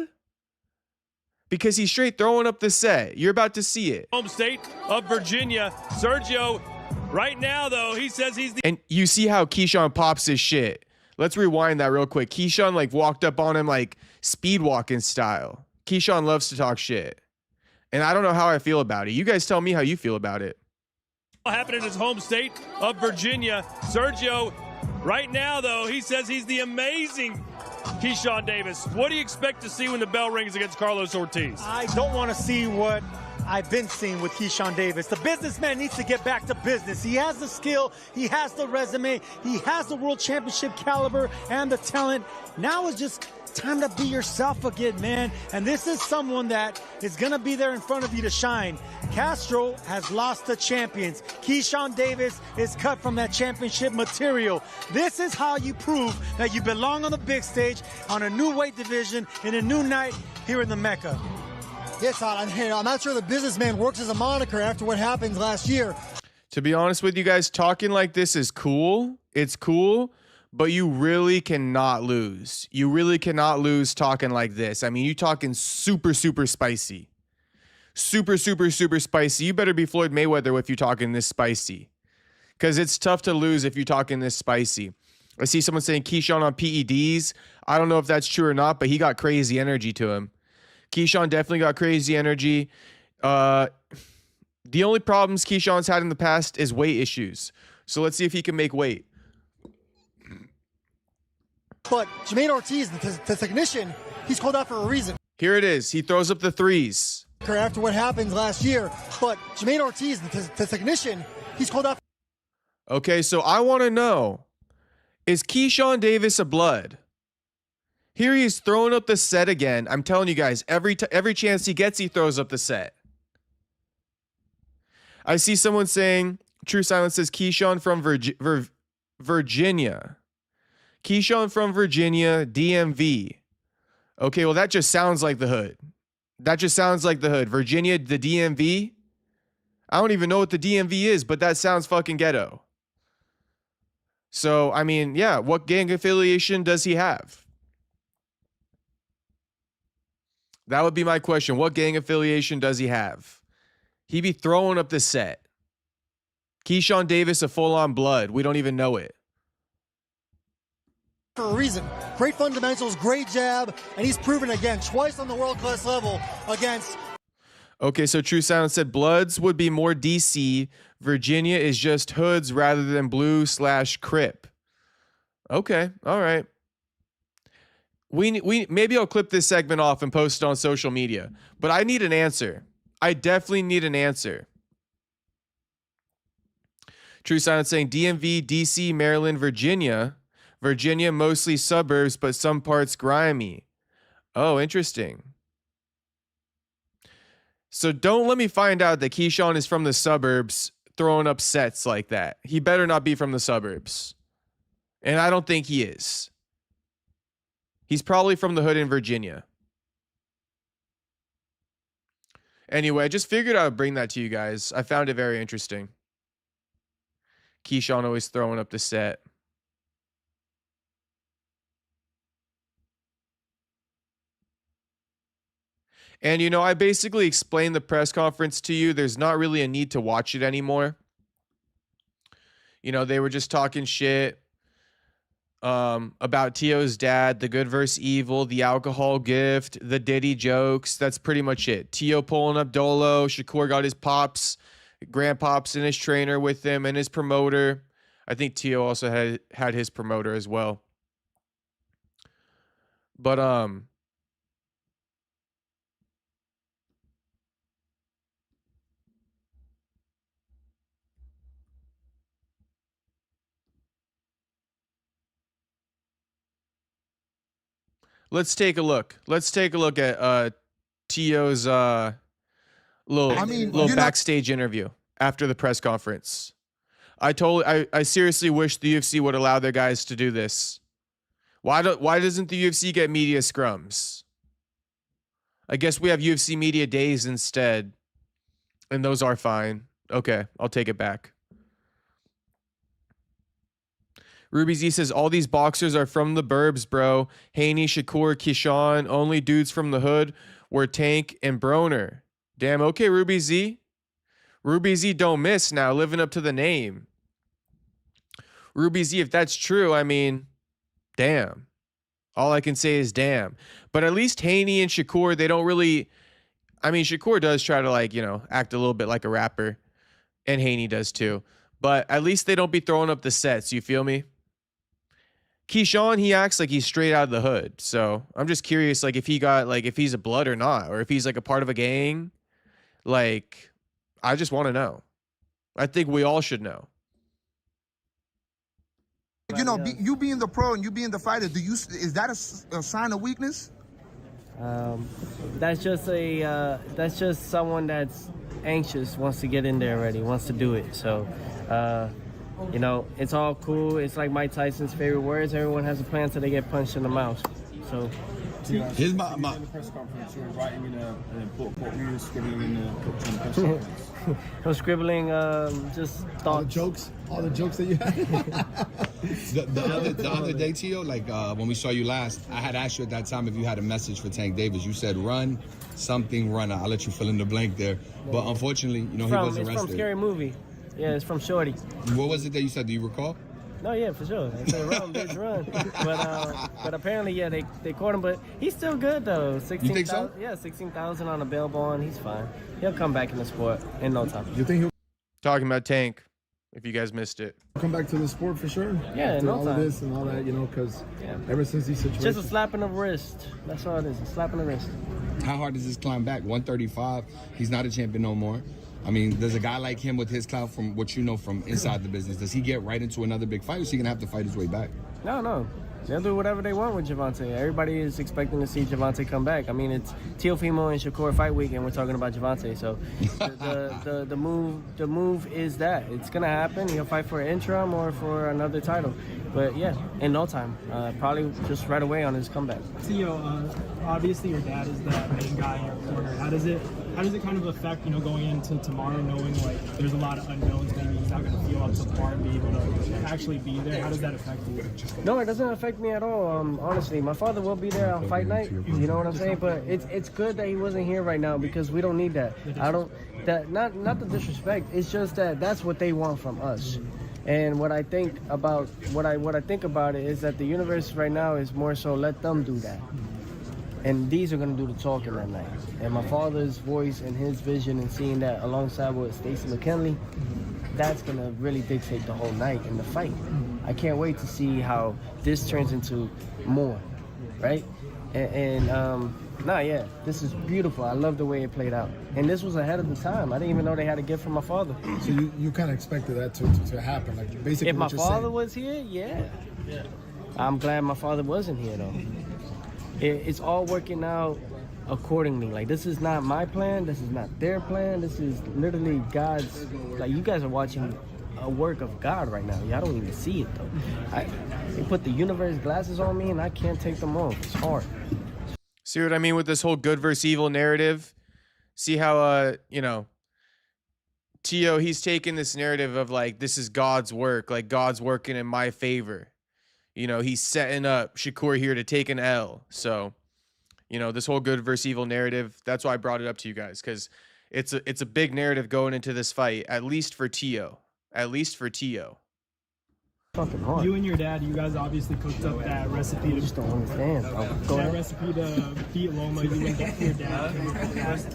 Because he's straight throwing up the set. You're about to see it. Home state of Virginia. Sergio, right now, though, he says he's the... And you see how Keyshawn pops his shit. Let's rewind that real quick. Keyshawn, like, walked up on him, like, speed walking style. Keyshawn loves to talk shit. And I don't know how I feel about it. You guys tell me how you feel about it. Happened in his home state of Virginia. Sergio, right now, though, he says he's the amazing Keyshawn Davis. What do you expect to see when the bell rings against Carlos Ortiz? I don't want to see what I've been seeing with Keyshawn Davis. The businessman needs to get back to business. He has the skill, he has the resume, he has the world championship caliber and the talent. Now is just time to be yourself again, man. And this is someone that is going to be there in front of you to shine. Castro has lost the champions. Keyshawn Davis is cut from that championship material. This is how you prove that you belong on the big stage, on a new weight division, in a new night here in the Mecca. Yes, I'm not sure the businessman works as a moniker after what happened last year. To be honest with you guys, talking like this is cool. It's cool. But you really cannot lose. You really cannot lose talking like this. I mean, you talking super, super spicy. Super, super, super spicy. You better be Floyd Mayweather if you're talking this spicy. Because it's tough to lose if you're talking this spicy. I see someone saying Keyshawn on PEDs. I don't know if that's true or not, but he got crazy energy to him. Keyshawn definitely got crazy energy. The only problems Keyshawn's had in the past is weight issues. So let's see if he can make weight. But Jermaine Ortiz, the technician, he's called out for a reason. Here it is. He throws up the threes. After what happened last year. But Jermaine Ortiz, the technician, he's called out. Okay, so I want to know, is Keyshawn Davis a blood? Here he is throwing up the set again. I'm telling you guys, every chance he gets, he throws up the set. I see someone saying, True Silence says Keyshawn from Virginia. Keyshawn from Virginia, DMV. Okay, well, that just sounds like the hood. That just sounds like the hood. Virginia, the DMV? I don't even know what the DMV is, but that sounds fucking ghetto. So, I mean, yeah, what gang affiliation does he have? That would be my question. What gang affiliation does he have? He be throwing up the set. Keyshawn Davis, a full-on blood. We don't even know it. For a reason. Great fundamentals, great jab, and he's proven again twice on the world-class level against... Okay, so True Silence said Bloods would be more DC. Virginia is just hoods rather than blue/Crip. Okay, all right. We maybe I'll clip this segment off and post it on social media, but I need an answer. I definitely need an answer. True Silence saying DMV, DC, Maryland, Virginia. Virginia, mostly suburbs, but some parts grimy. Oh, interesting. So don't let me find out that Keyshawn is from the suburbs throwing up sets like that. He better not be from the suburbs. And I don't think he is. He's probably from the hood in Virginia. Anyway, I just figured I would bring that to you guys. I found it very interesting. Keyshawn always throwing up the set. And, you know, I basically explained the press conference to you. There's not really a need to watch it anymore. You know, they were just talking shit about Tio's dad, the good versus evil, the alcohol gift, the Diddy jokes. That's pretty much it. Tio pulling up Dolo. Shakur got his pops. Grandpops and his trainer with him and his promoter. I think Tio also had his promoter as well. But let's take a look. Let's take a look at Tio's little backstage interview after the press conference. I seriously wish the UFC would allow their guys to do this. Why doesn't the UFC get media scrums? I guess we have UFC media days instead, and those are fine. Okay, I'll take it back. Ruby Z says, all these boxers are from the burbs, bro. Haney, Shakur, Keyshawn, only dudes from the hood were Tank and Broner. Damn, okay, Ruby Z. Ruby Z don't miss now, living up to the name. Ruby Z, if that's true, I mean, damn. All I can say is damn. But at least Haney and Shakur, they don't really... I mean, Shakur does try to, like, you know, act a little bit like a rapper. And Haney does too. But at least they don't be throwing up the sets, you feel me? Keyshawn, he acts like he's straight out of the hood. So I'm just curious, like, if he got, like, if he's a blood or not. Or if he's, like, a part of a gang. Like, I just want to know. I think we all should know. You know, you being the pro and you being the fighter, is that a sign of weakness? That's just someone that's anxious, wants to get in there already, wants to do it. So, you know, it's all cool. It's like Mike Tyson's favorite words. Everyone has a plan till they get punched in the mouth. So. Here's my the press conference. You're writing in an important quote. You were scribbling in the press conference. I'm scribbling just thoughts. All the jokes that you had. the other day, Tio, like when we saw you last, I had asked you at that time if you had a message for Tank Davis. You said run, something run. I'll let you fill in the blank there. But unfortunately, you know, he was arrested. It's from Scary Movie. Yeah, it's from Shorty. What was it that you said? Do you recall? No, yeah, for sure. I said run, bitch, run. But apparently, yeah, they caught him. But he's still good though. 16,000. You think so? Yeah, 16,000 on a bail bond. He's fine. He'll come back in the sport in no time. You think he'll Talking about Tank, if you guys missed it. come back to the sport for sure? Yeah, in no all time. of this and all that, you know, because ever since these situations. Just a slap in the wrist. That's all it is. A slap in the wrist. How hard is this climb back? 135. He's not a champion no more. I mean, does a guy like him with his clout, from what you know from inside the business, does he get right into another big fight, or is he going to have to fight his way back? No. They'll do whatever they want with Gervonta. Everybody is expecting to see Gervonta come back. I mean, it's Teofimo and Shakur fight week, and we're talking about Gervonta. So the move is that it's gonna happen. He'll fight for an interim or for another title. But yeah, in no time, probably just right away on his comeback. Tio, obviously your dad is the main guy in your corner. How does it kind of affect, you know, going into tomorrow, knowing like there's a lot of unknowns, maybe he's not going to feel up to par and be able to actually be there? How does that affect you? No, it doesn't affect me at all. Honestly, my father will be there on fight night. You know what I'm saying? But it's good that he wasn't here right now because we don't need that. Not the disrespect. It's just that that's what they want from us. And what I think about what I think about it is that the universe right now is more so let them do that. And these are going to do the talking that night. And my father's voice and his vision and seeing that alongside with Stacey McKinley, that's going to really dictate the whole night in the fight. I can't wait to see how this turns into more, right? This is beautiful. I love the way it played out. And this was ahead of the time. I didn't even know they had a gift from my father. So you kind of expected that to happen, like basically if my what you're father saying. was here, yeah. I'm glad my father wasn't here, though. It's all working out accordingly. Like, this is not my plan. This is not their plan. This is literally God's. Like, you guys are watching a work of God right now. Y'all don't even see it, though. They put the universe glasses on me, and I can't take them off. It's hard. See what I mean with this whole good versus evil narrative? See how, Tio, he's taking this narrative of, like, this is God's work. Like, God's working in my favor. You know, he's setting up Shakur here to take an L. So, you know, this whole good versus evil narrative, that's why I brought it up to you guys, because it's a big narrative going into this fight, at least for Tio. At least for Tio. Fucking hard. You and your dad, you guys obviously cooked up that recipe. I just don't understand. That recipe to beat Loma. You and your dad.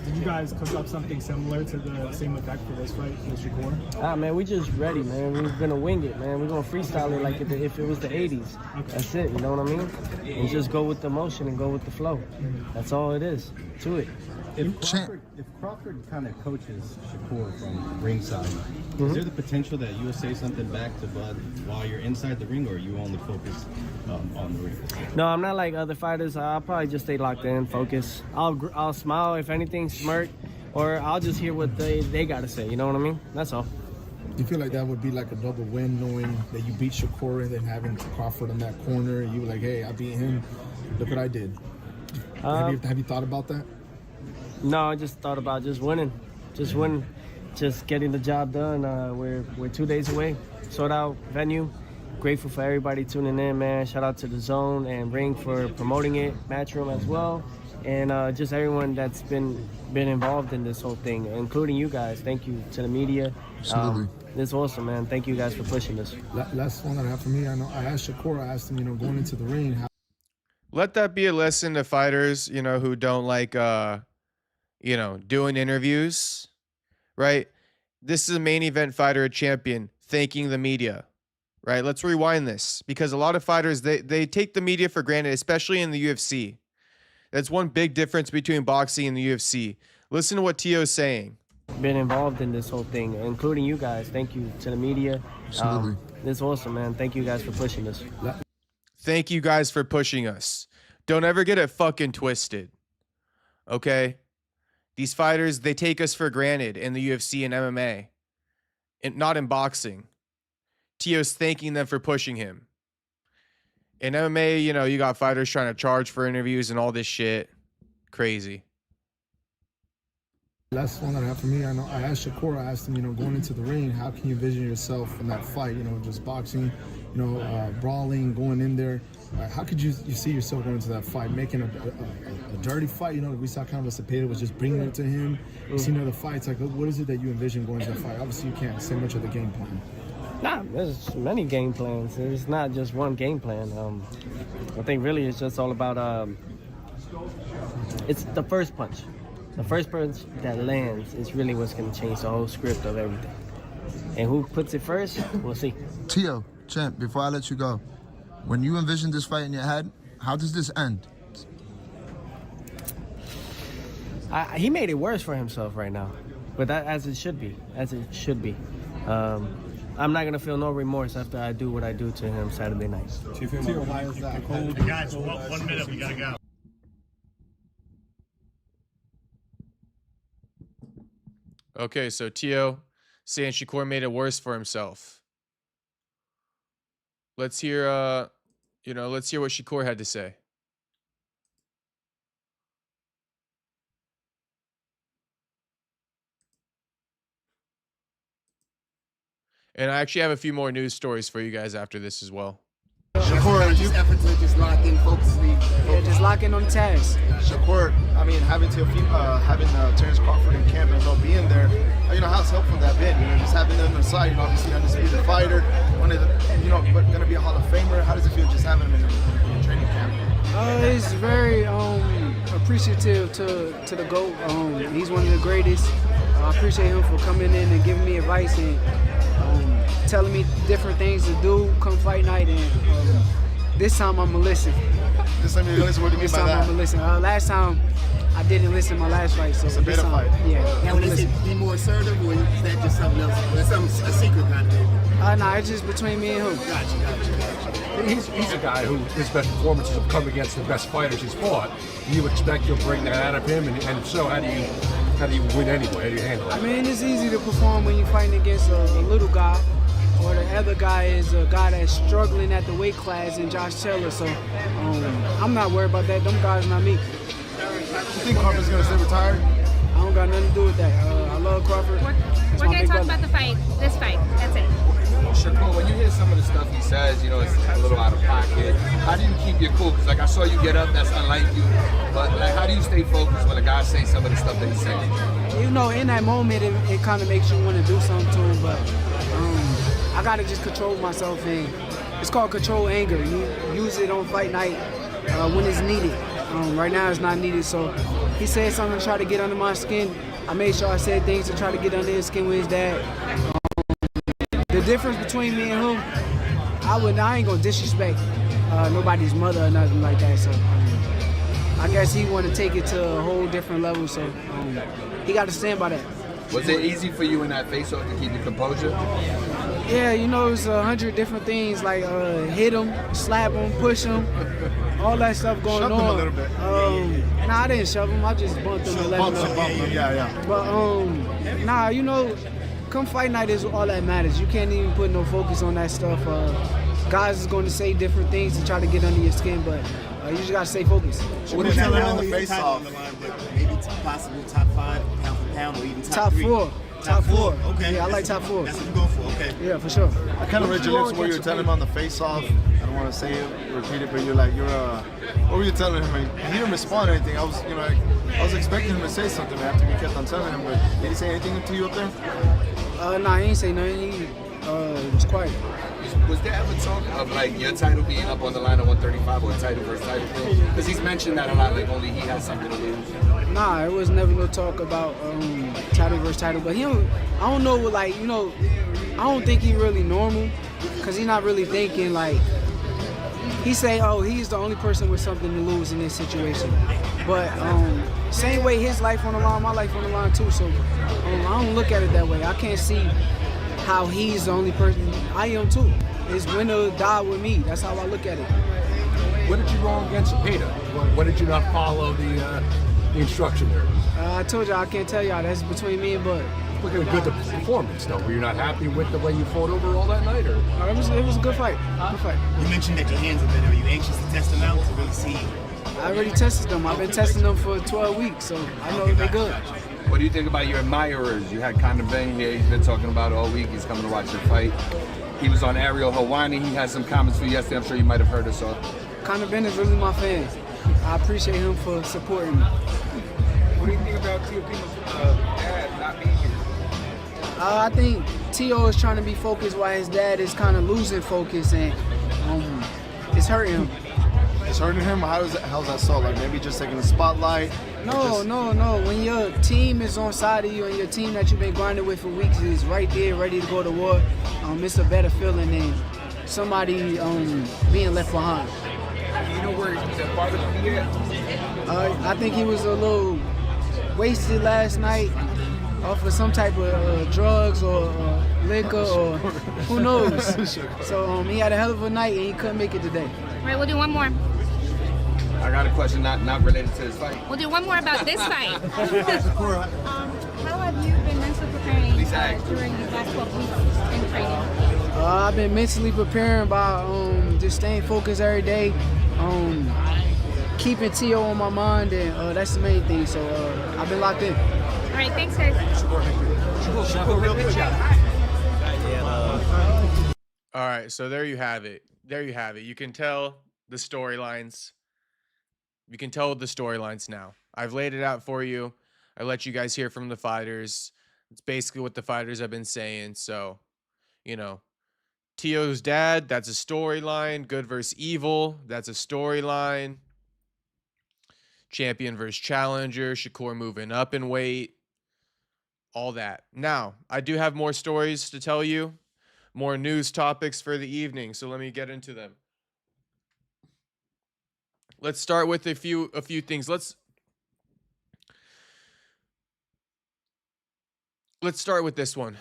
Did you guys cook up something similar to the same effect for this fight with Shakur? Man, we just ready, man. We're gonna wing it, man. We're gonna freestyle it like if it was the 80s. Okay. That's it, you know what I mean? And just go with the motion and go with the flow. That's all it is to it. If Crawford kind of coaches Shakur from ringside, is there the potential that you'll say something back to Bud while you're inside the ring, or are you only focused on the ring? No, I'm not like other fighters. I'll probably just stay locked in, focus. I'll smile, if anything, smirk, or I'll just hear what they got to say. You know what I mean? That's all. Do you feel like that would be like a double win, knowing that you beat Shakur and then having Crawford in that corner? You were like, hey, I beat him. Look what I did. Have you thought about that? No, I just thought about just winning, just getting the job done. We're 2 days away, sold out venue. Grateful for everybody tuning in, man. Shout out to the Zone and Ring for promoting it, Matchroom as well, and just everyone that's been involved in this whole thing, including you guys. Thank you to the media. Absolutely. This is awesome, man. Thank you guys for pushing this. Last one that I have for me, I asked Shakur, I asked him, going into the ring. Let that be a lesson to fighters, who don't like, doing interviews, right? This is a main event fighter, a champion, thanking the media, right? Let's rewind this, because a lot of fighters, they take the media for granted, especially in the UFC. That's one big difference between boxing and the UFC. Listen to what Tio's saying. Been involved in this whole thing, including you guys. Thank you to the media. Absolutely. This is awesome, man. Thank you guys for pushing this. Thank you guys for pushing us. Don't ever get it fucking twisted, okay? These fighters, they take us for granted in the UFC and MMA, and not in boxing. Tio's thanking them for pushing him. In MMA, you got fighters trying to charge for interviews and all this shit. Crazy. Last one that I have for me, I asked Shakur, I asked him, going into the ring, how can you envision yourself in that fight? Just boxing, brawling, going in there. How could you see yourself going into that fight, making a dirty fight? We saw Conor Cepeda was just bringing it to him. You seen other fights. Like, what is it that you envision going into that fight? Obviously, you can't say much of the game plan. Nah, there's many game plans. There's not just one game plan. I think really it's just all about it's the first punch. The first punch that lands is really what's going to change the whole script of everything. And who puts it first, we'll see. Tio, champ, before I let you go, when you envision this fight in your head, how does this end? He made it worse for himself right now, but that as it should be. I'm not gonna feel no remorse after I do what I do to him Saturday night. Tio, why is that? Hey guys, 1 minute, we gotta go. Okay, so Tio saying Shakur made it worse for himself. Let's hear what Shakur had to say. And I actually have a few more news stories for you guys after this as well. Shakur, just effort to just lock in, focus. Yeah, just lock in on the task. Shakur, having Terrence Crawford and camp and being there, how's helpful that been? Just having them on the side, obviously undisputed fighter, one of the, but going to be a Hall of Famer. How does it feel just having him in training camp? He's very appreciative to the GOAT. He's one of the greatest. I appreciate him for coming in and giving me advice and telling me different things to do come fight night. And this time I'm gonna listen. This time you're gonna listen? What do you mean by that? This time I'm gonna listen. Last time I didn't listen my last fight, so it's a better fight. Yeah. Now, is it be more assertive, or is that just something else? That's a secret kind of? No, it's just between me and him. Gotcha. He's a guy who his best performances have come against the best fighters he's fought. You expect you'll bring that out of him, and if so, how do you win anyway? How do you handle it? It's easy to perform when you're fighting against a little guy, or the other guy is a guy that's struggling at the weight class in Josh Taylor. So I'm not worried about that. Them guys not me. You think Crawford's gonna stay retired? I don't got nothing to do with that. I love Crawford. We're gonna talk about the fight, this fight. That's it. Shakur, when you hear some of the stuff he says, it's a little out of pocket. How do you keep your cool? Because I saw you get up, that's unlike you. But how do you stay focused when a guy says some of the stuff that he's saying? In that moment, it kind of makes you want to do something to him. But I gotta just control myself, and it's called control anger. You use it on fight night when it's needed. Right now it's not needed, so he said something to try to get under my skin. I made sure I said things to try to get under his skin with his dad. The difference between me and him, I ain't gonna disrespect nobody's mother or nothing like that, so I guess he want to take it to a whole different level, so he got to stand by that. Was it easy for you in that face-off to keep your composure? Yeah, you know, it's 100 different things, like hit him, slap him, push him, all that stuff going on. Shove him a little bit. Nah, I didn't shove him. I just bumped him and let him know. Yeah. But nah, you know, come fight night is all that matters. You can't even put no focus on that stuff. Guys is going to say different things to try to get under your skin, but you just got to stay focused. What are you telling him on the face-off? Maybe possible top 5 pound for pound or even top 3. 4. Top 4. Okay. Yeah, I like top 4. That's what you're going for. Okay. Yeah, for sure. I kind of read your lips where you were telling him on the face-off. I don't want to say it, repeat it, but you're like, what were you telling him? And he didn't respond to anything. I was expecting him to say something after you kept on telling him, but did he say anything to you up there? Nah, he ain't say nothing. He was quiet. Was there ever talk of like your title being up on the line at 135 or a title versus title thing? Because he's mentioned that a lot, like only he has something to lose. Nah, it was never no talk about title versus title, but I don't know, like, you know, I don't think he really normal, because he's not really thinking, like, he say, oh, he's the only person with something to lose in this situation. But same way his life on the line, my life on the line too, so I don't look at it that way. I can't see how he's the only person. I am too. It's win or die with me. That's how I look at it. What did you wrong against Peter? What did you not follow the instruction there? I told you I can't tell y'all. That's between me and Bud. Look at a good performance, though. Were you not happy with the way you fought overall that night, or? It was a good fight. Good fight. You mentioned that your hands are better. Are you anxious to test them out to really see? I already tested them. I've been testing them for 12 weeks, so I know they're good. What do you think about your admirers? You had Conor Ben here. He's been talking about it all week. He's coming to watch your fight. He was on Ariel Helwani. He had some comments for you yesterday. I'm sure you might have heard us all. Conor Ben is really my fan. I appreciate him for supporting me. What do you think about Teofimo's dad not being here? I think Tio is trying to be focused while his dad is kind of losing focus, and it's hurting him. It's hurting him? How's that so? Like maybe just taking the spotlight? No. When your team is on side of you and your team that you've been grinding with for weeks is right there, ready to go to war, it's a better feeling than somebody being left behind. You know where he's at part of the year? I think he was a little wasted last night off of some type of drugs or liquor or who knows. So he had a hell of a night and he couldn't make it today. All right, we'll do one more. I got a question not related to this fight. We'll do one more about this fight. How have you been mentally preparing during these last 12 weeks in training? I've been mentally preparing by just staying focused every day, keeping Tio on my mind, and that's the main thing. So I've been locked in. All right, thanks, guys. All right, so there you have it. You can tell the storylines. You can tell the storylines now. I've laid it out for you. I let you guys hear from the fighters. It's basically what the fighters have been saying. So, you know, Tio's dad, that's a storyline. Good versus evil, that's a storyline. Champion versus challenger. Shakur moving up in weight. All that. Now, I do have more stories to tell you. More news topics for the evening. So let me get into them. Let's start with a few things. Let's start with this one.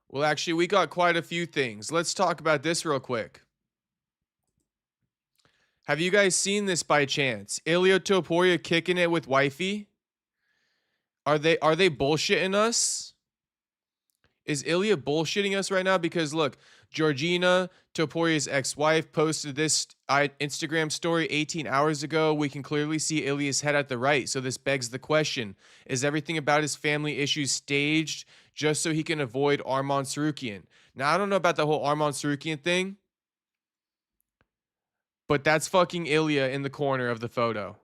Well, actually, we got quite a few things. Let's talk about this real quick. Have you guys seen this by chance? Ilya Topuria kicking it with wifey? Are they bullshitting us? Is Ilya bullshitting us right now? Because look, Georgina, Toporia's ex-wife, posted this Instagram story 18 hours ago. We can clearly see Ilya's head at the right, so this begs the question, is everything about his family issues staged just so he can avoid Arman Sarukian? Now, I don't know about the whole Arman Sarukian thing, but that's fucking Ilya in the corner of the photo.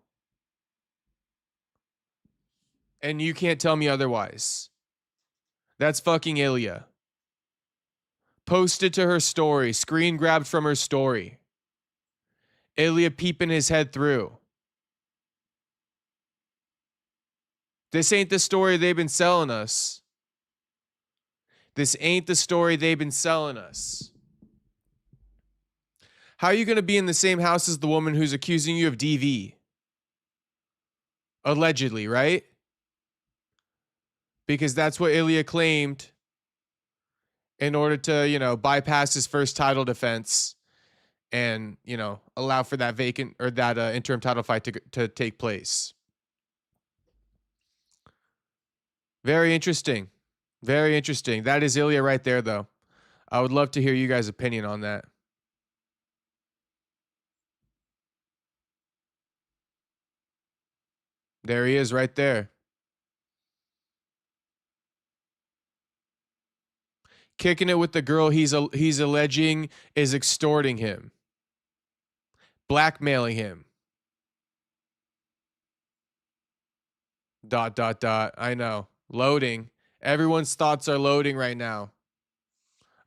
And you can't tell me otherwise. That's fucking Ilya. Posted to her story, screen grabbed from her story. Ilya peeping his head through. This ain't the story they've been selling us. This ain't the story they've been selling us. How are you going to be in the same house as the woman who's accusing you of DV? Allegedly, right? Because that's what Ilya claimed in order to, you know, bypass his first title defense and, you know, allow for that vacant or that interim title fight to take place. Very interesting. Very interesting. That is Ilya right there, though. I would love to hear you guys' opinion on that. There he is right there. Kicking it with the girl he's alleging is extorting him. Blackmailing him. ... I know. Loading. Everyone's thoughts are loading right now.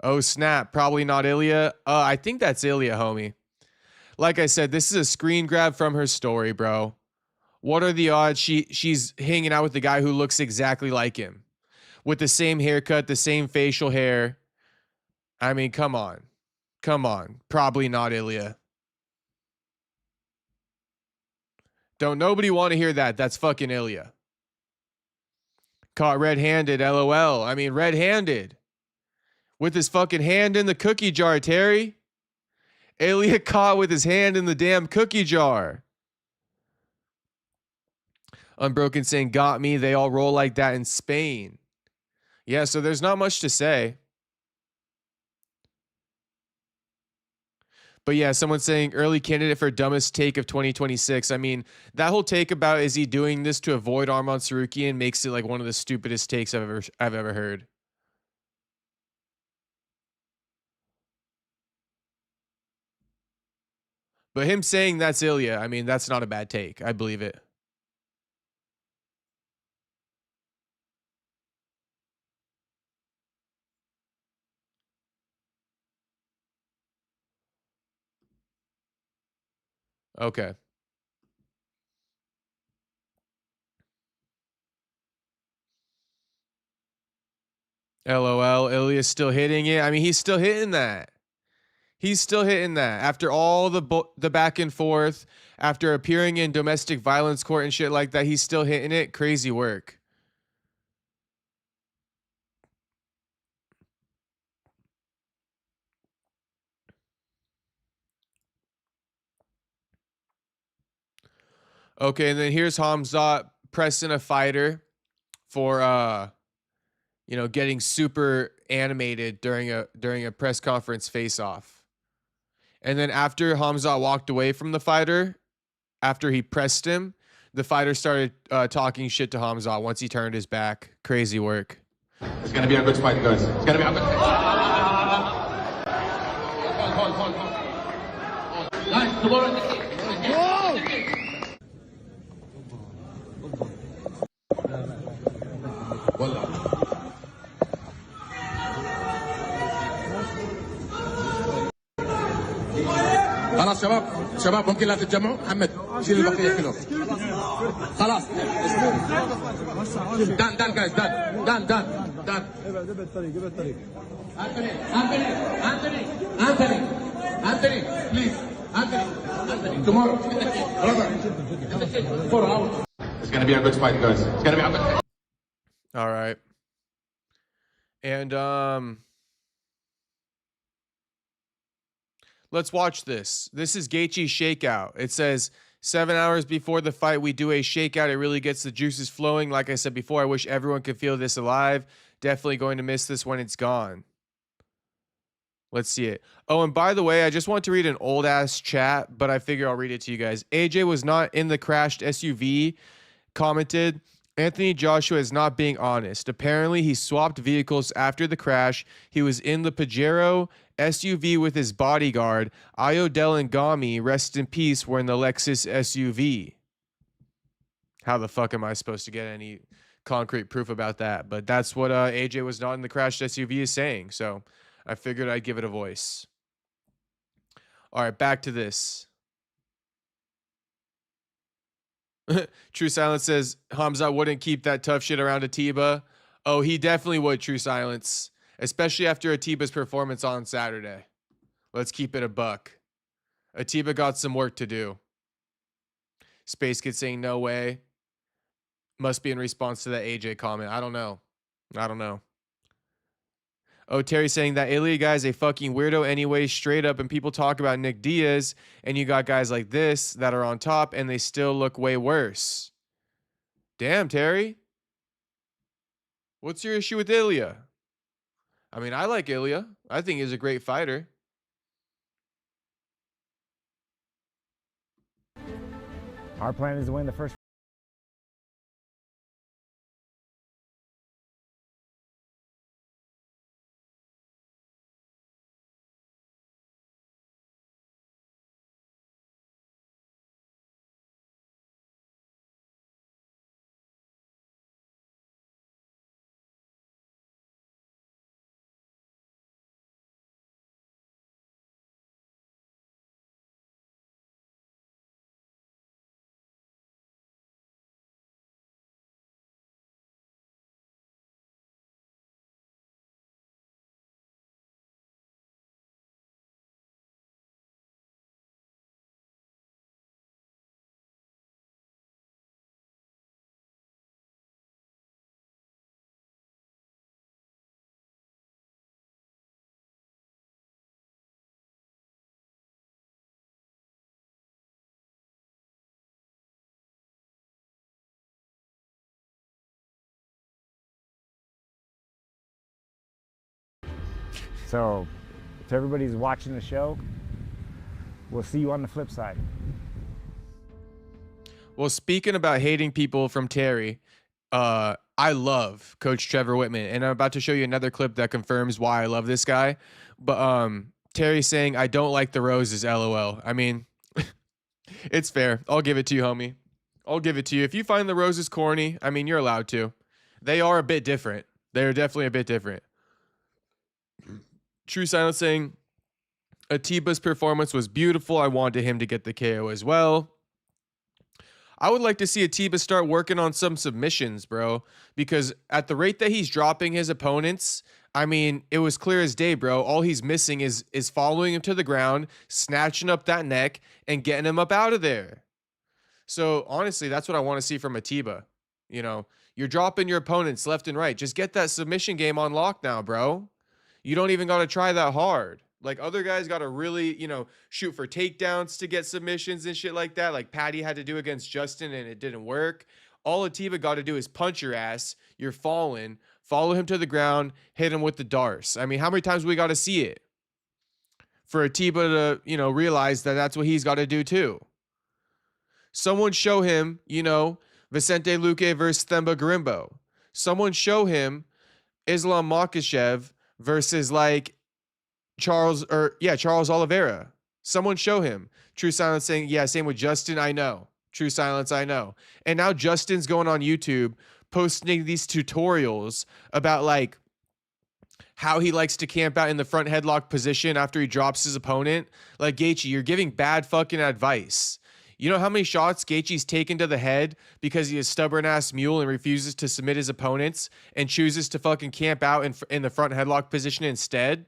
Oh, snap. Probably not Ilya. I think that's Ilya, homie. Like I said, this is a screen grab from her story, bro. What are the odds she's hanging out with the guy who looks exactly like him? With the same haircut, the same facial hair. I mean, come on. Come on. Probably not Ilya. Don't nobody want to hear that. That's fucking Ilya. Caught red-handed, LOL. I mean, red-handed. With his fucking hand in the cookie jar, Terry. Ilya caught with his hand in the damn cookie jar. Unbroken saying, got me. They all roll like that in Spain. Yeah, so there's not much to say. But yeah, someone's saying early candidate for dumbest take of 2026. I mean, that whole take about is he doing this to avoid Arman Sarukian makes it like one of the stupidest takes I've ever heard. But him saying that's Ilya, I mean, that's not a bad take. I believe it. Okay. LOL. Ilya's still hitting it. I mean, he's still hitting that. He's still hitting that. After all the back and forth, after appearing in domestic violence court and shit like that, he's still hitting it. Crazy work. Okay, and then here's Hamzat pressing a fighter for you know, getting super animated during a press conference face-off. And then after Hamzat walked away from the fighter, after he pressed him, the fighter started talking shit to Hamzat once he turned his back. Crazy work. It's gonna be a good fight, guys. It's gonna be a good fight. Guys, tomorrow. خلاص شباب ممكن لا تتجمعوا محمد شيل البقيه كلهم خلاص دان جايز دان ابعد طريق Anthony please Anthony tomorrow brother 4 hours it's gonna be a good fight guys it's gonna be a good fight. All right. And let's watch this. This is Gaethje's shakeout. It says 7 hours before the fight, we do a shakeout. It really gets the juices flowing. Like I said before, I wish everyone could feel this alive. Definitely going to miss this when it's gone. Let's see it. Oh, and by the way, I just want to read an old ass chat, but I figure I'll read it to you guys. AJ was not in the crashed SUV. Commented, Anthony Joshua is not being honest. Apparently, he swapped vehicles after the crash. He was in the Pajero SUV with his bodyguard. Ayodele and Ghami, rest in peace, were in the Lexus SUV. How the fuck am I supposed to get any concrete proof about that? But that's what AJ was not in the crashed SUV is saying. So I figured I'd give it a voice. All right, back to this. True Silence says Hamza wouldn't keep that tough shit around Atiba. Oh, he definitely would, True Silence. Especially after Atiba's performance on Saturday. Let's keep it a buck. Atiba got some work to do. Space Kid saying no way. Must be in response to that AJ comment. I don't know. Oh, Terry saying that Ilya guy's a fucking weirdo anyway, straight up, and people talk about Nick Diaz, and you got guys like this that are on top, and they still look way worse. Damn, Terry. What's your issue with Ilya? I mean, I like Ilya. I think he's a great fighter. Our plan is to win the first. So, if everybody's watching the show, we'll see you on the flip side. Well, speaking about hating people from Terry, I love Coach Trevor Whitman, and I'm about to show you another clip that confirms why I love this guy. But Terry saying, I don't like the roses, LOL. I mean, it's fair. I'll give it to you, homie. I'll give it to you. If you find the roses corny, I mean, you're allowed to. They are a bit different. They're definitely a bit different. True Silence saying, Atiba's performance was beautiful. I wanted him to get the KO as well. I would like to see Atiba start working on some submissions, bro, because at the rate that he's dropping his opponents, I mean, it was clear as day, bro. All he's missing is following him to the ground, snatching up that neck, and getting him up out of there. So, honestly, that's what I want to see from Atiba. You know, you're dropping your opponents left and right. Just get that submission game on lock now, bro. You don't even got to try that hard. Like, other guys got to really, you know, shoot for takedowns to get submissions and shit like that. Like Patty had to do against Justin and it didn't work. All Atiba got to do is punch your ass. You're falling. Follow him to the ground. Hit him with the darce. I mean, how many times we got to see it? For Atiba to, you know, realize that that's what he's got to do too. Someone show him, you know, Vicente Luque versus Themba Garimbo. Someone show him Islam Makhachev versus like Charles Oliveira. Someone show him. True Silence saying, yeah, same with Justin. I know. True Silence, I know. And now Justin's going on YouTube posting these tutorials about like how he likes to camp out in the front headlock position after he drops his opponent. Like, Gaethje, you're giving bad fucking advice. You know how many shots Gaethje's taken to the head because he is stubborn-ass mule and refuses to submit his opponents and chooses to fucking camp out in the front headlock position instead?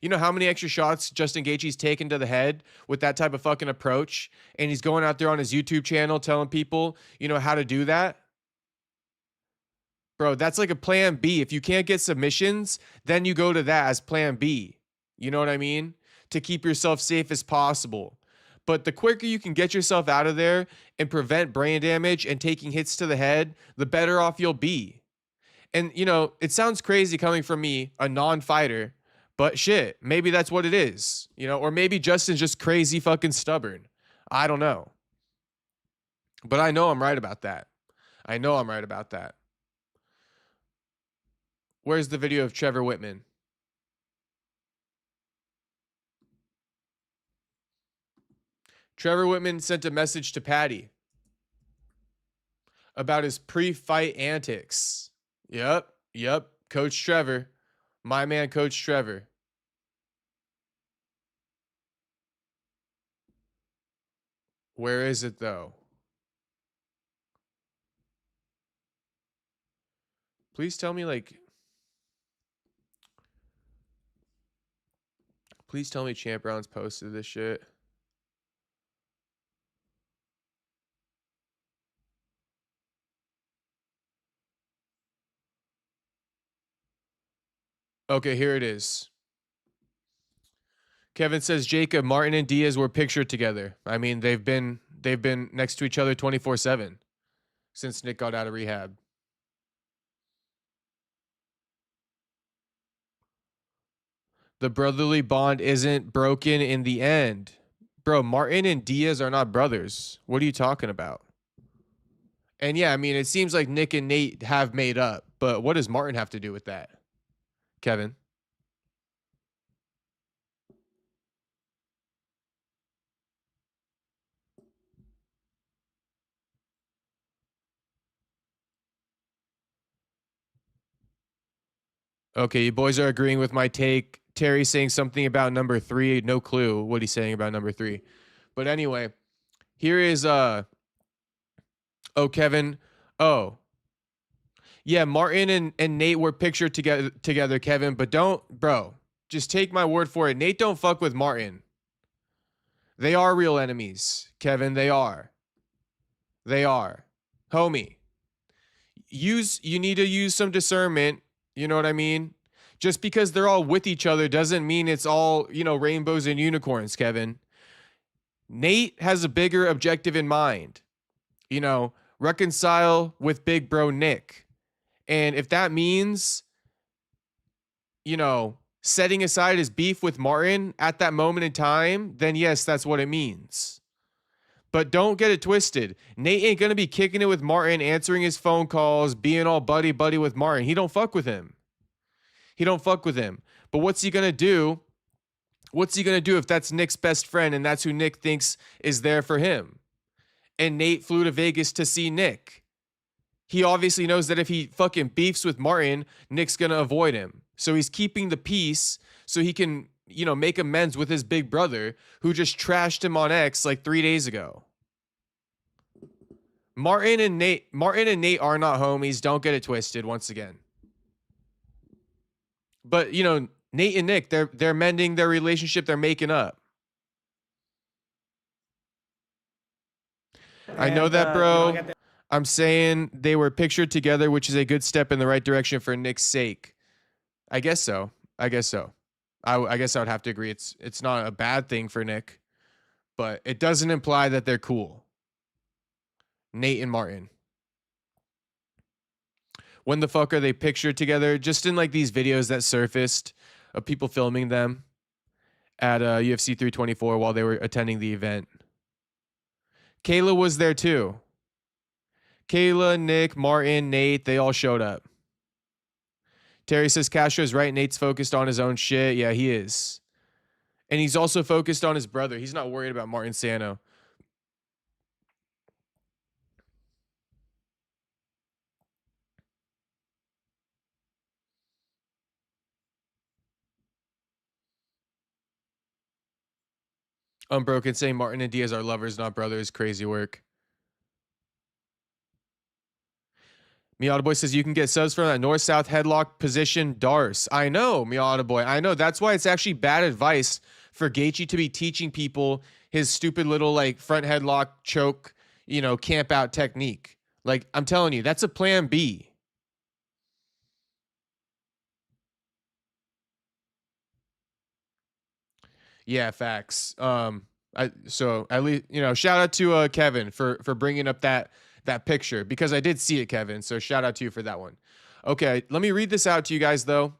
You know how many extra shots Justin Gaethje's taken to the head with that type of fucking approach? And he's going out there on his YouTube channel telling people, you know, how to do that? Bro, that's like a plan B. If you can't get submissions, then you go to that as plan B. You know what I mean? To keep yourself safe as possible. But the quicker you can get yourself out of there and prevent brain damage and taking hits to the head, the better off you'll be. And, you know, it sounds crazy coming from me, a non-fighter, But shit, maybe that's what it is, you know, or maybe Justin's just crazy fucking stubborn. I don't know. But I know I'm right about that. I know I'm right about that. Where's the video of Trevor Whitman? Trevor Whitman sent a message to Patty about his pre-fight antics. Yep. Coach Trevor. My man, Coach Trevor. Where is it, though? Please tell me, like... Please tell me Champ Brown's posted this shit. Okay, here it is. Kevin says Jacob, Martin, and Diaz were pictured together. I mean, they've been next to each other 24/7 since Nick got out of rehab. The brotherly bond isn't broken in the end. Bro, Martin and Diaz are not brothers. What are you talking about? And yeah, I mean, it seems like Nick and Nate have made up, but what does Martin have to do with that? Kevin? Okay, you boys are agreeing with my take. Terry's saying something about number 3. No clue what he's saying about number 3. But anyway, here is Kevin. Oh. Yeah, Martin and Nate were pictured together, Kevin, but just take my word for it. Nate don't fuck with Martin. They are real enemies, Kevin. They are. Homie. You need to use some discernment. You know what I mean? Just because they're all with each other doesn't mean it's all, rainbows and unicorns, Kevin. Nate has a bigger objective in mind. Reconcile with big bro Nick. And if that means, setting aside his beef with Martin at that moment in time, then yes, that's what it means. But don't get it twisted. Nate ain't going to be kicking it with Martin, answering his phone calls, being all buddy-buddy with Martin. He don't fuck with him. But what's he going to do? What's he going to do if that's Nick's best friend and that's who Nick thinks is there for him? And Nate flew to Vegas to see Nick. He obviously knows that if he fucking beefs with Martin, Nick's going to avoid him. So he's keeping the peace so he can, make amends with his big brother who just trashed him on X like 3 days ago. Martin and Nate are not homies. Don't get it twisted once again. But, Nate and Nick, they're mending their relationship. They're making up. I know that, bro. I'm saying they were pictured together, which is a good step in the right direction for Nick's sake. I guess so. I guess I would have to agree. It's not a bad thing for Nick, but it doesn't imply that they're cool. Nate and Martin. When the fuck are they pictured together? Just in like these videos that surfaced of people filming them at UFC 324 while they were attending the event. Kayla was there too. Kayla, Nick, Martin, Nate, they all showed up. Terry says Castro's right. Nate's focused on his own shit. Yeah, he is. And he's also focused on his brother. He's not worried about Martin Sano. Unbroken saying Martin and Diaz are lovers, not brothers. Crazy work. Miata Boy says you can get subs from that north-south headlock position, Darce. I know, Miata Boy. I know. That's why it's actually bad advice for Gaethje to be teaching people his stupid little like front headlock choke, camp out technique. Like I'm telling you, that's a plan B. Yeah, facts. So at least shout out to Kevin for bringing up that picture because I did see it, Kevin. So shout out to you for that one. Okay, let me read this out to you guys though.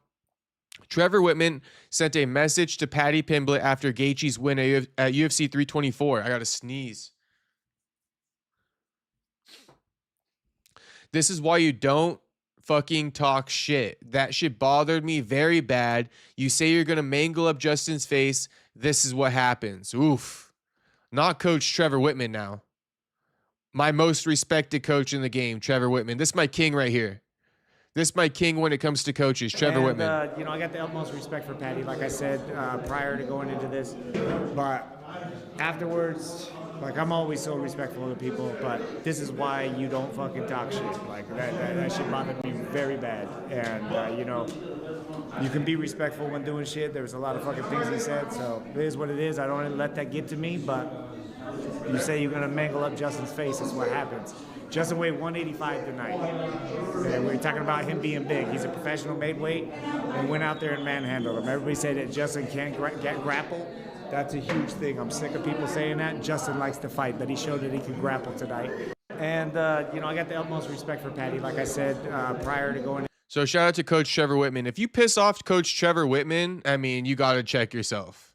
Trevor Whitman sent a message to Paddy Pimblett after Gaethje's win at UFC 324. I got to sneeze. This is why you don't fucking talk shit. That shit bothered me very bad. You say you're going to mangle up Justin's face. This is what happens. Oof. Not Coach Trevor Whitman now. My most respected coach in the game, Trevor Whitman. This is my king right here. This is my king when it comes to coaches, Trevor Whitman. I got the utmost respect for Paddy, like I said prior to going into this. But afterwards, like, I'm always so respectful of people, but this is why you don't fucking talk shit. Like, that shit bothered me very bad. And, you can be respectful when doing shit. There was a lot of fucking things he said, so it is what it is. I don't want to let that get to me, but you say you're going to mangle up Justin's face, that's what happens. Justin weighed 185 tonight. And we're talking about him being big. He's a professional weight and went out there and manhandled him. Everybody said that Justin can't grapple. That's a huge thing. I'm sick of people saying that. Justin likes to fight, but he showed that he can grapple tonight. And, I got the utmost respect for Paddy, like I said prior to going. So shout out to Coach Trevor Whitman. If you piss off Coach Trevor Whitman, I mean, you got to check yourself.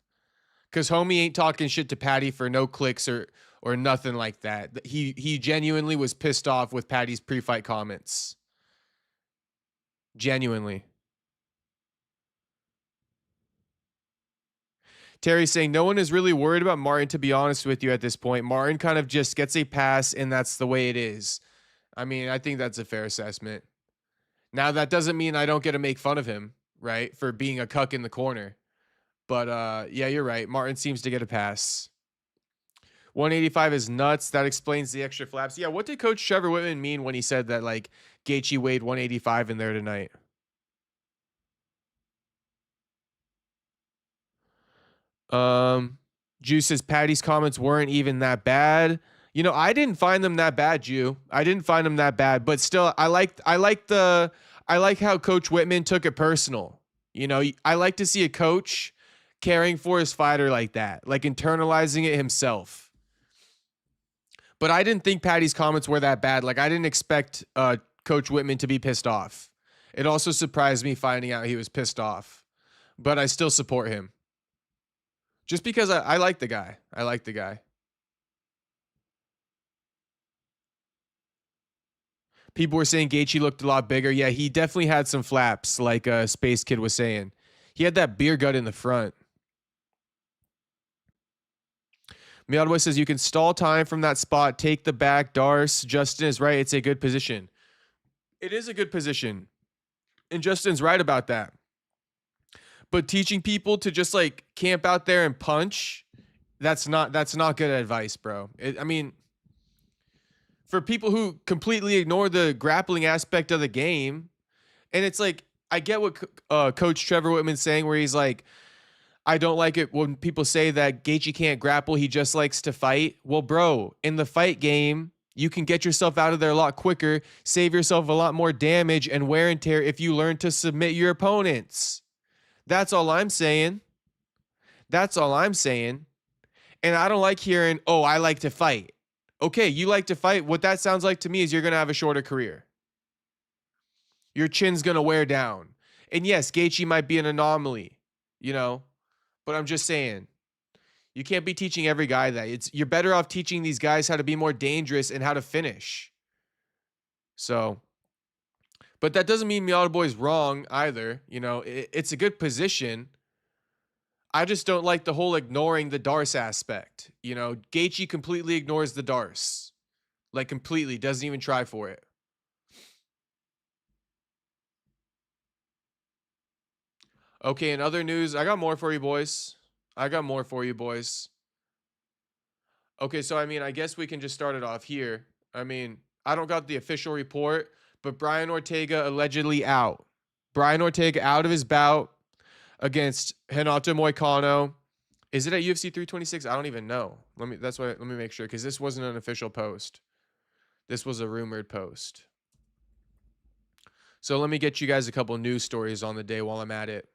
Because homie ain't talking shit to Paddy for no clicks or nothing like that. He genuinely was pissed off with Paddy's pre-fight comments. Genuinely. Terry saying, no one is really worried about Martin, to be honest with you, at this point. Martin kind of just gets a pass, and that's the way it is. I mean, I think that's a fair assessment. Now, that doesn't mean I don't get to make fun of him, right, for being a cuck in the corner. But, yeah, you're right. Martin seems to get a pass. 185 is nuts. That explains the extra flaps. Yeah, what did Coach Trevor Whitman mean when he said that, like, Gaethje weighed 185 in there tonight? Juice says Paddy's comments weren't even that bad. You know, I didn't find them that bad, Jew. I didn't find them that bad, but still, I like how Coach Whitman took it personal. You know, I like to see a coach caring for his fighter like that, like internalizing it himself. But I didn't think Paddy's comments were that bad. Like, I didn't expect Coach Whitman to be pissed off. It also surprised me finding out he was pissed off, but I still support him. Just because I like the guy. I like the guy. People were saying Gaethje looked a lot bigger. Yeah, he definitely had some flaps, like Space Kid was saying. He had that beer gut in the front. Miadboy says you can stall time from that spot, take the back. Darce, Justin is right. It's a good position. It is a good position. And Justin's right about that. But teaching people to just like camp out there and punch, that's not good advice, bro. I mean, for people who completely ignore the grappling aspect of the game, and it's like, I get what Coach Trevor Whitman's saying, where he's like, I don't like it when people say that Gaethje can't grapple, he just likes to fight. Well, bro, in the fight game, you can get yourself out of there a lot quicker, save yourself a lot more damage and wear and tear if you learn to submit your opponents. That's all I'm saying. That's all I'm saying. And I don't like hearing, oh, I like to fight. Okay, you like to fight. What that sounds like to me is you're going to have a shorter career. Your chin's going to wear down. And yes, Gaethje might be an anomaly, you know, but I'm just saying, you can't be teaching every guy that. You're better off teaching these guys how to be more dangerous and how to finish. So, but that doesn't mean Miata Boy's wrong either. You know, it's a good position. I just don't like the whole ignoring the Darce aspect. You know, Gaethje completely ignores the Darce. Like, completely. Doesn't even try for it. Okay, in other news, I got more for you boys. Okay, so I mean, I guess we can just start it off here. I mean, I don't got the official report, but Brian Ortega allegedly out. Brian Ortega out of his bout against Renato Moicano. Is it at UFC 326? I don't even know. Let me make sure, because this wasn't an official post. This was a rumored post. So let me get you guys a couple news stories on the day while I'm at it.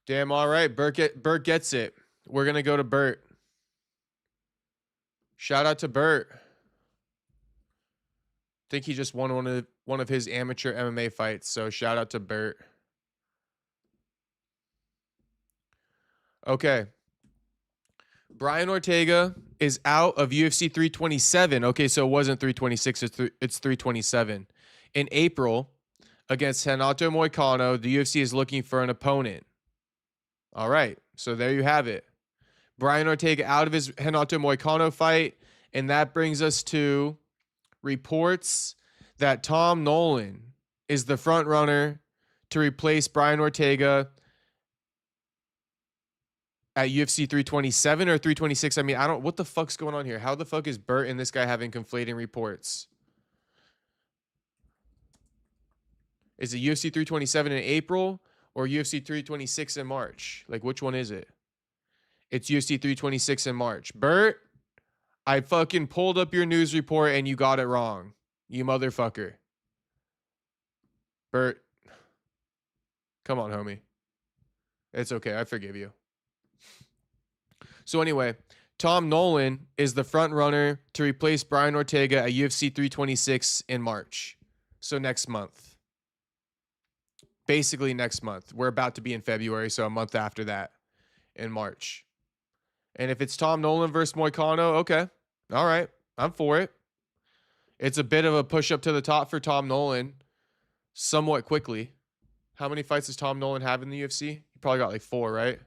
Damn, all right. Bert gets it. We're going to go to Bert. Shout out to Bert. I think he just won one of his amateur MMA fights, so shout out to Bert. Okay. Brian Ortega is out of UFC 327. Okay, so it wasn't 326, it's 327. In April, against Renato Moicano, the UFC is looking for an opponent. All right, so there you have it. Brian Ortega out of his Renato Moicano fight, and that brings us to reports that Tom Nolan is the front runner to replace Brian Ortega at UFC 327 or 326. I mean, what the fuck's going on here? How the fuck is Bert and this guy having conflating reports? Is it UFC 327 in April or UFC 326 in March? Like, which one is it? It's UFC 326 in March. Bert, I fucking pulled up your news report and you got it wrong. You motherfucker. Bert. Come on, homie. It's okay. I forgive you. So anyway, Tom Nolan is the front runner to replace Brian Ortega at UFC 326 in March. So next month. Basically next month. We're about to be in February, so a month after that in March. And if it's Tom Nolan versus Moicano, okay. All right. I'm for it. It's a bit of a push up to the top for Tom Nolan somewhat quickly. How many fights does Tom Nolan have in the UFC? He probably got like 4, right?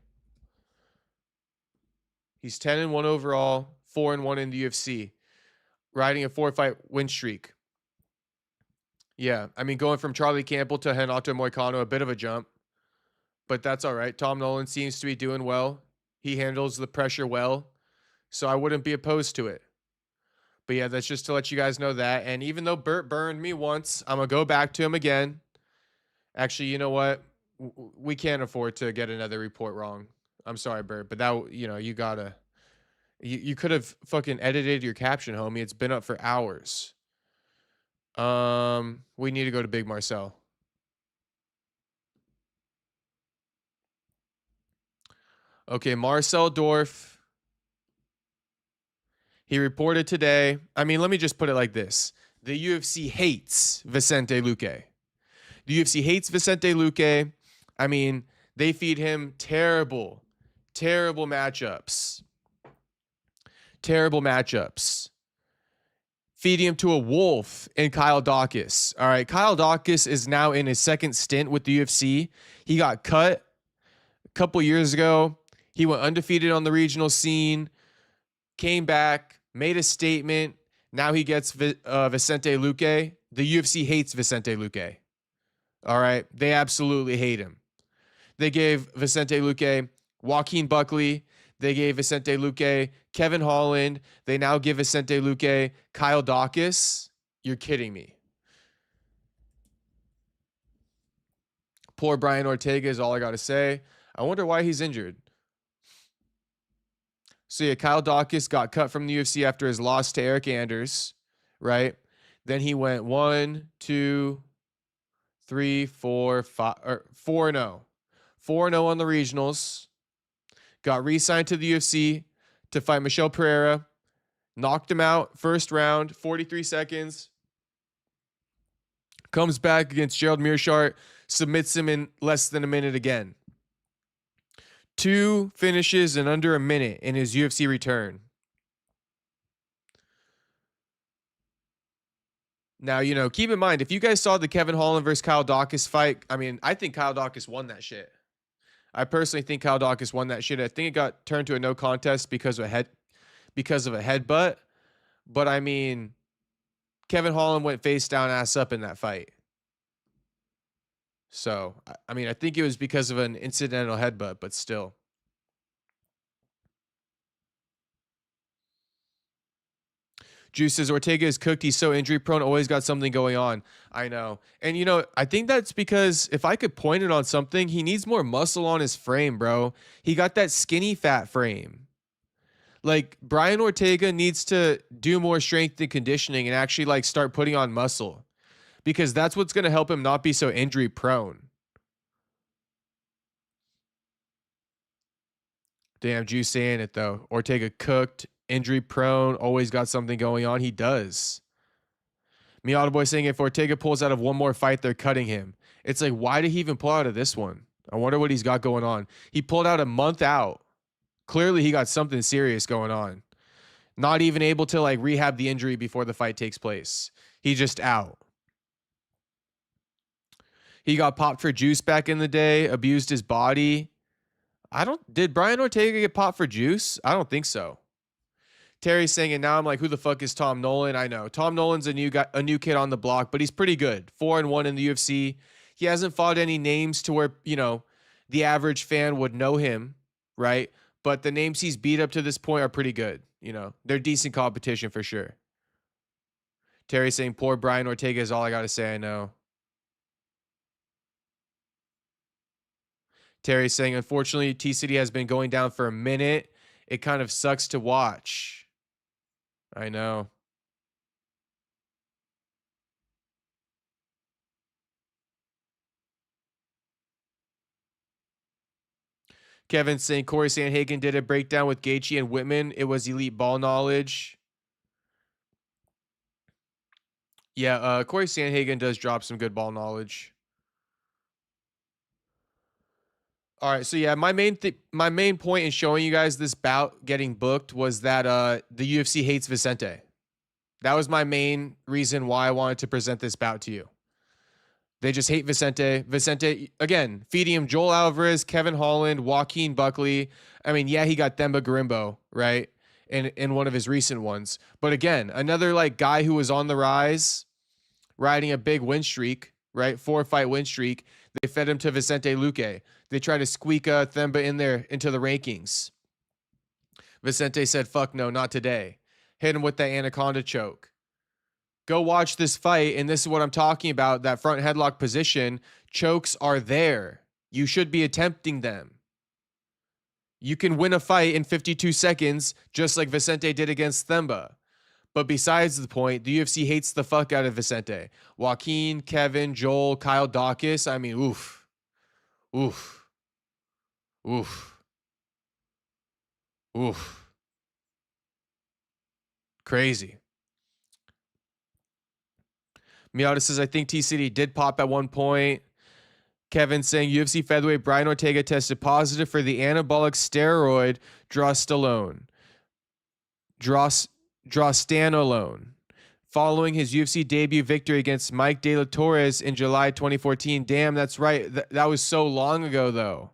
He's 10-1 overall, 4-1 in the UFC, riding a 4-fight win streak. Yeah, I mean, going from Charlie Campbell to Renato Moicano, a bit of a jump, but that's all right. Tom Nolan seems to be doing well. He handles the pressure well, so I wouldn't be opposed to it. But yeah, that's just to let you guys know that. And even though Bert burned me once, I'm going to go back to him again. Actually, you know what? We can't afford to get another report wrong. I'm sorry, Bert, but that, you gotta, you could have fucking edited your caption, homie. It's been up for hours. We need to go to Big Marcel. Okay, Marcel Dorf. He reported today. I mean, let me just put it like this. The UFC hates Vicente Luque. The UFC hates Vicente Luque. I mean, they feed him terrible matchups. Terrible matchups. Feeding him to a wolf in Kyle Dawkins. All right, Kyle Dawkins is now in his second stint with the UFC. He got cut a couple years ago. He went undefeated on the regional scene, came back, made a statement. Now he gets Vicente Luque. The UFC hates Vicente Luque. All right, they absolutely hate him. They gave Vicente Luque Joaquin Buckley. They gave Vicente Luque Kevin Holland. They now give Vicente Luque Kyle Dawkins. You're kidding me. Poor Brian Ortega is all I got to say. I wonder why he's injured. So yeah, Kyle Dawkins got cut from the UFC after his loss to Eric Anders, right? Then he went 1, 2, 3, 4, 5, or 4-0. 4-0 on the regionals. Got re-signed to the UFC to fight Michel Pereira. Knocked him out first round, 43 seconds. Comes back against Gerald Meerschaert, submits him in less than a minute again. 2 finishes in under a minute in his UFC return. Now, keep in mind, if you guys saw the Kevin Holland versus Kyle Dawkins fight, I mean, I think Kyle Dawkins won that shit. I personally think Kyle Dawkins won that shit. I think it got turned to a no contest because of a headbutt. But I mean, Kevin Holland went face down, ass up in that fight. So, I mean, I think it was because of an incidental headbutt, but still. Juice says, Ortega is cooked. He's so injury prone. Always got something going on. I know. And, I think that's because if I could point it on something, he needs more muscle on his frame, bro. He got that skinny fat frame. Like, Brian Ortega needs to do more strength and conditioning and actually, start putting on muscle. Because that's what's going to help him not be so injury prone. Damn, Juice saying it though. Ortega cooked, injury prone, always got something going on. He does. Miata Boy saying if Ortega pulls out of one more fight, they're cutting him. It's like, why did he even pull out of this one? I wonder what he's got going on. He pulled out a month out. Clearly, he got something serious going on. Not even able to like rehab the injury before the fight takes place. He's just out. He got popped for juice back in the day, abused his body. Did Brian Ortega get popped for juice? I don't think so. Terry's saying, and now I'm like, who the fuck is Tom Nolan? I know. Tom Nolan's a new kid on the block, but he's pretty good. 4-1 in the UFC. He hasn't fought any names to where, the average fan would know him, right? But the names he's beat up to this point are pretty good. They're decent competition for sure. Terry's saying, poor Brian Ortega is all I got to say. I know. Terry's saying, unfortunately, T-City has been going down for a minute. It kind of sucks to watch. I know. Kevin saying Corey Sandhagen did a breakdown with Gaethje and Whitman. It was elite ball knowledge. Yeah, Corey Sandhagen does drop some good ball knowledge. All right, so yeah, my main point in showing you guys this bout getting booked was that the UFC hates Vicente. That was my main reason why I wanted to present this bout to you. They just hate Vicente. Vicente, again, feeding him Joel Alvarez, Kevin Holland, Joaquin Buckley. I mean, yeah, he got Themba Garimbo, right? In one of his recent ones. But again, another like guy who was on the rise, riding a big win streak, right? 4-fight win streak. They fed him to Vicente Luque. They tried to squeak Themba in there into the rankings. Vicente said, fuck no, not today. Hit him with that anaconda choke. Go watch this fight, and this is what I'm talking about, that front headlock position. Chokes are there. You should be attempting them. You can win a fight in 52 seconds, just like Vicente did against Themba. But besides the point, the UFC hates the fuck out of Vicente. Joaquin, Kevin, Joel, Kyle Dawkins. I mean, oof. Oof. Oof. Oof. Crazy. Miata says, I think T-City did pop at one point. Kevin saying UFC featherweight Brian Ortega tested positive for the anabolic steroid drostanolone following his UFC debut victory against Mike De La Torres in July 2014. Damn, that's right. That was so long ago, though.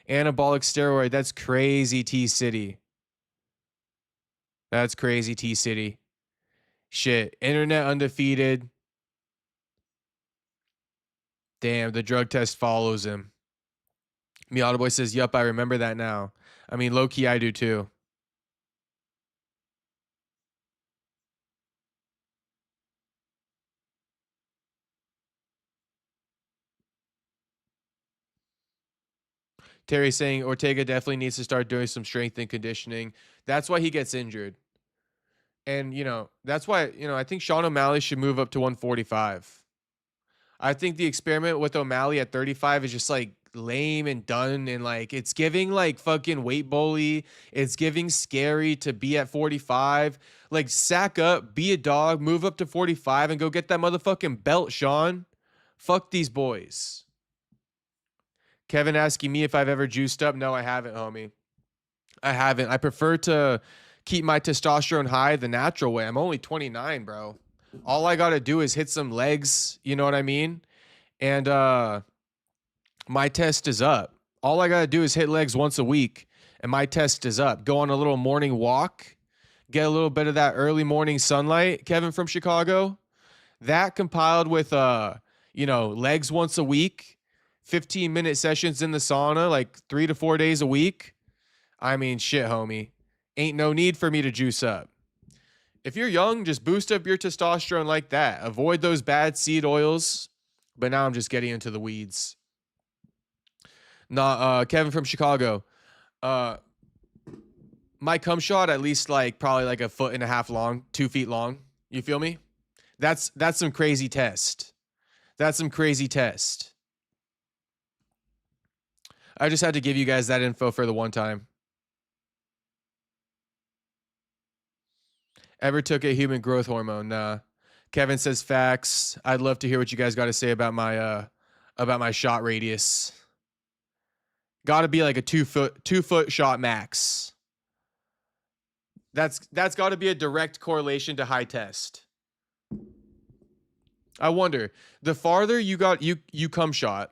Anabolic steroid. That's crazy, T-City. That's crazy, T-City. Shit. Internet undefeated. Damn, the drug test follows him. Miata Boy says, yup, I remember that now. I mean, low-key, I do too. Terry saying Ortega definitely needs to start doing some strength and conditioning. That's why he gets injured. And, that's why, I think Sean O'Malley should move up to 145. I think the experiment with O'Malley at 35 is just like lame and done. And like, it's giving like fucking weight bully. It's giving scary to be at 45. Like, sack up, be a dog, move up to 45 and go get that motherfucking belt, Sean. Fuck these boys. Kevin asking me if I've ever juiced up. No, I haven't, homie. I haven't. I prefer to keep my testosterone high the natural way. I'm only 29, bro. All I got to do is hit some legs. You know what I mean? And my test is up. All I got to do is hit legs once a week and my test is up. Go on a little morning walk. Get a little bit of that early morning sunlight, Kevin from Chicago. That compiled with, legs once a week, 15-minute sessions in the sauna, like 3 to 4 days a week. I mean, shit, homie. Ain't no need for me to juice up. If you're young, just boost up your testosterone like that. Avoid those bad seed oils. But now I'm just getting into the weeds. Kevin from Chicago. My cum shot at least probably like 1.5 feet long, 2 feet long. You feel me? That's some crazy test. That's some crazy test. I just had to give you guys that info for the one time. Ever took a human growth hormone? Nah. Kevin says facts. I'd love to hear what you guys got to say about my shot radius. Got to be like a 2 foot shot max. That's got to be a direct correlation to high test. I wonder, the farther you come shot,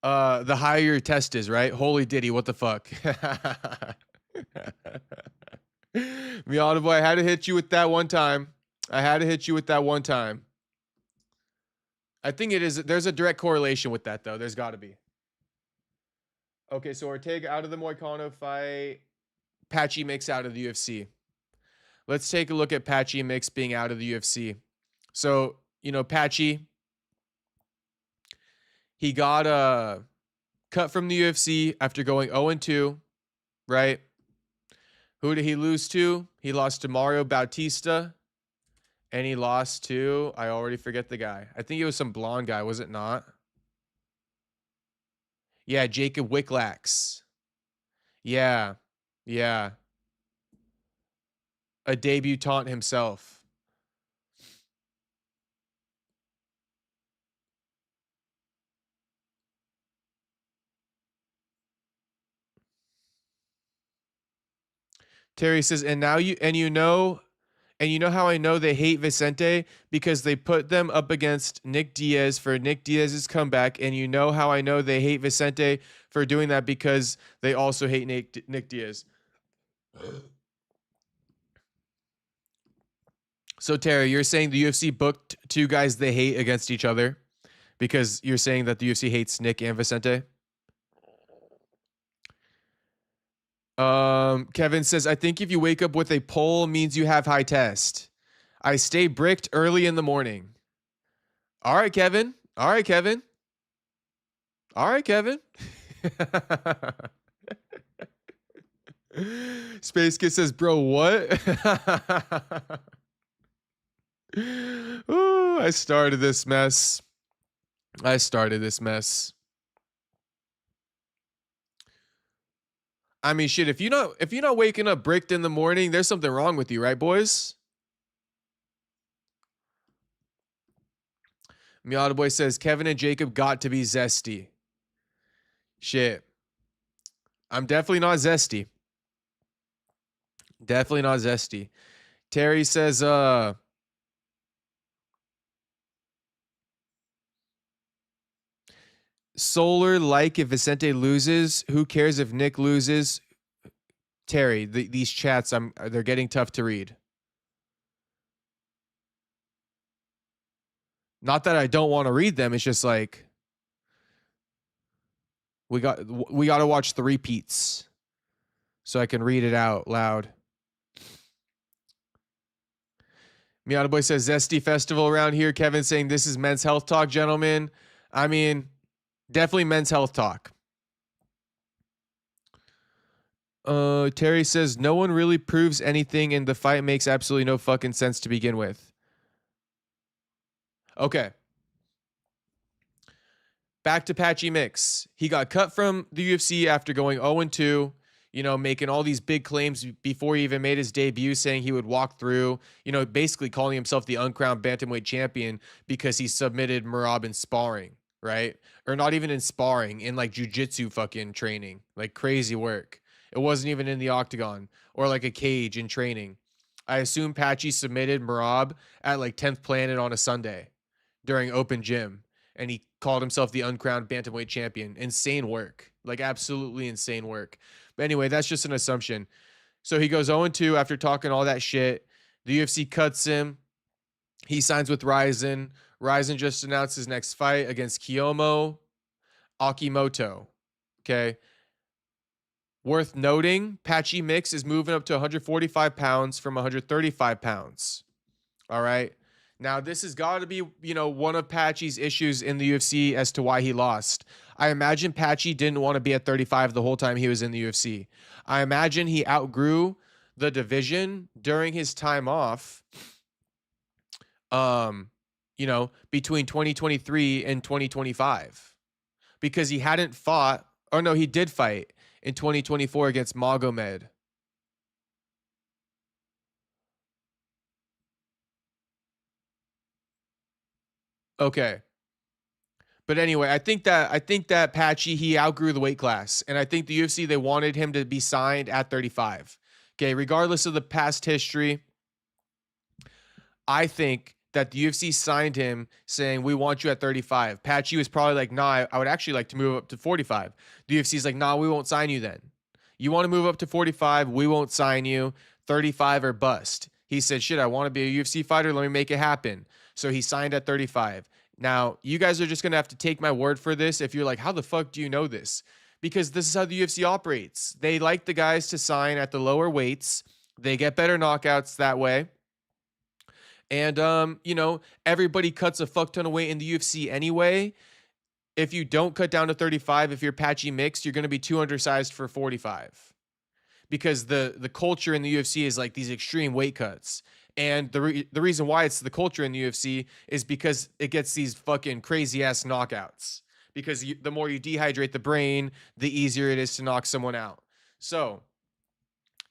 the higher your test is, right? Holy diddy, what the fuck? Miata boy, I had to hit you with that one time. I think it is. There's a direct correlation with that, though. There's got to be. Okay, so Ortega out of the Moicano fight. Patchy Mix out of the UFC. Let's take a look at Patchy Mix being out of the UFC. So, Patchy, he got cut from the UFC after going 0-2, right? Who did he lose to? He lost to Mario Bautista, and he lost to, I already forget the guy. I think it was some blonde guy, was it not? Yeah, Jacob Wicklax. Yeah. A debutant himself. Terry says, and you know how I know they hate Vicente? Because they put them up against Nick Diaz for Nick Diaz's comeback, and you know how I know they hate Vicente for doing that? Because they also hate Nick Diaz. So Terry, you're saying the UFC booked two guys they hate against each other because you're saying that the UFC hates Nick and Vicente? Kevin says, I think if you wake up with a pole means you have high test. I stay bricked early in the morning. All right, Kevin. Space Kid says, bro, what? Ooh, I started this mess. I mean, shit, if you're not waking up bricked in the morning, there's something wrong with you, right, boys? Miata Boy says, Kevin and Jacob got to be zesty. Shit. I'm definitely not zesty. Terry says, Solar like if Vicente loses, who cares if Nick loses? Terry, these chats, they're getting tough to read. Not that I don't want to read them, it's just like we got to watch the repeats so I can read it out loud. Miata Boy says Zesty Festival around here. Kevin saying this is men's health talk, gentlemen. I mean, definitely men's health talk. Terry says no one really proves anything and the fight makes absolutely no fucking sense to begin with. Okay. Back to Patchy Mix. He got cut from the UFC after going 0-2, making all these big claims before he even made his debut, saying he would walk through, basically calling himself the uncrowned bantamweight champion because he submitted Merab in sparring, right? Or not even in sparring, in like jujitsu fucking training, like crazy work. It wasn't even in the octagon or like a cage in training. I assume Patchy submitted Merab at like 10th Planet on a Sunday during open gym. And he called himself the uncrowned bantamweight champion. Insane work. Like absolutely insane work. But anyway, that's just an assumption. So he goes 0-2 after talking all that shit. The UFC cuts him. He signs with Ryzen. Ryzen just announced his next fight against Kiyomo Akimoto. Okay. Worth noting, Patchy Mix is moving up to 145 pounds from 135 pounds. All right. Now, this has got to be, one of Patchy's issues in the UFC as to why he lost. I imagine Patchy didn't want to be at 35 the whole time he was in the UFC. I imagine he outgrew the division during his time off, between 2023 and 2025. Because he hadn't fought, or no, he did fight in 2024 against Magomed. Okay. But anyway, I think that Patchy, he outgrew the weight class, and I think the UFC, they wanted him to be signed at 35. Okay, regardless of the past history, I think that the UFC signed him saying, we want you at 35. Patchy was probably like, nah, I would actually like to move up to 45. The UFC's like, nah, we won't sign you then. You want to move up to 45, we won't sign you. 35 or bust. He said, shit, I want to be a UFC fighter. Let me make it happen. So he signed at 35. Now, you guys are just going to have to take my word for this if you're like, how the fuck do you know this? Because this is how the UFC operates. They like the guys to sign at the lower weights. They get better knockouts that way. And, everybody cuts a fuck ton of weight in the UFC anyway. If you don't cut down to 35, if you're Patchy mixed, you're going to be too undersized for 45. Because the culture in the UFC is like these extreme weight cuts. And the reason why it's the culture in the UFC is because it gets these fucking crazy ass knockouts. Because the more you dehydrate the brain, the easier it is to knock someone out. So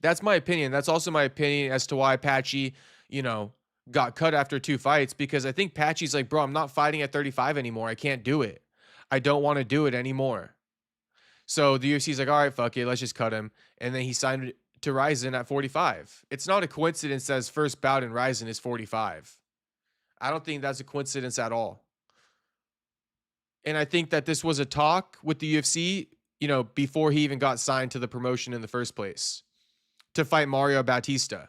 that's my opinion. That's also my opinion as to why Patchy, got cut after 2 fights. Because I think Patchy's like, bro, I'm not fighting at 35 anymore. I can't do it. I don't want to do it anymore. So the UFC's like, all right, fuck it, let's just cut him. And then he signed to Ryzen at 45. It's not a coincidence that his first bout in Ryzen is 45. I don't think that's a coincidence at all. And I think that this was a talk with the UFC, before he even got signed to the promotion in the first place to fight Mario Bautista.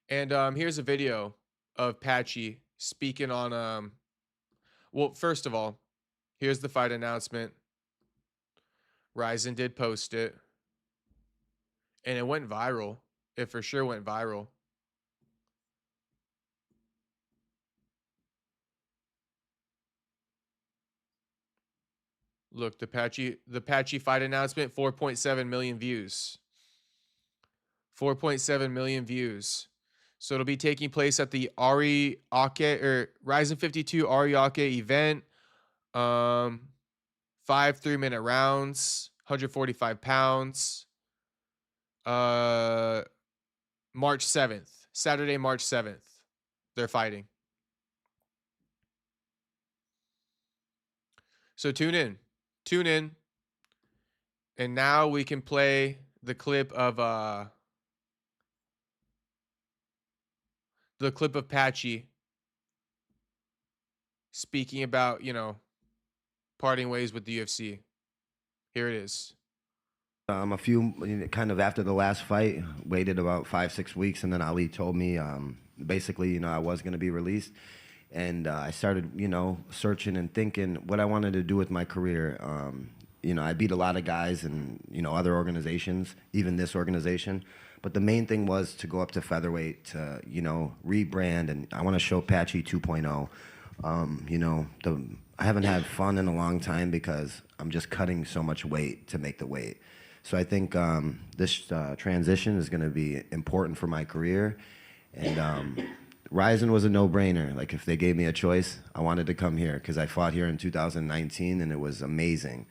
And here's a video of Patchy speaking on well, first of all, here's the fight announcement. Ryzen did post it. And it went viral. It for sure went viral. Look, the Patchy fight announcement, 4.7 million views. 4.7 million views. So it'll be taking place at the Ariake or Ryzen 52 Ariake event. 5 3-minute rounds, 145 pounds. March 7th, Saturday, March 7th. They're fighting. So tune in. And now we can play the clip of Patchy speaking about, parting ways with the UFC. Here it is. A few, kind of after the last fight, waited about 5-6 weeks, and then Ali told me, basically, I was going to be released. And I started, searching and thinking what I wanted to do with my career. I beat a lot of guys in, other organizations, even this organization. But the main thing was to go up to featherweight, to, rebrand, and I want to show Patchy 2.0. I haven't had fun in a long time because I'm just cutting so much weight to make the weight. So I think this transition is going to be important for my career. And Ryzen was a no-brainer. Like, if they gave me a choice, I wanted to come here because I fought here in 2019 and it was amazing.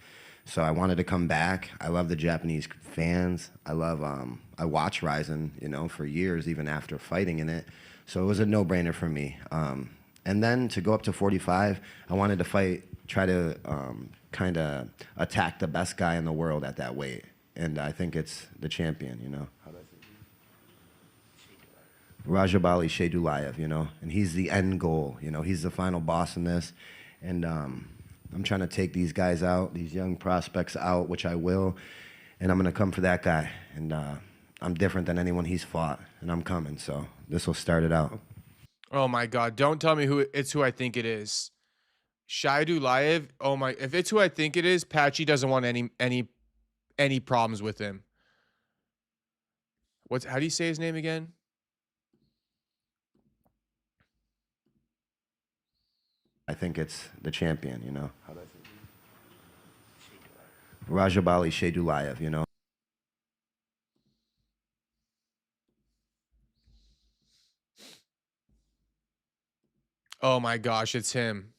So I wanted to come back. I love the Japanese fans. I watch Ryzen, for years, even after fighting in it. So it was a no-brainer for me. And then to go up to 45, I wanted to try to kind of attack the best guy in the world at that weight. And I think it's the champion, How do I say it? Rajabali Shedulayev, and he's the end goal, he's the final boss in this. And I'm trying to take these guys out, these young prospects out, which I will, and I'm going to come for that guy. And I'm different than anyone he's fought, and I'm coming, so this will start it out. Oh my God, don't tell me who I think it is. Shedulayev, if it's who I think it is, Patchy doesn't want any problems with him. How do you say his name again? I think it's the champion, How do I say it? Rajabali Shedulayev, Oh my gosh, it's him.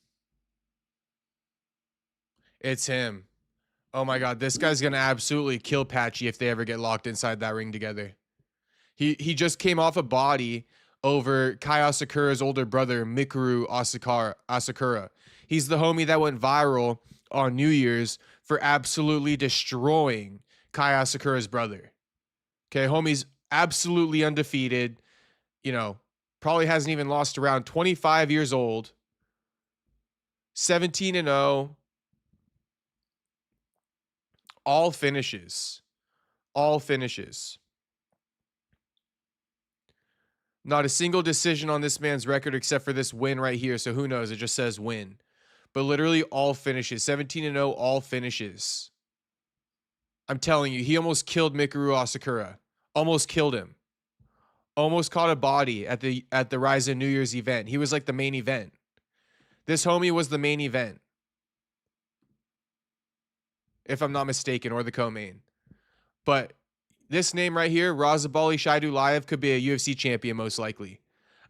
It's him. Oh my God, this guy's gonna absolutely kill Patchy if they ever get locked inside that ring together. He just came off a body over Kai Asakura's older brother, Mikuru Asakura. He's the homie that went viral on New Year's for absolutely destroying Kai Asakura's brother. Okay, homie's absolutely undefeated. You know, probably hasn't even lost around 25 years old. 17-0. All finishes. All finishes. Not a single decision on this man's record except for this win right here. So who knows? It just says win. But literally all finishes. 17-0, all finishes. I'm telling you, he almost killed Mikuru Asakura. Almost killed him. Almost caught a body at the Rise of New Year's event. He was like the main event. This homie was the main event. If I'm not mistaken, or the co-main. But this name right here, Razabali Shaidulayev, could be a UFC champion most likely.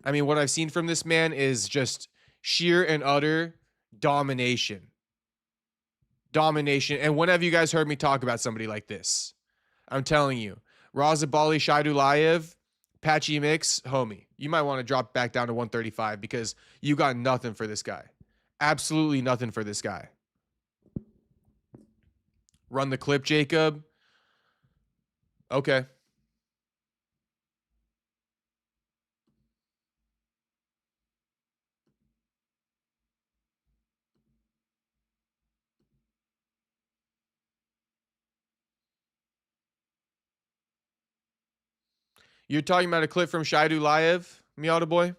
I mean, what I've seen from this man is just sheer and utter domination. Domination. And when have you guys heard me talk about somebody like this? I'm telling you, Razabali Shaidulayev, Patchy Mix, homie, you might want to drop back down to 135 because you got nothing for this guy. Absolutely nothing for this guy. Run the clip, Jacob. Okay. You're talking about a clip from Shaidulayev, Miata boy?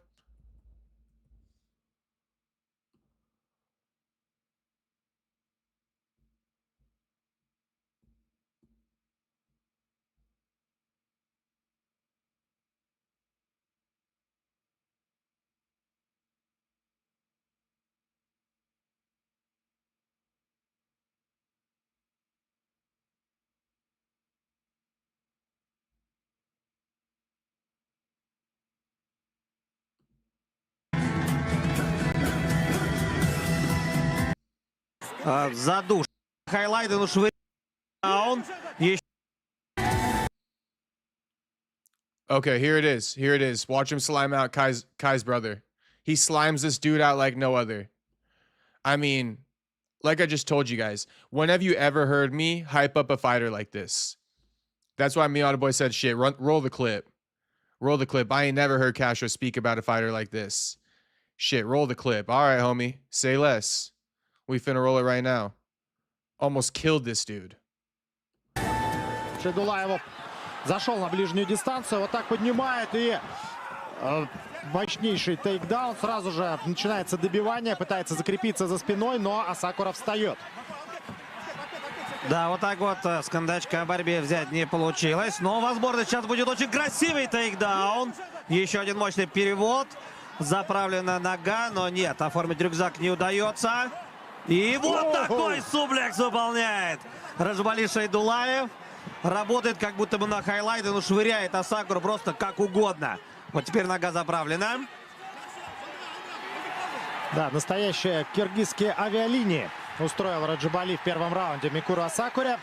Задуш. Хайлайты, ну швыряет. А он еще... Okay, here it is. Here it is. Watch him slime out Kai's brother. He slimes this dude out like no other. I mean, like I just told you guys, when have you ever heard me hype up a fighter like this? That's why Miata boy said, shit, roll the clip. Roll the clip. I ain't never heard Castro speak about a fighter like this. Shit, roll the clip. All right, homie. Say less. We finna roll it right now. Almost killed this dude. Шайдулаев зашел на ближнюю дистанцию, вот так поднимает и мощнейший тейкдаун. Сразу же начинается добивание, пытается закрепиться за спиной, но Асакура встает. Да, вот так вот с кондачка о борьбе взять не получилось. Но, возможно, сейчас будет очень красивый тейкдаун. Еще один мощный перевод. Заправленная нога, но нет, оформить рюкзак не удается. И вот такой суплекс выполняет Раджабали Шайдулаев. Работает как будто бы на хайлайты, но швыряет Асакуру просто как угодно. Вот теперь нога заправлена. Да, настоящие киргизские авиалинии устроил Раджабали в первом раунде Микуру Асакуре.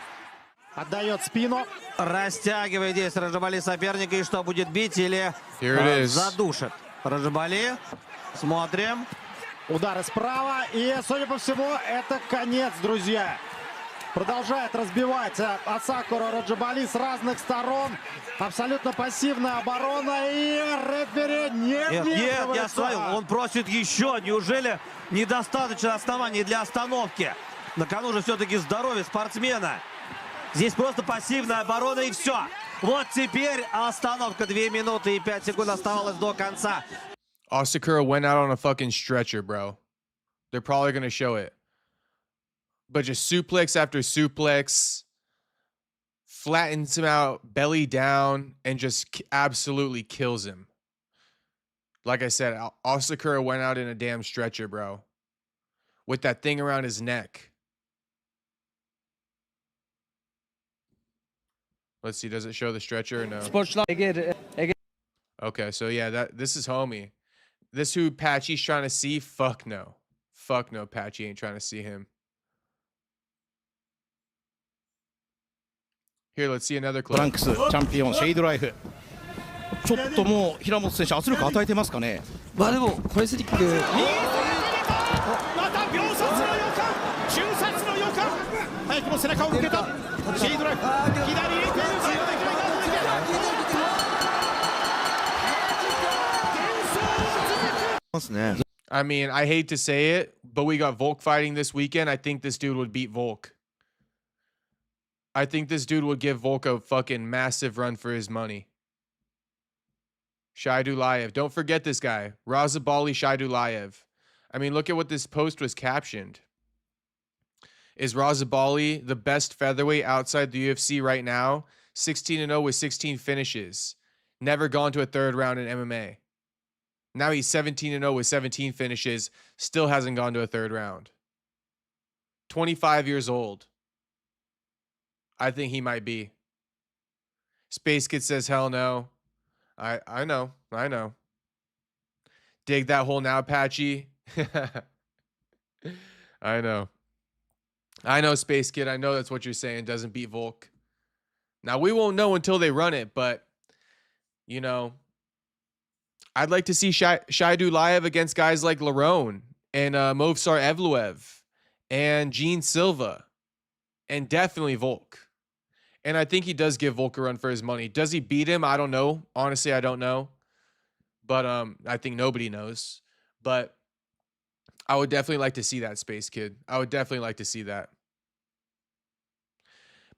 Отдает спину. Растягивает здесь Раджабали соперника. И что, будет бить или задушит? Раджабали. Смотрим. Удары справа. И, судя по всему, это конец, друзья. Продолжает разбивать Асакура Раджабали с разных сторон. Абсолютно пассивная оборона. И рефери не вмешивается. Он просит еще. Неужели недостаточно оснований для остановки? На кону же все-таки здоровье спортсмена. Здесь просто пассивная оборона и все. Вот теперь остановка. 2 минуты и 5 секунд оставалось до конца. Asakura went out on a fucking stretcher, bro. They're probably going to show it. But just suplex after suplex, flattens him out, belly down, and just absolutely kills him. Like I said, Asakura went out in a damn stretcher, bro. With that thing around his neck. Let's see, does it show the stretcher or no? Okay, so yeah, this is homie. This who Patchy's trying to see? Fuck no. Fuck no, Patchy ain't trying to see him. Here, let's see another トラン clip. クスチャンピオンシェイドライフちょっともう平本選手圧力与えてますかね。まあでもこれスリックまた秒殺の予感瞬殺の予感早くも背中を向けたシェイドライフ左入れているサイドできないガードできないますね。 I mean, I hate to say it, but we got Volk fighting this weekend. I think this dude would beat Volk. I think this dude would give Volk a fucking massive run for his money. Shaidulayev. Don't forget this guy. Razabali Shaidulayev. I mean, look at what this post was captioned. Is Razabali the best featherweight outside the UFC right now? 16-0 with 16 finishes. Never gone to a third round in MMA. Now he's 17-0 with 17 finishes. Still hasn't gone to a third round. 25 years old. I think he might be. Space Kid says, hell no. I know. Dig that hole now, Patchy. I know, Space Kid. I know that's what you're saying. Doesn't beat Volk. Now, we won't know until they run it, but, you know, I'd like to see Shaidulayev against guys like Lerone and Movsar Evloev and Gene Silva and definitely Volk. And I think he does give Volk a run for his money. Does he beat him? I don't know. Honestly, I don't know. But I think nobody knows. But I would definitely like to see that, Space Kid. I would definitely like to see that.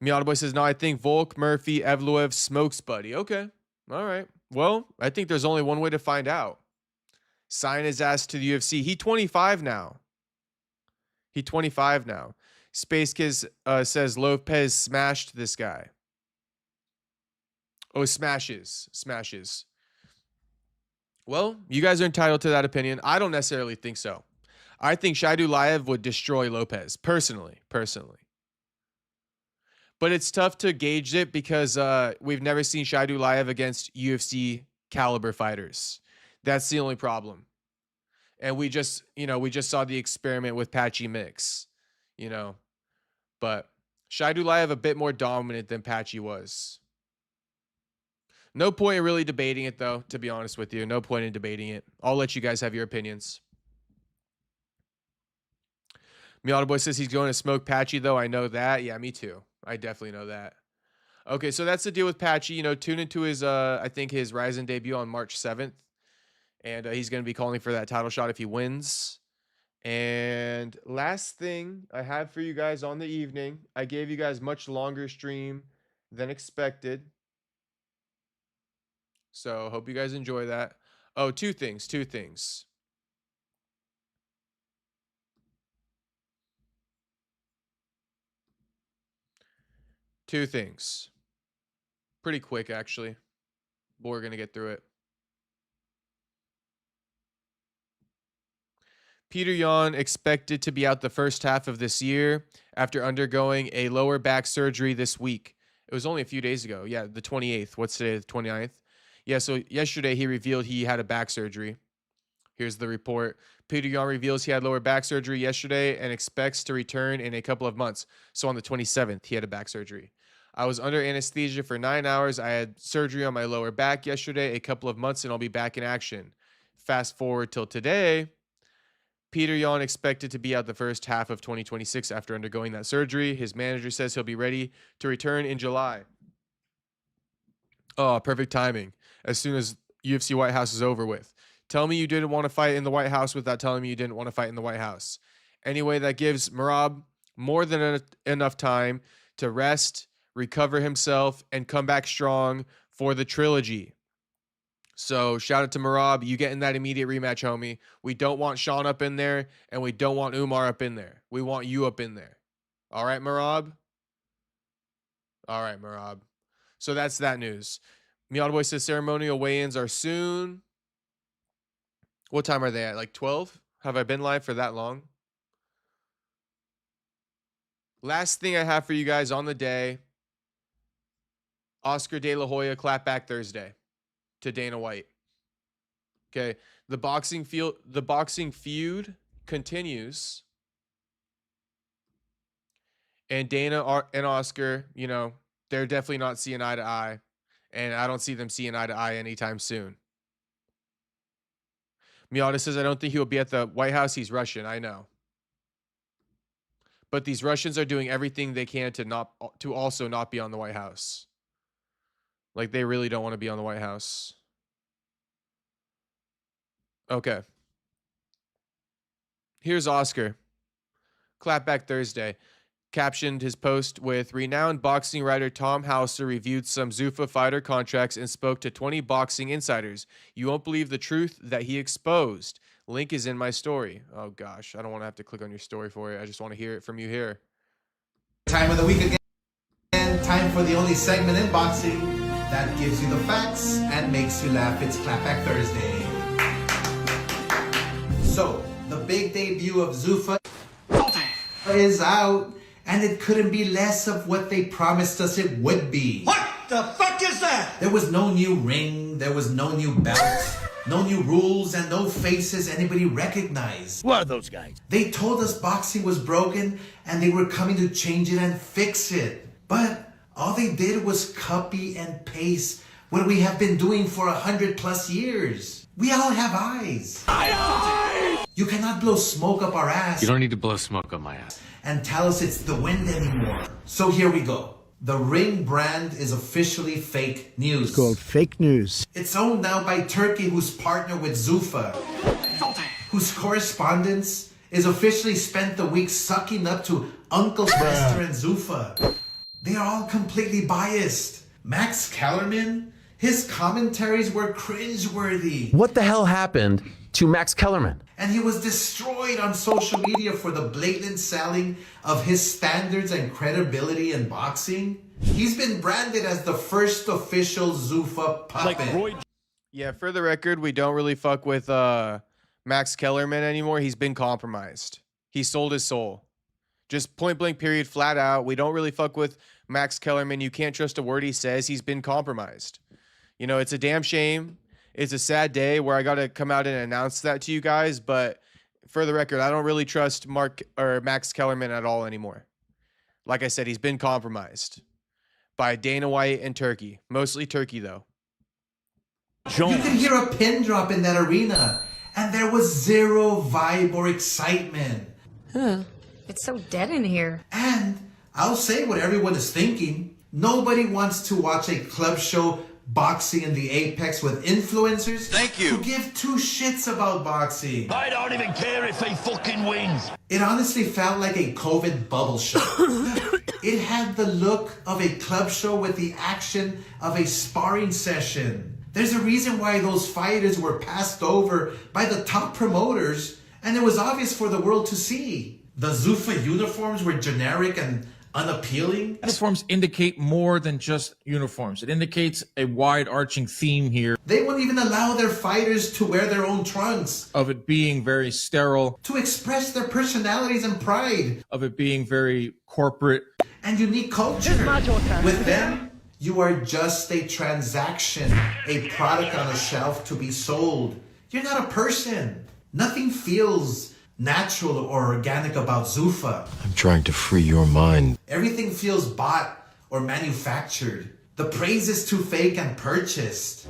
Miata Boy says, no, I think Volk, Murphy, Evloev smokes Buddy. Okay. All right. Well, I think there's only one way to find out. Sign his ass to the UFC. He 25 now. Space Kiz says Lopes smashed this guy. Oh, smashes. Well, you guys are entitled to that opinion. I don't necessarily think so. I think Shaidulayev would destroy Lopes, personally. But it's tough to gauge it because we've never seen Shaidulayev against UFC caliber fighters. That's the only problem. And we just saw the experiment with Patchy Mix, But Shaidulayev a bit more dominant than Patchy was. No point in really debating it, though, to be honest with you. No point in debating it. I'll let you guys have your opinions. Miata Boy says he's going to smoke Patchy, though. I know that. Yeah, me too. I definitely know that. Okay, so that's the deal with Patchy. Tune into his, I think, his Ryzen debut on March 7th. And he's going to be calling for that title shot if he wins. And last thing I have for you guys on the evening, I gave you guys much longer stream than expected. So hope you guys enjoy that. Oh, two things. Two things. Pretty quick, actually. But we're going to get through it. Peter Yan expected to be out the first half of this year after undergoing a lower back surgery this week. It was only a few days ago. Yeah, the 28th. What's today? The 29th? Yeah, so yesterday he revealed he had a back surgery. Here's the report. Peter Yan reveals he had lower back surgery yesterday and expects to return in a couple of months. So on the 27th, he had a back surgery. I was under anesthesia for 9 hours. I had surgery on my lower back yesterday, a couple of months, and I'll be back in action. Fast forward till today. Peter Yan expected to be out the first half of 2026 after undergoing that surgery. His manager says he'll be ready to return in July. Oh, perfect timing. As soon as UFC White House is over with. Tell me you didn't want to fight in the White House without telling me you didn't want to fight in the White House. Anyway, that gives Merab more than enough time to rest, recover himself, and come back strong for the trilogy. So shout out to Merab. You getting that immediate rematch, homie. We don't want Sean up in there, and we don't want Umar up in there. We want you up in there. All right, Merab? All right, Merab. So that's that news. Miata Boy says ceremonial weigh-ins are soon. What time are they at? Like 12? Have I been live for that long? Last thing I have for you guys on the day. Oscar De La Hoya clapback Thursday to Dana White. Okay, the boxing feud continues. And Dana and Oscar, They're definitely not seeing eye to eye, and I don't see them seeing eye to eye anytime soon. Miata says, I don't think he will be at the White House. He's Russian. I know. But these Russians are doing everything they can to also not be on the White House. Like, they really don't want to be on the White House. Okay. Here's Oscar. Clapback Thursday. Captioned his post with, renowned boxing writer Tom Hauser reviewed some Zuffa fighter contracts and spoke to 20 boxing insiders. You won't believe the truth that he exposed. Link is in my story. Oh gosh, I don't want to have to click on your story for it. I just want to hear it from you here. Time of the week again. Time for the only segment in boxing that gives you the facts and makes you laugh. It's Clapback Thursday. So, the big debut of Zuffa is out. And it couldn't be less of what they promised us it would be. What the fuck is that? There was no new ring, there was no new belt, no new rules, and no faces anybody recognized. What are those guys? They told us boxing was broken and they were coming to change it and fix it. But all they did was copy and paste what we have been doing for 100+ years. We all have eyes. You cannot blow smoke up our ass. You don't need to blow smoke up my ass. And tell us it's the wind anymore. So here we go. The Ring brand is officially fake news. It's called fake news. It's owned now by Turkey, who's partnered with Zuffa, whose correspondence is officially spent the week sucking up to Uncle Fester and Zuffa. They are all completely biased. Max Kellerman, his commentaries were cringeworthy. What the hell happened to Max Kellerman? And he was destroyed on social media for the blatant selling of his standards and credibility in boxing. He's been branded as the first official Zuffa puppet. Yeah, for the record, we don't really fuck with Max Kellerman anymore. He's been compromised. He sold his soul. Just point blank period, flat out. We don't really fuck with Max Kellerman. You can't trust a word he says. He's been compromised. You know, it's a damn shame. It's a sad day where I got to come out and announce that to you guys. But for the record, I don't really trust Max Kellerman at all anymore. Like I said, he's been compromised by Dana White and Turkey. Mostly Turkey, though. You could hear a pin drop in that arena, and there was zero vibe or excitement. Huh. It's so dead in here. And I'll say what everyone is thinking. Nobody wants to watch a club show boxing in the Apex with influencers who give two shits about boxing. I don't even care if he fucking wins. It honestly felt like a COVID bubble show. It had the look of a club show with the action of a sparring session. There's a reason why those fighters were passed over by the top promoters, and it was obvious for the world to see. The Zuffa uniforms were generic and unappealing. Uniforms indicate more than just uniforms. It indicates a wide-arching theme here. They won't even allow their fighters to wear their own trunks. Of it being very sterile. To express their personalities and pride. Of it being very corporate. And unique culture. With them, you are just a transaction, a product on a shelf to be sold. You're not a person. Nothing feels natural or organic about Zuffa. I'm trying to free your mind. Everything feels bought or manufactured. The praise is too fake and purchased.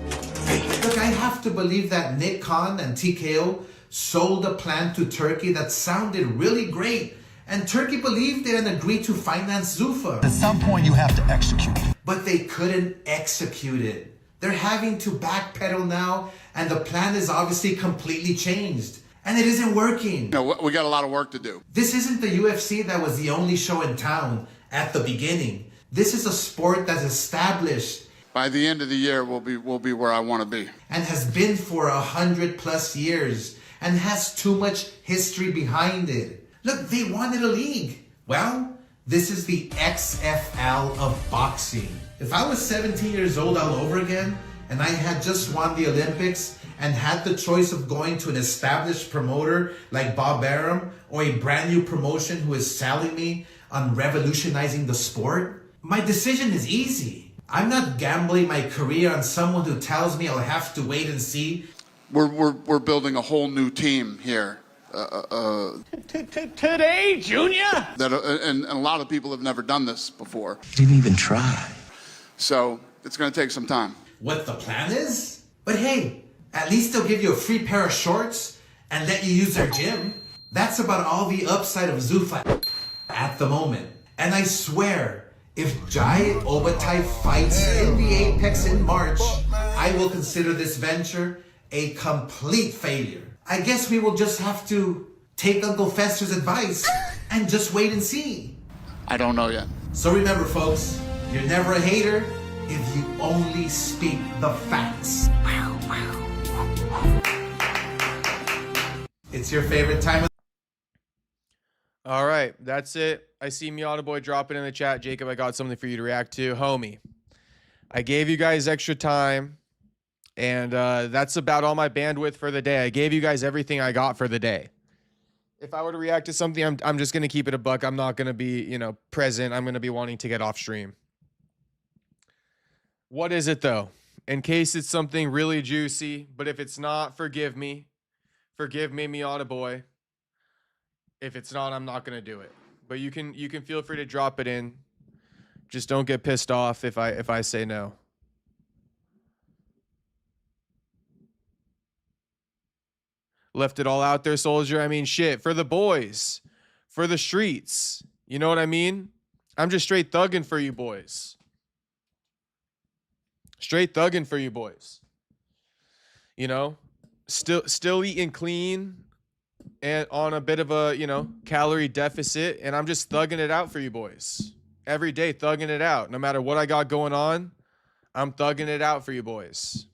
Look, I have to believe that Nick Khan and TKO sold a plan to Turkey that sounded really great, and Turkey believed it and agreed to finance Zuffa. At some point you have to execute. But they couldn't execute it. They're having to backpedal now, and the plan is obviously completely changed. And it isn't working. No, we got a lot of work to do. This isn't the UFC that was the only show in town at the beginning. This is a sport that's established. By the end of the year, we'll be where I want to be. And has been for 100+ years and has too much history behind it. Look, they wanted a league. Well, this is the XFL of boxing. If I was 17 years old all over again, and I had just won the Olympics, and had the choice of going to an established promoter like Bob Arum or a brand new promotion who is selling me on revolutionizing the sport, my decision is easy. I'm not gambling my career on someone who tells me I'll have to wait and see. We're building a whole new team here. Today, Junior? And a lot of people have never done this before. Didn't even try. So it's going to take some time. What the plan is? But hey, at least they'll give you a free pair of shorts and let you use their gym. That's about all the upside of Zuffa at the moment. And I swear, if Jai Obatai fights in the Apex in March, I will consider this venture a complete failure. I guess we will just have to take Uncle Fester's advice and just wait and see. I don't know yet. So remember, folks, you're never a hater if you only speak the facts. It's your favorite time of All right, that's it. I see Miata Boy dropping in the chat. Jacob, I got something for you to react to. Homie, I gave you guys extra time, and that's about all my bandwidth for the day. I gave you guys everything I got for the day. If I were to react to something, I'm just going to keep it a buck. I'm not going to be, present. I'm going to be wanting to get off stream. What is it, though? In case it's something really juicy, but if it's not, forgive me. Forgive me, Miata Boy. If it's not, I'm not gonna do it. But you can feel free to drop it in. Just don't get pissed off if I say no. Left it all out there, soldier. I mean, shit, for the boys, for the streets. You know what I mean? I'm just straight thugging for you boys. Straight thugging for you boys. Still eating clean and on a bit of a, calorie deficit, and I'm just thugging it out for you boys. Every day, thugging it out. No matter what I got going on, I'm thugging it out for you boys.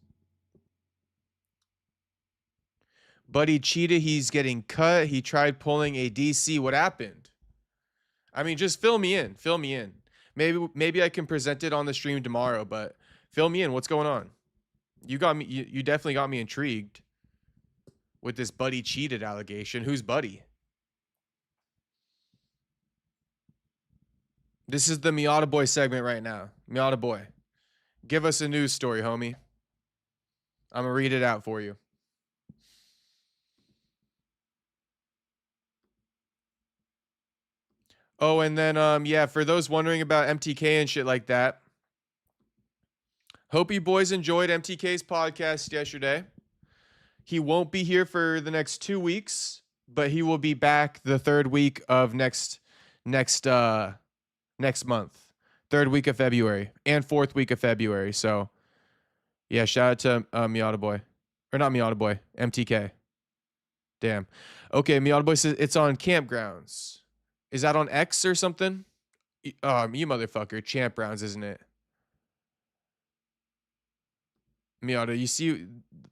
Buddy cheated. He's getting cut. He tried pulling a DC. What happened? I mean, just fill me in. Fill me in. Maybe I can present it on the stream tomorrow, but fill me in. What's going on? You got me. You definitely got me intrigued with this Buddy cheated allegation. Who's Buddy? This is the Miata Boy segment right now. Miata Boy, give us a news story, homie. I'm gonna read it out for you. Oh, and then yeah, for those wondering about MTK and shit like that, hope you boys enjoyed MTK's podcast yesterday. He won't be here for the next 2 weeks, but he will be back the third week of next month, third week of February and fourth week of February. So, yeah, shout out to Miata Boy, or not Miata Boy, MTK. Damn. Okay, Miata Boy says it's on Campgrounds. Is that on X or something? You motherfucker, Champ Rounds, isn't it? Miata, you see,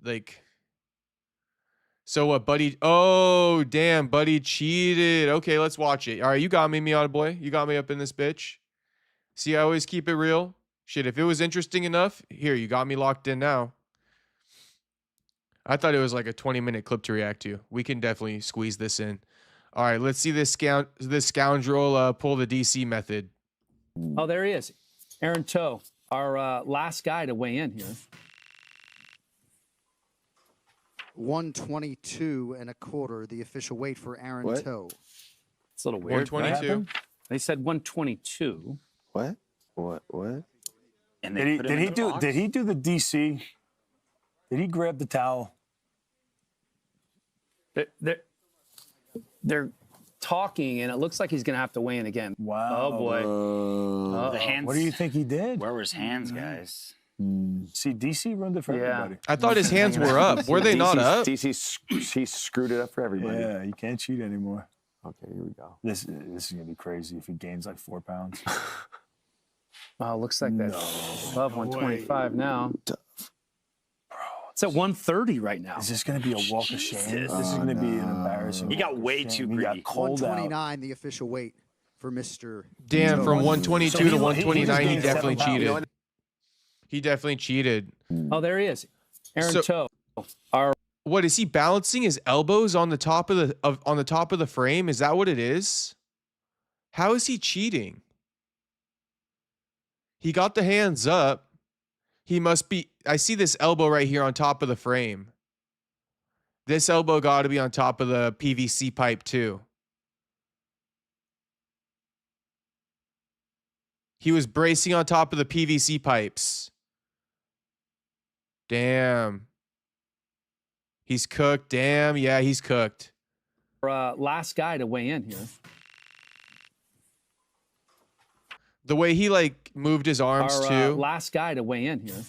like. So what, Buddy? Oh, damn, Buddy cheated. Okay, let's watch it. All right, you got me, Miata Boy. You got me up in this bitch. See, I always keep it real. Shit, if it was interesting enough, here, you got me locked in now. I thought it was like a 20-minute clip to react to. We can definitely squeeze this in. All right, let's see this scoundrel pull the DC method. Oh, there he is. Aaron Toe, our last guy to weigh in here. 122.25, the official weight for Aaron Toe. It's a little weird. 122. They said 122. What? And did he do the DC? Did he grab the towel? They're talking, and it looks like he's going to have to weigh in again. Wow. Oh, boy. The hands. What do you think he did? Where were his hands, guys? See, DC ruined it for everybody. I thought his hands were up. Were they not up? He screwed it up for everybody. Yeah, you can't cheat anymore. Okay, here we go. This is gonna be crazy if he gains like 4 pounds. Oh, looks like that's above 125 now. It's at 130 right now. Is this gonna be a walk of shame? This is gonna be an embarrassing. He got way too greedy. He got cold 129, the official weight for Mr. Damn, Toe. from 122 to 129, he definitely cheated. He definitely cheated. Oh, there he is. Aaron Toe. What is he balancing his elbows on the top of the frame? Is that what it is? How is he cheating? He got the hands up. He must be. I see this elbow right here on top of the frame. This elbow got to be on top of the PVC pipe too. He was bracing on top of the PVC pipes. Damn. He's cooked. Damn. Yeah, he's cooked. Last guy to weigh in here. The way he like moved his arms too. Last guy to weigh in here.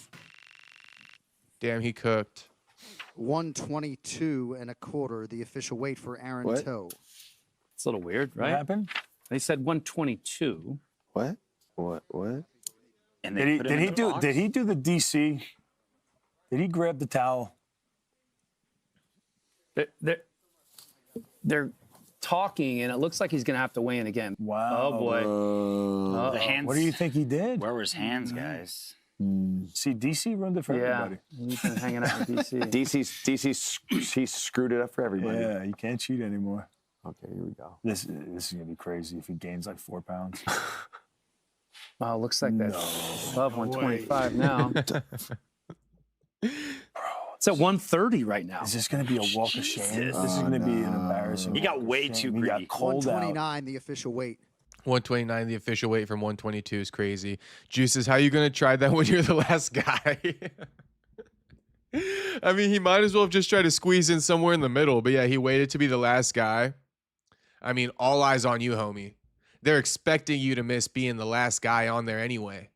Damn, he cooked. 122.25, the official weight for Aaron Toe. It's a little weird, right? What happened? They said 122. What? And did he do the DC? Did he grab the towel? They're talking, and it looks like he's going to have to weigh in again. Wow. Oh, boy. The hands. What do you think he did? Where were his hands, guys? See, DC ruined it for everybody. He's been hanging out with DC. He screwed it up for everybody. Yeah, you can't cheat anymore. Okay, here we go. This is gonna be crazy if he gains like 4 pounds. Wow, looks like that's above 125 now. It's at 130 right now. Is this gonna be a walk of shame? This is gonna be an embarrassing. He got way too greedy. He got cold 129, the official weight. 129, the official weight from 122 is crazy. Juices, how you going to try that when you're the last guy? I mean, he might as well have just tried to squeeze in somewhere in the middle. But yeah, he waited to be the last guy. I mean, all eyes on you, homie. They're expecting you to miss being the last guy on there anyway.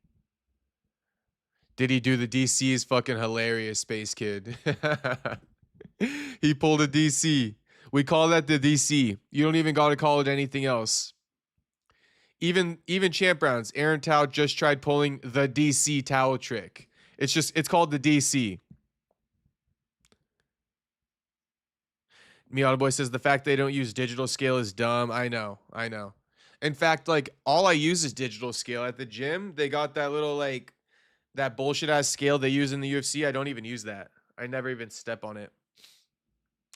Did he do the DC? Is fucking hilarious, Space Kid. He pulled a DC. We call that the DC. You don't even got to call it anything else. Even Champ Rounds, Aaron Tao just tried pulling the DC towel trick. It's called the DC. Miata Boy says the fact they don't use digital scale is dumb. I know. In fact, like all I use is digital scale. At the gym, they got that little like that bullshit ass scale they use in the UFC. I don't even use that. I never even step on it.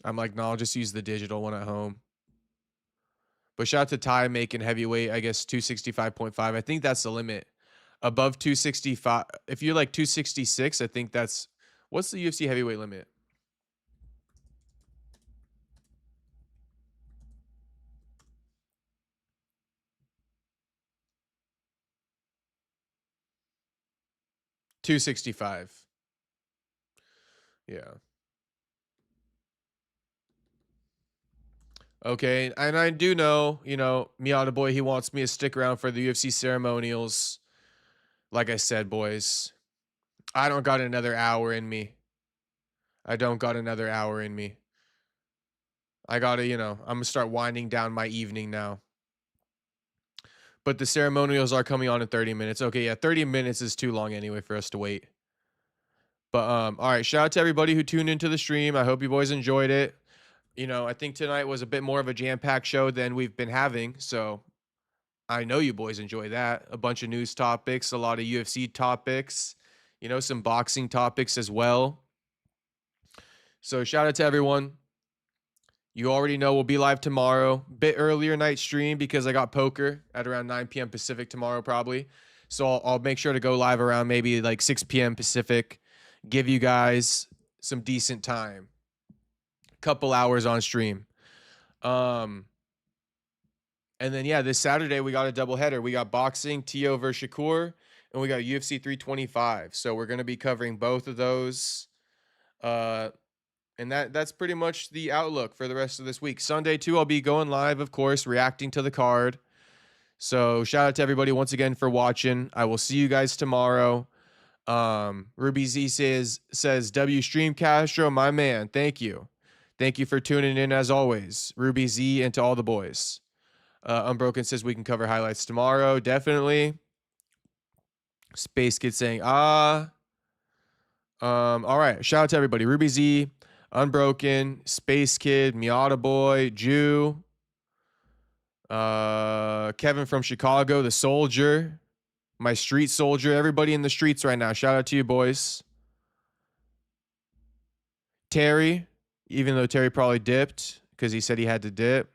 I'm like, no, I'll just use the digital one at home. But shout out to Ty making heavyweight, I guess 265.5. I think that's the limit. Above 265. If you're like 266, I think that's what's the UFC heavyweight limit? $265. Yeah. Okay, and I do know, Miata Boy, he wants me to stick around for the UFC ceremonials. Like I said, boys, I don't got another hour in me. I gotta, I'm going to start winding down my evening now. But the ceremonials are coming on in 30 minutes. Okay, yeah, 30 minutes is too long anyway for us to wait. But, all right, shout out to everybody who tuned into the stream. I hope you boys enjoyed it. I think tonight was a bit more of a jam-packed show than we've been having, so I know you boys enjoy that. A bunch of news topics, a lot of UFC topics, some boxing topics as well. So shout out to everyone. You already know we'll be live tomorrow. Bit earlier night stream because I got poker at around 9 p.m. Pacific tomorrow probably. So I'll make sure to go live around maybe like 6 p.m. Pacific. Give you guys some decent time. Couple hours on stream. And then yeah, this Saturday we got a doubleheader. We got boxing, Tio versus Shakur, and we got UFC 325. So we're gonna be covering both of those. And that's pretty much the outlook for the rest of this week. Sunday too, I'll be going live, of course, reacting to the card. So shout out to everybody once again for watching. I will see you guys tomorrow. Ruby Z says W Stream Castro, my man. Thank you. Thank you for tuning in as always. Ruby Z and to all the boys. Unbroken says we can cover highlights tomorrow. Definitely. Space Kid saying, all right. Shout out to everybody. Ruby Z, Unbroken, Space Kid, Miata Boy, Jew, Kevin from Chicago, the Soldier, my street soldier, everybody in the streets right now. Shout out to you boys. Terry, even though Terry probably dipped because he said he had to dip.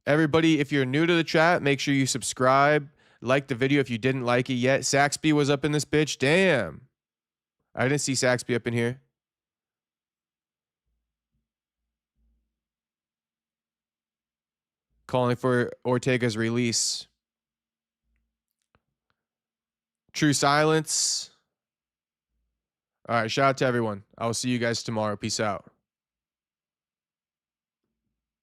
Everybody, if you're new to the chat, make sure you subscribe. Like the video if you didn't like it yet. Saxby was up in this bitch. Damn. I didn't see Saxby up in here. Calling for Ortega's release. True silence. All right, shout out to everyone. I will see you guys tomorrow. Peace out.